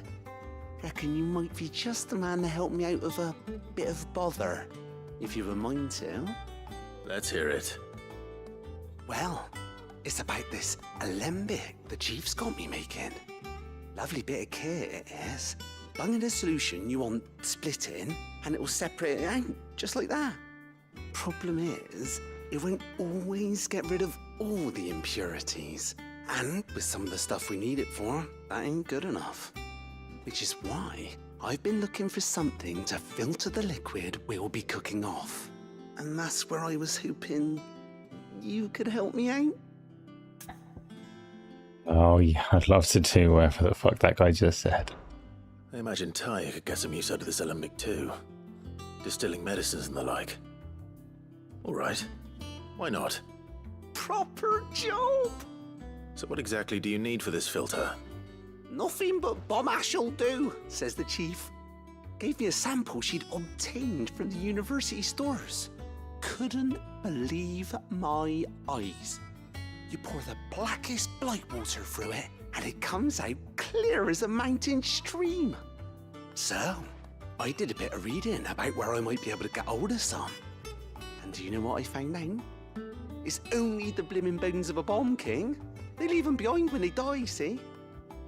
Reckon you might be just the man to help me out of a bit of bother, if you would mind to. Let's hear it. Well, it's about this alembic the chief's got me making. Lovely bit of kit it is. Bung in a solution you want splitting, and it will separate it out, just like that. Problem is, it won't always get rid of all the impurities. And with some of the stuff we need it for, that ain't good enough. Which is why I've been looking for something to filter the liquid we'll be cooking off. And that's where I was hoping you could help me out. Oh yeah, I'd love to do whatever the fuck that guy just said. I imagine Ty could get some use out of this alembic too. Distilling medicines and the like. Alright. Why not? Proper job! So what exactly do you need for this filter? Nothing but bomb ash'll do, says the chief. Gave me a sample she'd obtained from the university stores. Couldn't believe my eyes. You pour the blackest blight water through it, and it comes out clear as a mountain stream. So, I did a bit of reading about where I might be able to get hold of some. And do you know what I found out? It's only the blimmin' bones of a bomb king. They leave them behind when they die, see?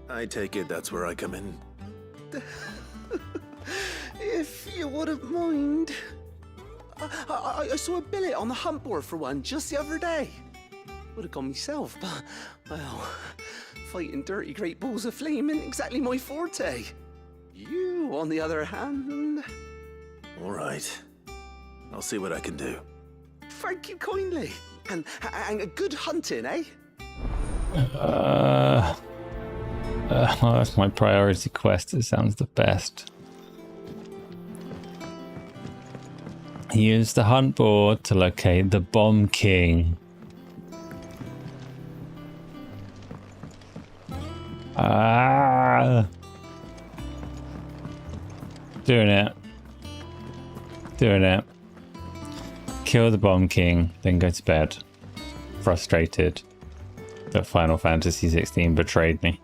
I take it that's where I come in. If you wouldn't mind. I saw a billet on the hunt board for one just the other day. Would have gone myself, but, well, fighting dirty great balls of flame ain't exactly my forte. You, on the other hand... All right. I'll see what I can do. Thank you kindly. And a good hunting, eh? That's my priority quest. It sounds the best. Use the hunt board to locate the Bomb King. Doing it. Doing it. Kill the Bomb King, then go to bed. Frustrated that Final Fantasy XVI betrayed me.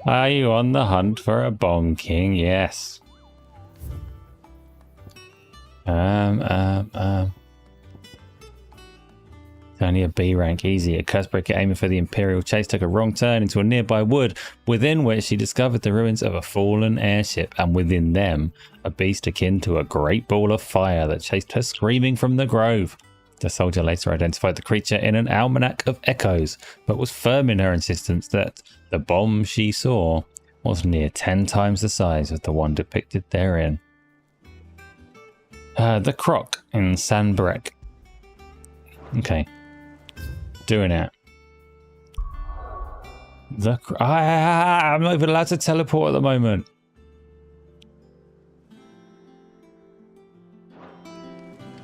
Are you on the hunt for a Bomb King? Yes. The Only a B rank, easy. A Cursebreaker aiming for the Imperial chase took a wrong turn into a nearby wood, within which she discovered the ruins of a fallen airship, and within them, a beast akin to a great ball of fire that chased her screaming from the grove. The soldier later identified the creature in an almanac of echoes, but was firm in her insistence that the bomb she saw was near 10 times the size of the one depicted therein. The Croc in Sanbrek. Okay. Doing it. I'm not even allowed to teleport at the moment.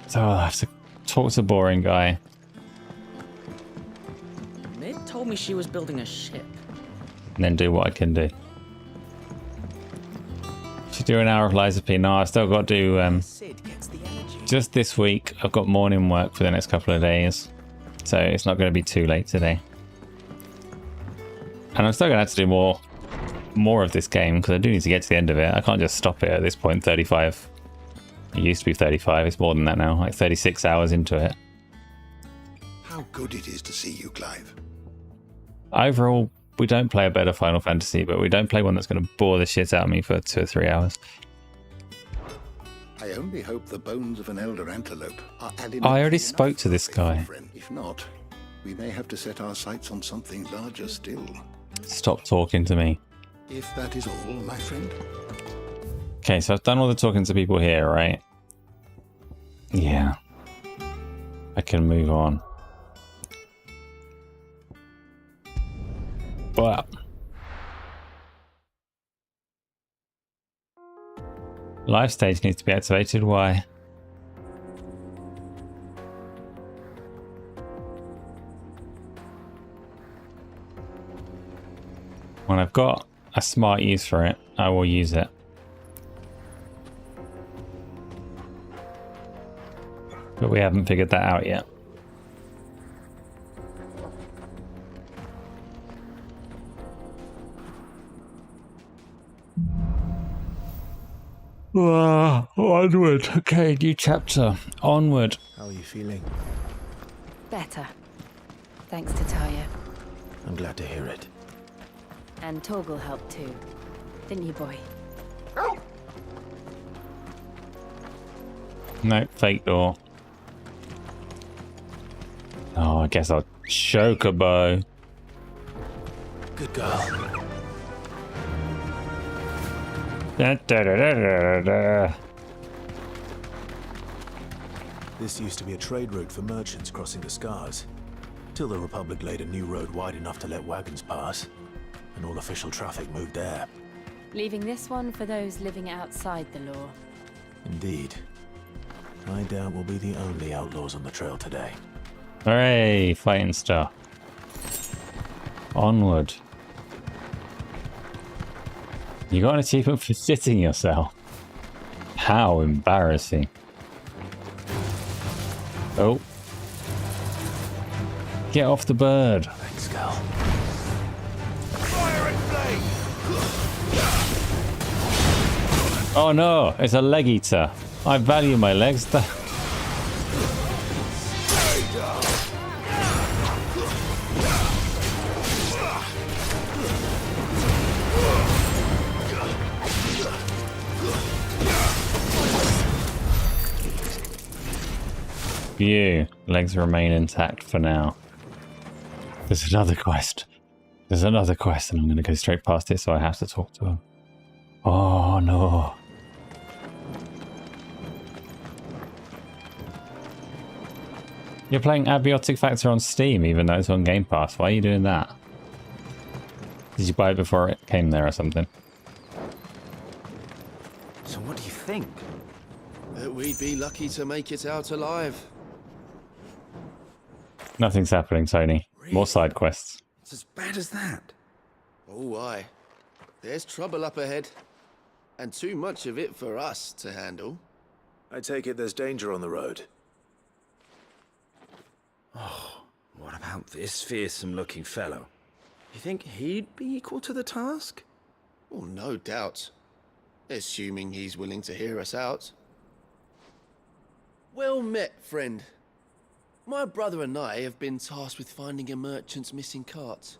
So I'll have to talk to boring guy. Mid told me she was building a ship. And then do what I can do. Should do an hour of Liza P. No, I've still got to do just this week. I've got morning work for the next couple of days, so it's not going to be too late today. And I'm still going to have to do more of this game because I do need to get to the end of it. I can't just stop it at this point. 35. It used to be 35. It's more than that now. Like 36 hours into it. How good it is to see you, Clive. Overall, we don't play a better Final Fantasy, but we don't play one that's going to bore the shit out of me for 2 or 3 hours. I only hope the bones of an elder antelope are added. I already spoke to this guy. If not, we may have to set our sights on something larger still. Stop talking to me. If that is all, my friend. Okay, so I've done all the talking to people here, right? Yeah. I can move on. But life stage needs to be activated. Why? When I've got a smart use for it, I will use it. But we haven't figured that out yet. Onward. Okay, new chapter. Onward. How are you feeling? Better. Thanks to Talia. I'm glad to hear it. And Torgal helped too. Didn't you, boy? No, fake door. Oh, I guess I'll chocobo. Good girl. Da, da, da, da, da, da. This used to be a trade route for merchants crossing the Scars, till the Republic laid a new road wide enough to let wagons pass, and all official traffic moved there. Leaving this one for those living outside the law. Indeed. I doubt we'll be the only outlaws on the trail today. Hooray, fighting stuff. Onward. You got an achievement for shitting yourself. How embarrassing. Oh. Get off the bird. Thanks, girl. Fire and flame! Oh no, it's a leg eater. I value my legs. Phew, legs remain intact for now. There's another quest. There's another quest and I'm going to go straight past it, so I have to talk to him. Oh no. You're playing Abiotic Factor on Steam even though it's on Game Pass. Why are you doing that? Did you buy it before it came there or something? So what do you think? That we'd be lucky to make it out alive. Nothing's happening, Tony. More side quests. It's as bad as that. Oh, aye. There's trouble up ahead. And too much of it for us to handle. I take it there's danger on the road. Oh, what about this fearsome-looking fellow? You think he'd be equal to the task? Oh, no doubt. Assuming he's willing to hear us out. Well met, friend. My brother and I have been tasked with finding a merchant's missing cart.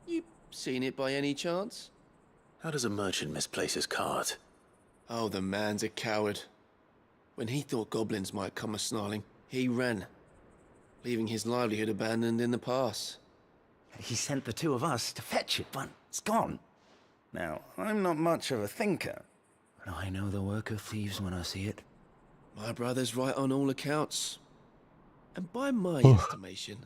You seen it by any chance? How does a merchant misplace his cart? Oh, the man's a coward. When he thought goblins might come a-snarling, he ran, leaving his livelihood abandoned in the pass. He sent the two of us to fetch it, but it's gone. Now, I'm not much of a thinker, but I know the work of thieves when I see it. My brother's right on all accounts. And by my estimation,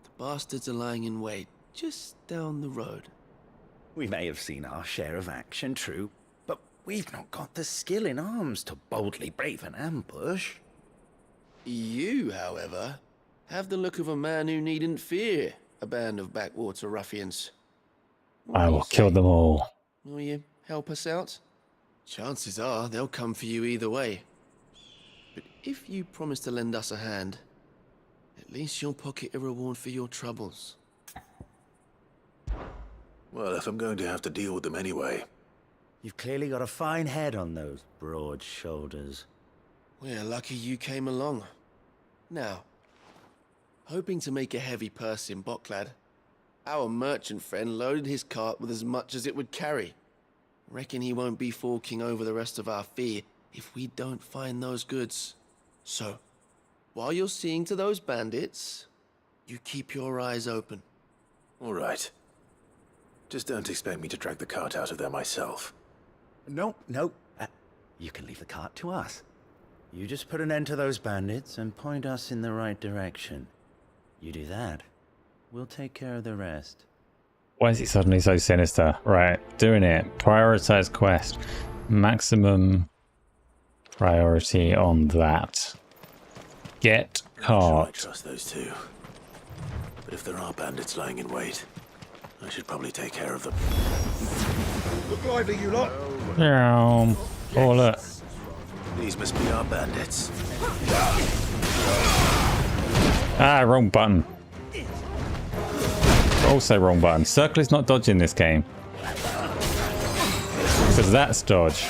the bastards are lying in wait just down the road. We may have seen our share of action, true, but we've not got the skill in arms to boldly brave an ambush. You, however, have the look of a man who needn't fear a band of backwater ruffians. I will kill them all. Will you help us out? Chances are they'll come for you either way. But if you promise to lend us a hand, at least you'll pocket a reward for your troubles. Well, if I'm going to have to deal with them anyway. You've clearly got a fine head on those broad shoulders. We're lucky you came along. Now, hoping to make a heavy purse in Boklad, our merchant friend loaded his cart with as much as it would carry. Reckon he won't be forking over the rest of our fee if we don't find those goods. So, while you're seeing to those bandits, you keep your eyes open. All right. Just don't expect me to drag the cart out of there myself. No. You can leave the cart to us. You just put an end to those bandits and point us in the right direction. You do that, we'll take care of the rest. Why is he suddenly so sinister? Right, doing it. Prioritize quest. Maximum priority on that. Get cart. I trust those two. But if there are bandits lying in wait, I should probably take care of them. Look lively, you lot! Yeah. Oh, look. These must be our bandits. Ah, wrong button. Also wrong button. Circle is not dodging this game. Because that's dodge.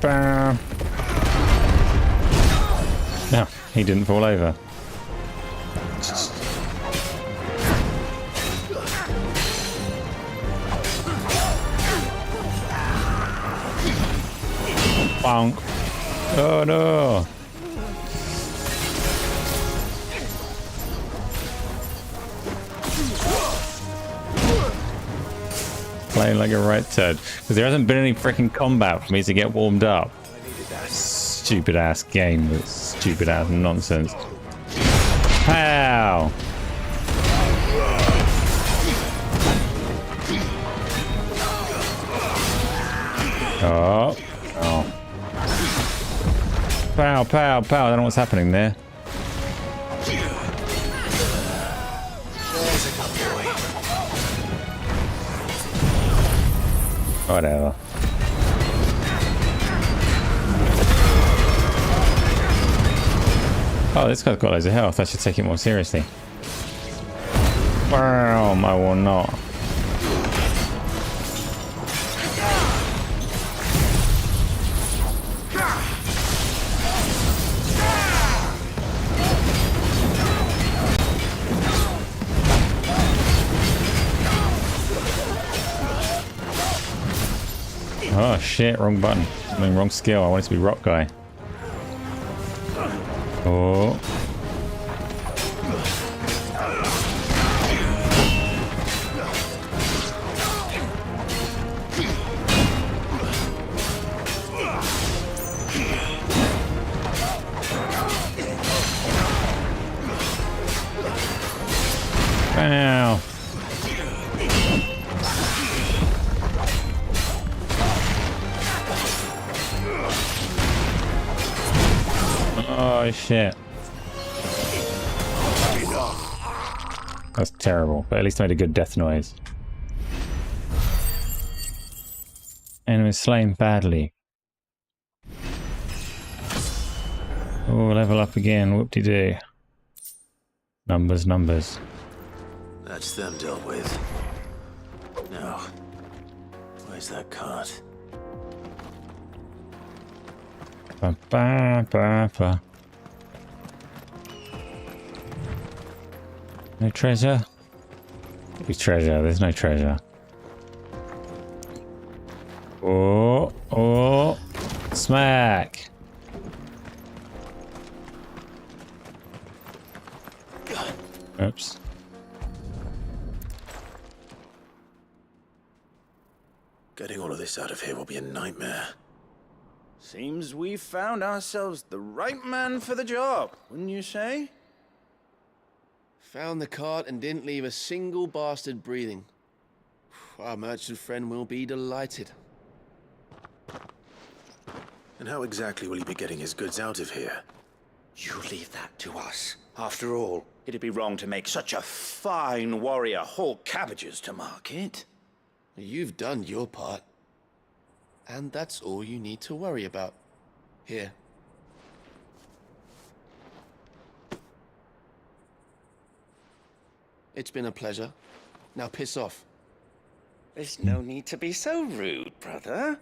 Damn. No, he didn't fall over. Bonk. Oh no. Playing like a right turd. Because there hasn't been any freaking combat for me to get warmed up. Stupid ass game with stupid ass nonsense. Pow! Oh. Oh. Pow, pow, pow. I don't know what's happening there. Whatever. Oh, this guy's got loads of health. I should take it more seriously. Wow, I will not. Oh shit, wrong button. I mean, wrong skill. I want it to be rock guy. Oh. Wow. Oh shit. That's terrible, but at least I made a good death noise. Enemy slain badly. Oh, level up again. Whoop-de-doo. Numbers, numbers. That's them dealt with. Now, where's that cart? Ba, ba, ba, ba. No treasure? Big treasure. There's no treasure. Oh, oh, smack. Oops. Getting all of this out of here will be a nightmare. Seems we've found ourselves the right man for the job, wouldn't you say? Found the cart and didn't leave a single bastard breathing. Our merchant friend will be delighted. And how exactly will he be getting his goods out of here? You leave that to us. After all, it'd be wrong to make such a fine warrior haul cabbages to market. You've done your part. And that's all you need to worry about. Here. It's been a pleasure. Now piss off. There's no need to be so rude, brother.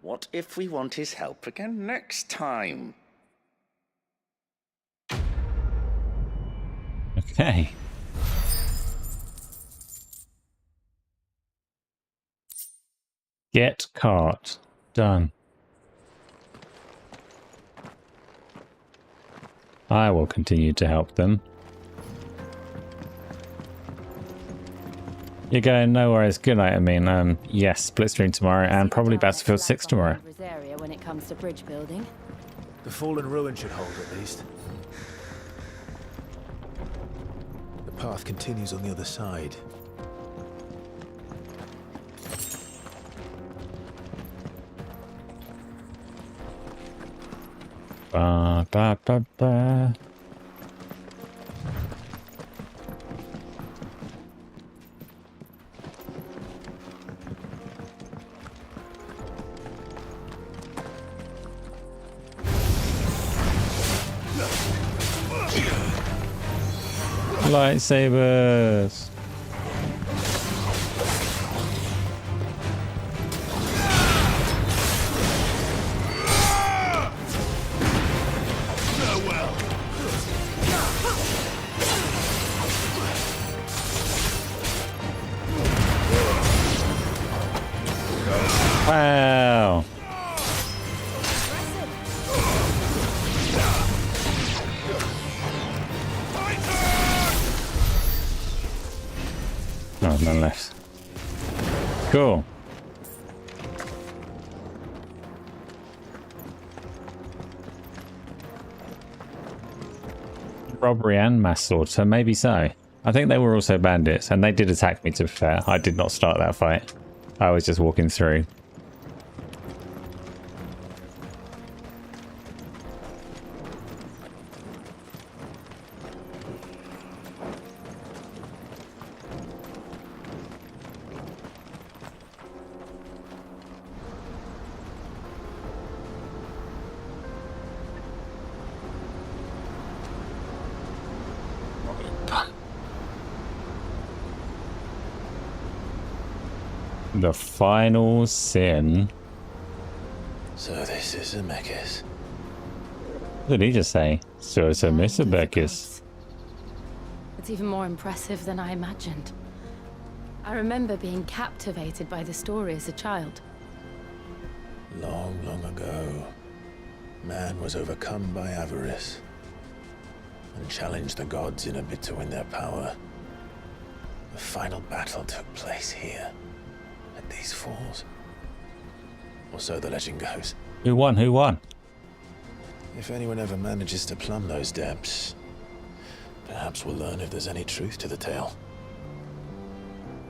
What if we want his help again next time? Okay. Get cart. Done. I will continue to help them. You're going, no worries. Good night, I mean. Yes, split stream tomorrow and probably Battlefield 6 tomorrow. Area when it comes to bridge building. The fallen ruin should hold at least. The path continues on the other side. Ba, ba, ba, ba. Lightsabers. Wow. No, none left. Cool. Robbery and mass slaughter, maybe so. I think they were also bandits, and they did attack me, to be fair. I did not start that fight. I was just walking through. The final sin. So this is Zemeckis. What did he just say? So it's a Mr. Beckis. It's even more impressive than I imagined. I remember being captivated by the story as a child. Long, long ago, man was overcome by avarice and challenged the gods in a bid to win their power. The final battle took place here, at these falls. Or so the legend goes. Who won? Who won? If anyone ever manages to plumb those depths, perhaps we'll learn if there's any truth to the tale.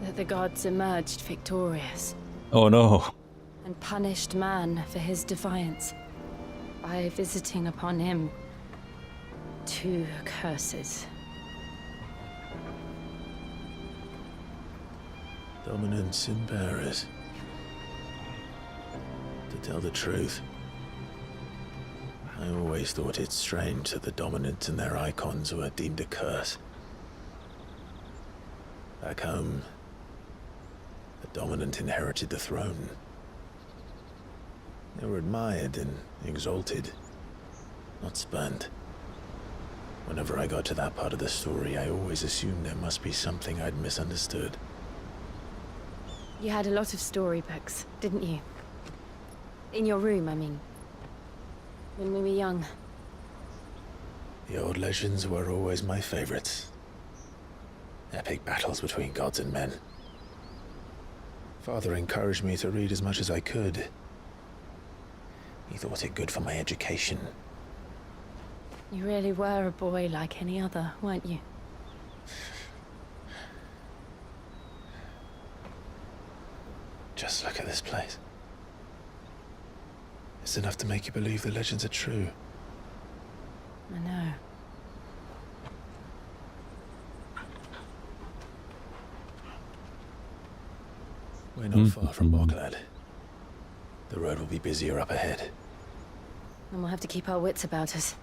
That the gods emerged victorious. Oh no. And punished man for his defiance by visiting upon him 2 curses. Dominance in Paris. To tell the truth, I always thought it strange that the dominant and their icons were deemed a curse. Back home, the dominant inherited the throne. They were admired and exalted, not spurned. Whenever I got to that part of the story, I always assumed there must be something I'd misunderstood. You had a lot of storybooks, didn't you? In your room, I mean. When we were young. The old legends were always my favorites. Epic battles between gods and men. Father encouraged me to read as much as I could. He thought it good for my education. You really were a boy like any other, weren't you? Just look at this place. It's enough to make you believe the legends are true. I know. We're not far from Boklad. The road will be busier up ahead. And we'll have to keep our wits about us.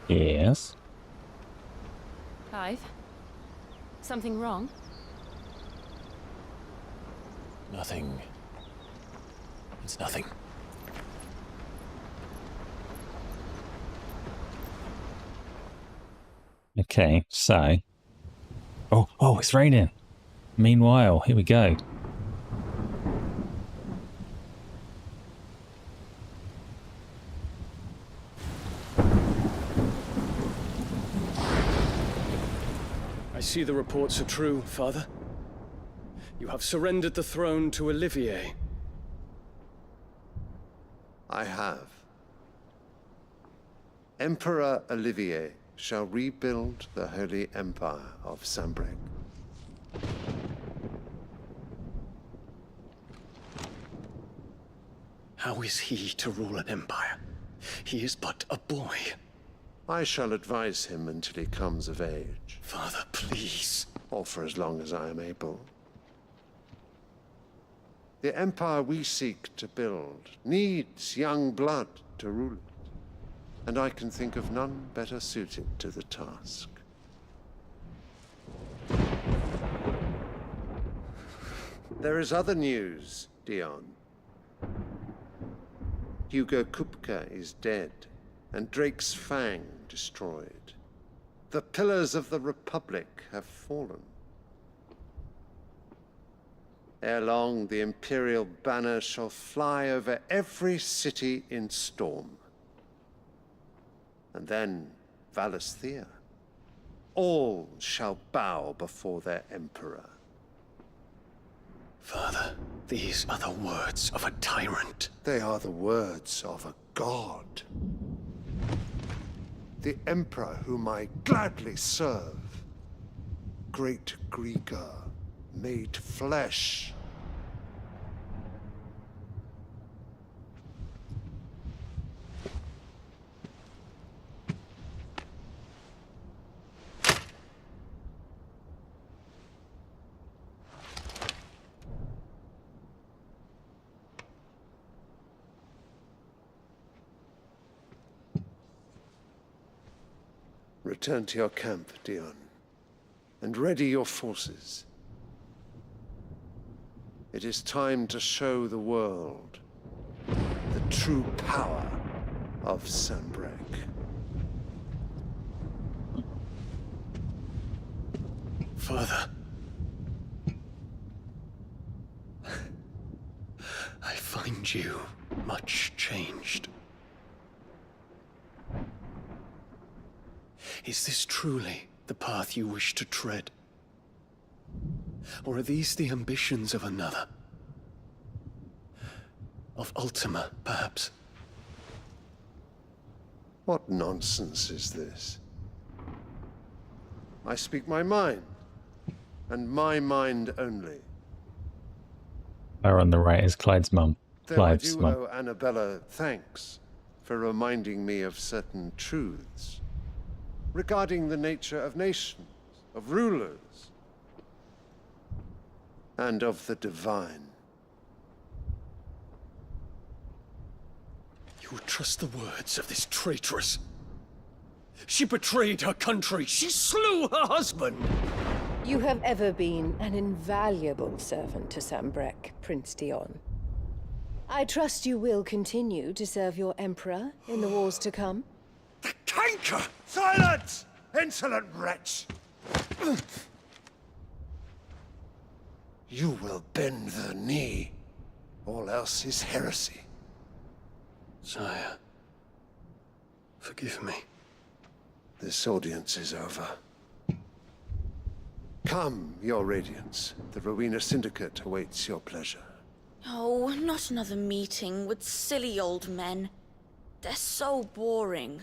Yes. Clive? Something wrong? Nothing. It's nothing. Okay, so... Oh, it's raining. Meanwhile, here we go. I see the reports are true, Father. You have surrendered the throne to Olivier. I have. Emperor Olivier shall rebuild the Holy Empire of Sanbreque. How is he to rule an empire? He is but a boy. I shall advise him until he comes of age. Father, please. Or for as long as I am able. The empire we seek to build needs young blood to rule it. And I can think of none better suited to the task. There is other news, Dion. Hugo Kupka is dead, and Drake's Fang destroyed. The pillars of the Republic have fallen. Ere long, the Imperial banner shall fly over every city in Storm. And then Valisthea. All shall bow before their emperor. Father, these are the words of a tyrant. They are the words of a god. The emperor whom I gladly serve. Great Grieger, made flesh. Return to your camp, Dion, and ready your forces. It is time to show the world the true power of Sanbreque. Father. I find you much changed. Is this truly the path you wish to tread? Or are these the ambitions of another? Of Ultima, perhaps? What nonsense is this? I speak my mind, and my mind only. Her on the right is Clyde's mum. Though I Clive's do mum. owe Annabella thanks for reminding me of certain truths regarding the nature of nations, of rulers, and of the divine. You would trust the words of this traitress? She betrayed her country. She slew her husband. You have ever been an invaluable servant to Sambrek, Prince Dion. I trust you will continue to serve your emperor in the wars to come. Canker! Silence! Insolent wretch! You will bend the knee. All else is heresy. Sire, forgive me. This audience is over. Come, your radiance. The Rowena Syndicate awaits your pleasure. Oh, not another meeting with silly old men. They're so boring.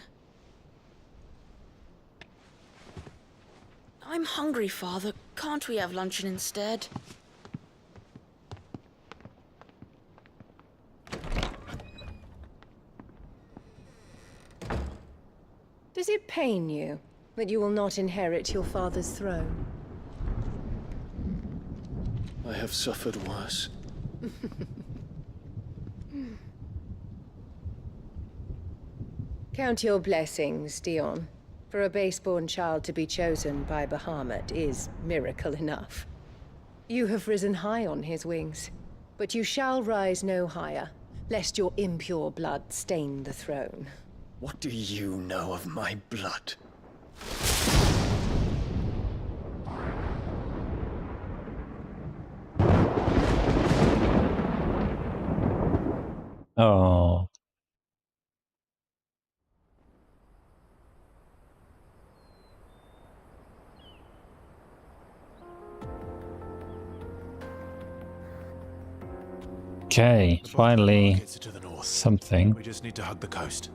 I'm hungry, Father. Can't we have luncheon instead? Does it pain you that you will not inherit your father's throne? I have suffered worse. Count your blessings, Dion. For a base-born child to be chosen by Bahamut is miracle enough. You have risen high on his wings, but you shall rise no higher, lest your impure blood stain the throne. What do you know of my blood? Oh. Okay, finally something. We just need to hug the coast.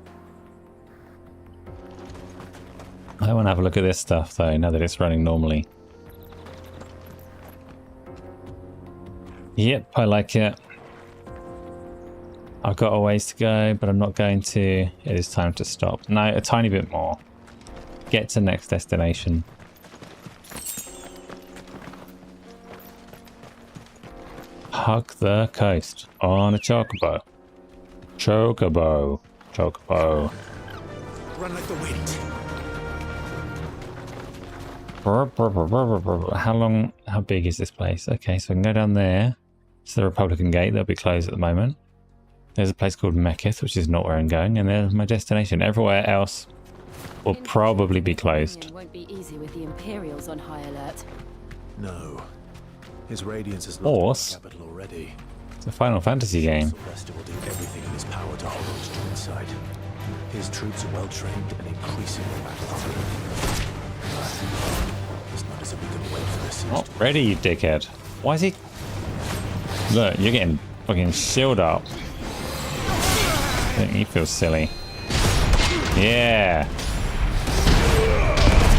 I want to have a look at this stuff though, now that it's running normally. Yep, I like it. I've got a ways to go, but I'm not going to. It is time to stop. No, a tiny bit more. Get to next destination. Hug the coast on a chocobo. Chocobo. Chocobo. Run like the wind. How big is this place? Okay, so I can go down there. It's the Republican Gate. That'll be closed at the moment. There's a place called Mekith, which is not where I'm going. And there's my destination. Everywhere else will probably be closed. It won't be easy with the Imperials on high alert. No. His Radiance has Horse? lost the capital already. It's a Final Fantasy game. Sylvester will do everything in his power to hold on to inside. His troops are well trained and increasingly battle-through. It's not as if we can wait for the siege. Not ready, you dickhead. Why is he... Look, you're getting fucking shielded up. I think you feel silly. Yeah.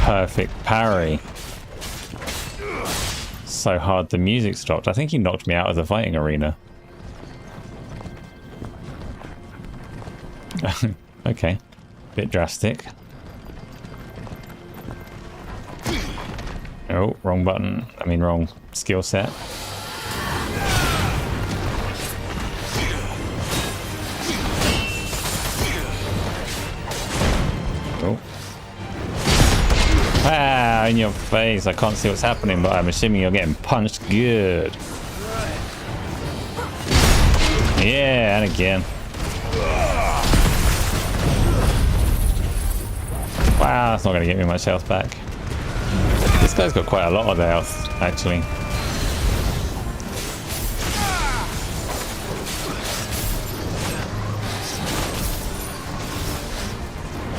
Perfect parry. So hard the music stopped. I think he knocked me out of the fighting arena. Okay. Bit drastic. Oh, wrong button. I mean, wrong skill set. Oh. Ah, in your face. I can't see what's happening, but I'm assuming you're getting punched good. Yeah, and again. Wow, that's not going to get me much health back. This guy's got quite a lot of health, actually.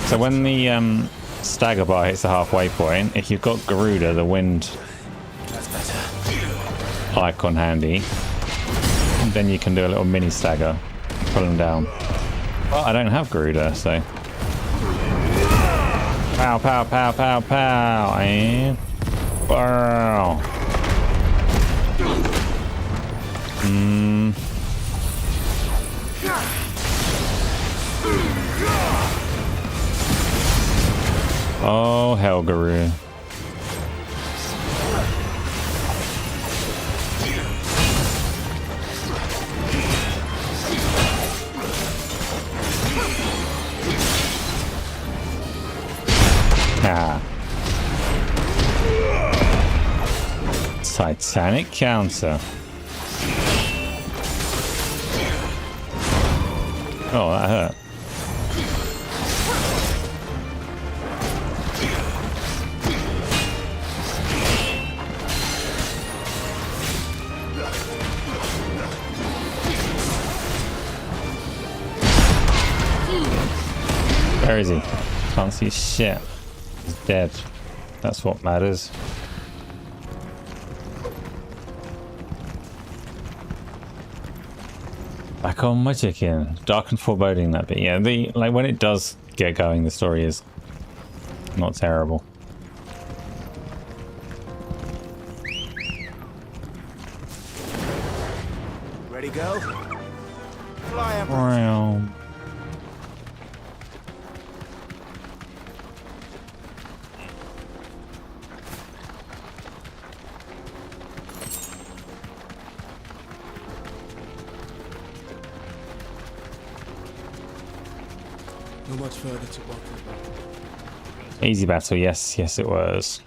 So when the stagger bar hits the halfway point, if you've got Garuda, the wind icon handy, then you can do a little mini stagger, pull them down. Well, I don't have Garuda, so... Pow, pow, pow, pow, pow, and... Wow. Oh, hell, Guru. Ah. Titanic counter. Oh, that hurt. Where is he? Can't see shit. He's dead. That's what matters. Back on my chicken. Dark and foreboding, that bit. Yeah, like when it does get going, the story is not terrible. Ready, go? Fly up. Wow. Not much further to walk. Easy battle, yes, yes it was.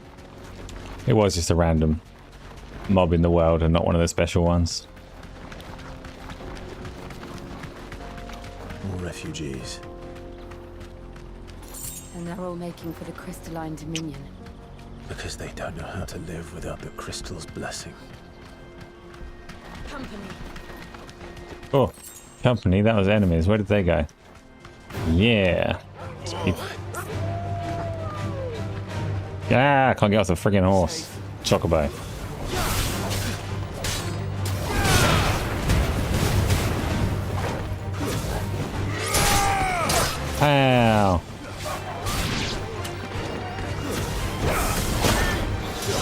It was just a random mob in the world and not one of the special ones. More refugees. And they're all making for the crystalline dominion. Because they don't know how to live without the crystal's blessing. Company. Oh, company, that was enemies. Where did they go? Yeah. Ah, I can't get off the friggin' horse. Chocobo. Ow.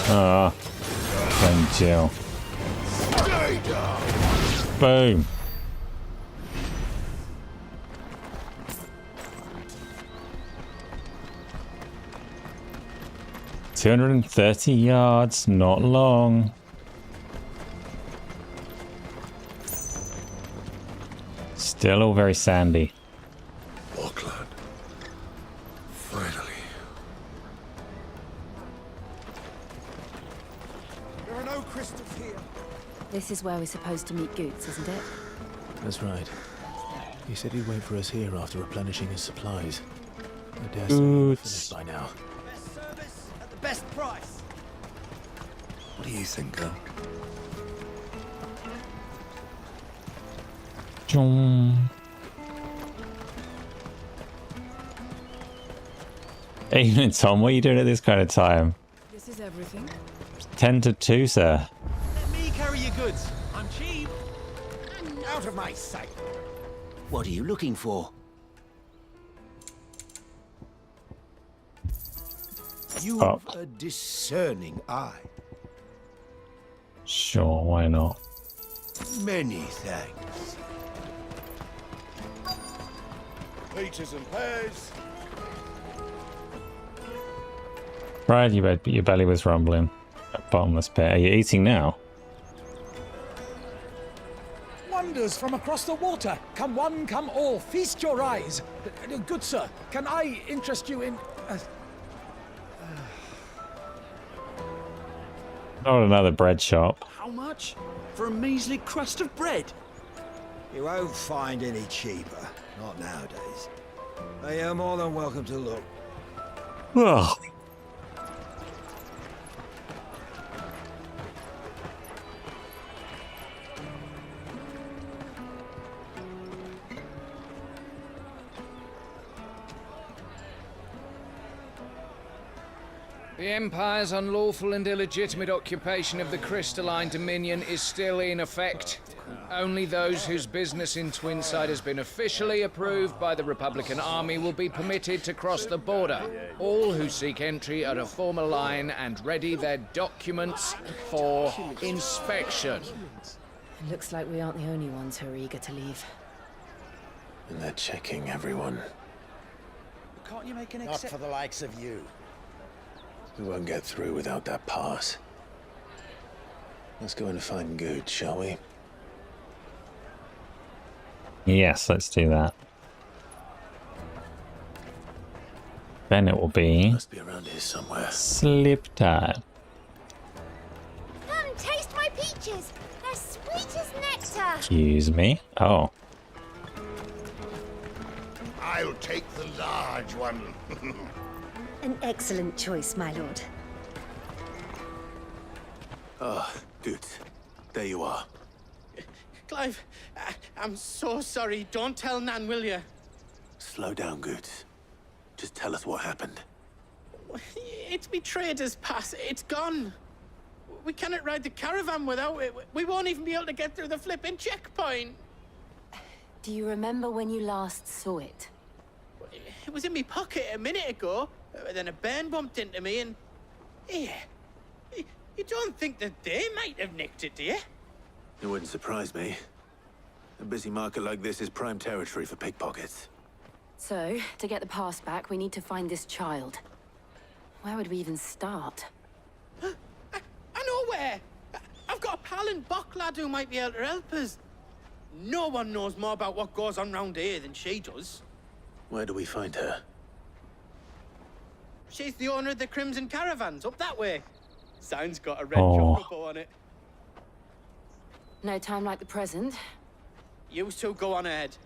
Ah. Then chill. Boom. $230 yards, not long. Still all very sandy. Auckland. Finally. There are no crystals here. This is where we're supposed to meet Goots, isn't it? That's right. He said he'd wait for us here after replenishing his supplies. I dare say we're finished by now. Best service at the best price. What do you think, girl? Evening, Tom. What are you doing at this kind of time? This is everything. 10 to 2, sir. Let me carry your goods. I'm cheap. Out of my sight. What are you looking for? You've a discerning eye. Sure, why not? Many thanks. Peaches and pears. Right, your belly was rumbling. A bottomless pit. Are you eating now? Wonders from across the water. Come one, come all. Feast your eyes. Good sir, can I interest you in... Not another bread shop. How much? For a measly crust of bread? You won't find any cheaper. Not nowadays. But you're more than welcome to look. Well. The Empire's unlawful and illegitimate occupation of the crystalline dominion is still in effect. Only those whose business in Twinside has been officially approved by the Republican Army will be permitted to cross the border. All who seek entry are to form a line and ready their documents for inspection. It looks like we aren't the only ones who are eager to leave. And they're checking everyone. Can't you make an exception? Not for the likes of you. We won't get through without that pass. Let's go and find Good, shall we? Yes, let's do that. Then it will be Must be around here somewhere. slip time. Come taste my peaches. They're sweet as nectar. Excuse me. Oh. I'll take the large one. An excellent choice, my lord. Ah, good. There you are. Clive, I'm so sorry. Don't tell Nan, will you? Slow down, Goots. Just tell us what happened. It's me trader's pass. It's gone. We cannot ride the caravan without it. We won't even be able to get through the flipping checkpoint. Do you remember when you last saw it? It was in my pocket a minute ago. Then a bairn bumped into me and... Yeah. You don't think that they might have nicked it, do you? It wouldn't surprise me. A busy market like this is prime territory for pickpockets. So, to get the pass back, we need to find this child. Where would we even start? I know where! I've got a pal in Bocklad who might be able to help us. No one knows more about what goes on round here than she does. Where do we find her? She's the owner of the Crimson Caravans, up that way. Sign's got a red Oh. chocobo on it. No time like the present. You two go on ahead.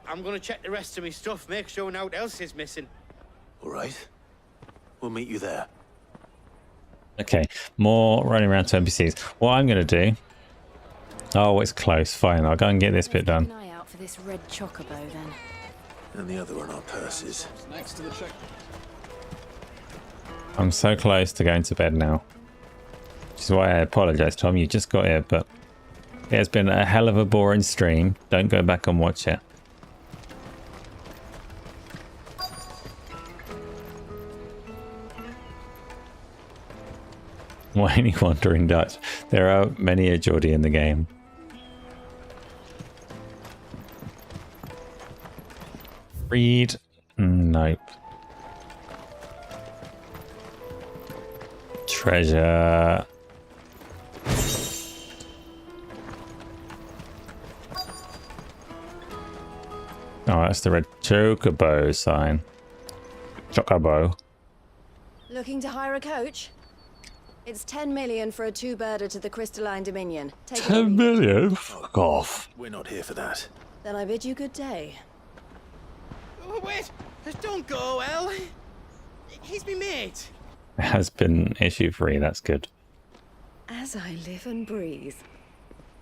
I'm gonna check the rest of my stuff, make sure nothing else is missing. All right. We'll meet you there. Okay, more running around to NPCs. What I'm going to do... Oh, it's close. Fine, I'll go and get this bit done. Keep an eye out for this red chocobo, then. And the other on our purses. Next to the check. I'm so close to going to bed now. Which is why I apologise, Tom. You just got here, but it has been a hell of a boring stream. Don't go back and watch it. Whiny Wandering Dutch. There are many a Geordie in the game. Read. Nope. Treasure. Oh, that's the red chocobo sign. Chocobo. Looking to hire a coach? It's 10 million for a two-birder to the Crystalline Dominion. Take it or 10 leave it. million? Fuck off. We're not here for that. Then I bid you good day. Oh, wait! Don't go, El. He's me mate. It has been issue free, that's good. As I live and breathe.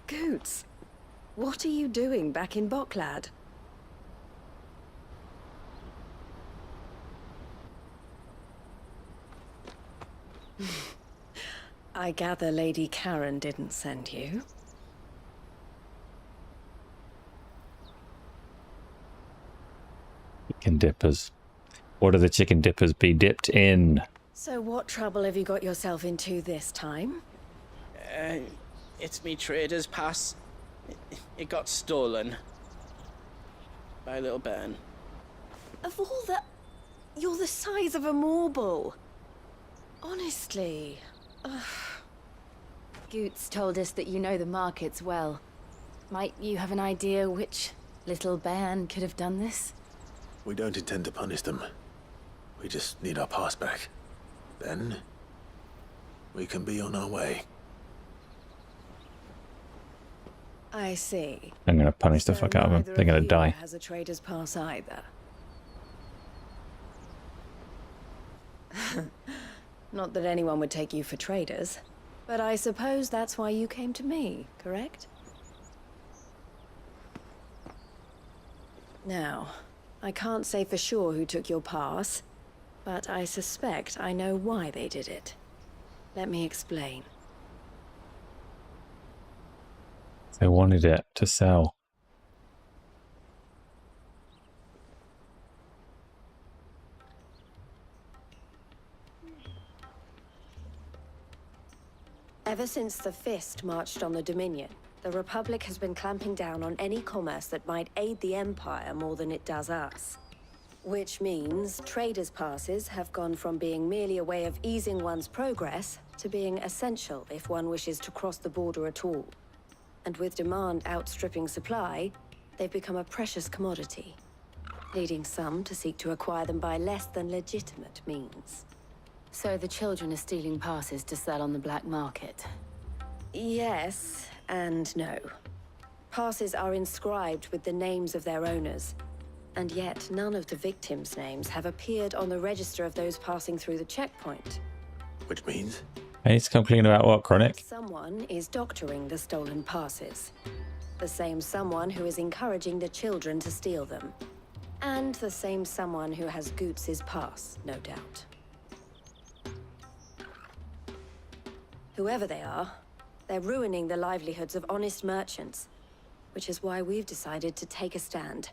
Goots, what are you doing back in Bocklad? I gather Lady Karen didn't send you. Chicken dippers. What do the chicken dippers be dipped in? So what trouble have you got yourself into this time? It's me trader's pass. It got stolen. By a little bairn. Of all the... You're the size of a marble. Honestly. Ugh. Goots told us that you know the markets well. Might you have an idea which little bairn could have done this? We don't intend to punish them. We just need our pass back. Then we can be on our way. I see. I'm going to punish the fuck out of them. They're going to die. Has a trader's pass either. Not that anyone would take you for traders, but I suppose that's why you came to me, correct? Now, I can't say for sure who took your pass, but I suspect I know why they did it. Let me explain. They wanted it to sell. Ever since the Fist marched on the Dominion, the Republic has been clamping down on any commerce that might aid the Empire more than it does us. Which means traders' passes have gone from being merely a way of easing one's progress to being essential if one wishes to cross the border at all. And with demand outstripping supply, they've become a precious commodity. leading some to seek to acquire them by less than legitimate means. So the children are stealing passes to sell on the black market? Yes and no. Passes are inscribed with the names of their owners, and yet none of the victims' names have appeared on the register of those passing through the checkpoint. Which means? Hey, it's complaining about what, Chronic? Someone is doctoring the stolen passes. The same someone who is encouraging the children to steal them. And the same someone who has Goots's pass, no doubt. Whoever they are, they're ruining the livelihoods of honest merchants, which is why we've decided to take a stand.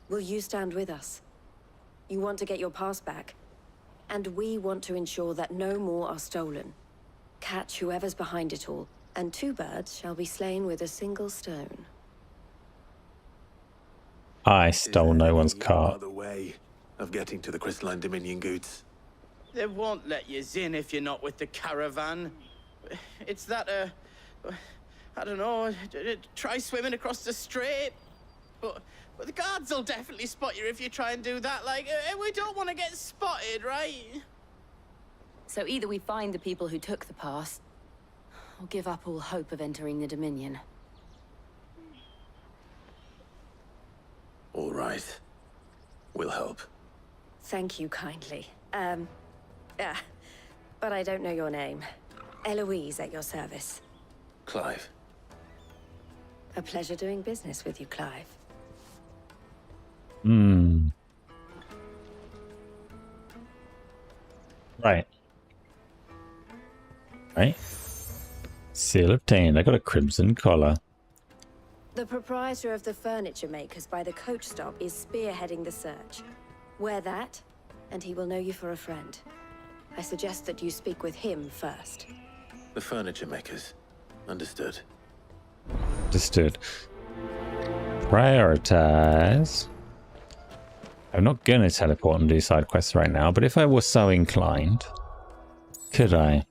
Will you stand with us? You want to get your pass back, and we want to ensure that no more are stolen. Catch whoever's behind it all, and 2 birds shall be slain with a single stone. I stole no one's cart. Other way of getting to the Crystalline Dominion Goods. They won't let you in if you're not with the caravan. It's that, I don't know, try swimming across the strait. But the guards will definitely spot you if you try and do that. Like, we don't want to get spotted, right? So either we find the people who took the pass, or give up all hope of entering the Dominion. All right. We'll help. Thank you kindly. But I don't know your name. Eloise at your service. Clive. A pleasure doing business with you, Clive. Right. Right. Seal obtained. I got a crimson collar. The proprietor of the furniture makers by the coach stop is spearheading the search. Wear that, and he will know you for a friend. I suggest that you speak with him first. The furniture makers. Understood. Understood. Prioritize. I'm not gonna teleport and do side quests right now, but if I was so inclined, could I?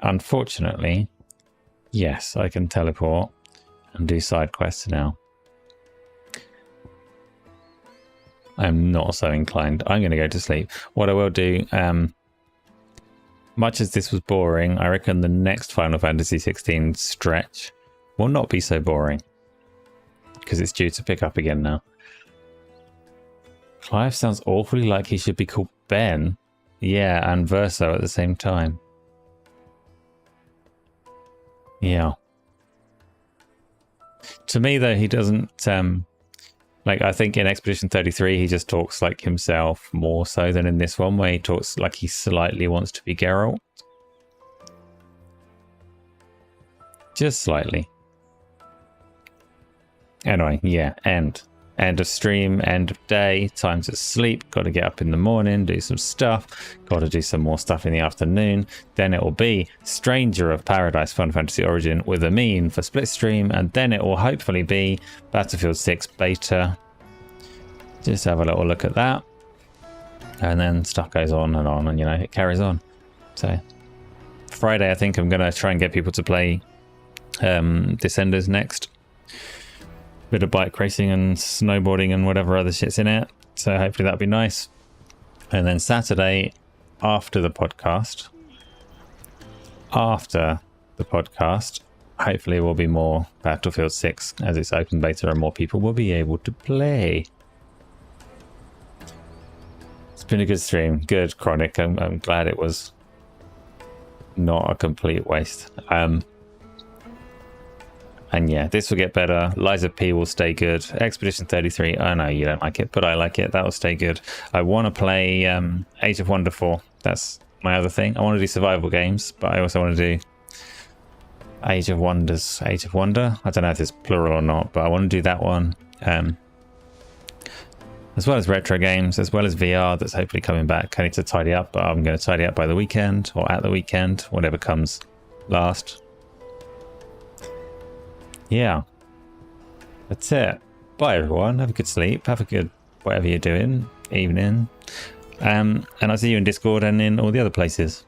Unfortunately, yes, I can teleport and do side quests now. I'm not so inclined. I'm going to go to sleep. What I will do, much as this was boring, I reckon the next Final Fantasy XVI stretch will not be so boring, because it's due to pick up again now. Clive sounds awfully like he should be called Ben. Yeah, and Verso at the same time. Yeah. To me, though, he doesn't, like, I think in Expedition 33, he just talks like himself more so than in this one, where he talks like he slightly wants to be Geralt. Just slightly. Anyway, yeah, end of stream, end of day, time to sleep, got to get up in the morning, do some stuff, got to do some more stuff in the afternoon, then it will be Stranger of Paradise Final Fantasy Origin with Amin for split stream, and then it will hopefully be Battlefield 6 beta. Just have a little look at that, and then stuff goes on, and you know, it carries on. So Friday, I think I'm going to try and get people to play Descenders next. Bit of bike racing and snowboarding and whatever other shit's in it. So hopefully that'll be nice. And then Saturday, after the podcast, hopefully will be more Battlefield 6 as it's open beta and more people will be able to play. It's been a good stream. Good, Chronic. I'm glad it was not a complete waste. And yeah, this will get better. Lies of P will stay good. Expedition 33, I know you don't like it, but I like it. That will stay good. I want to play Age of Wonder 4. That's my other thing. I want to do survival games, but I also want to do Age of Wonders. Age of Wonder? I don't know if it's plural or not, but I want to do that one. As well as retro games, as well as VR that's hopefully coming back. I need to tidy up, but I'm going to tidy up by the weekend or at the weekend, whatever comes last. Yeah, that's it. Bye everyone, have a good sleep, have a good whatever you're doing, evening, and I'll see you in Discord and in all the other places.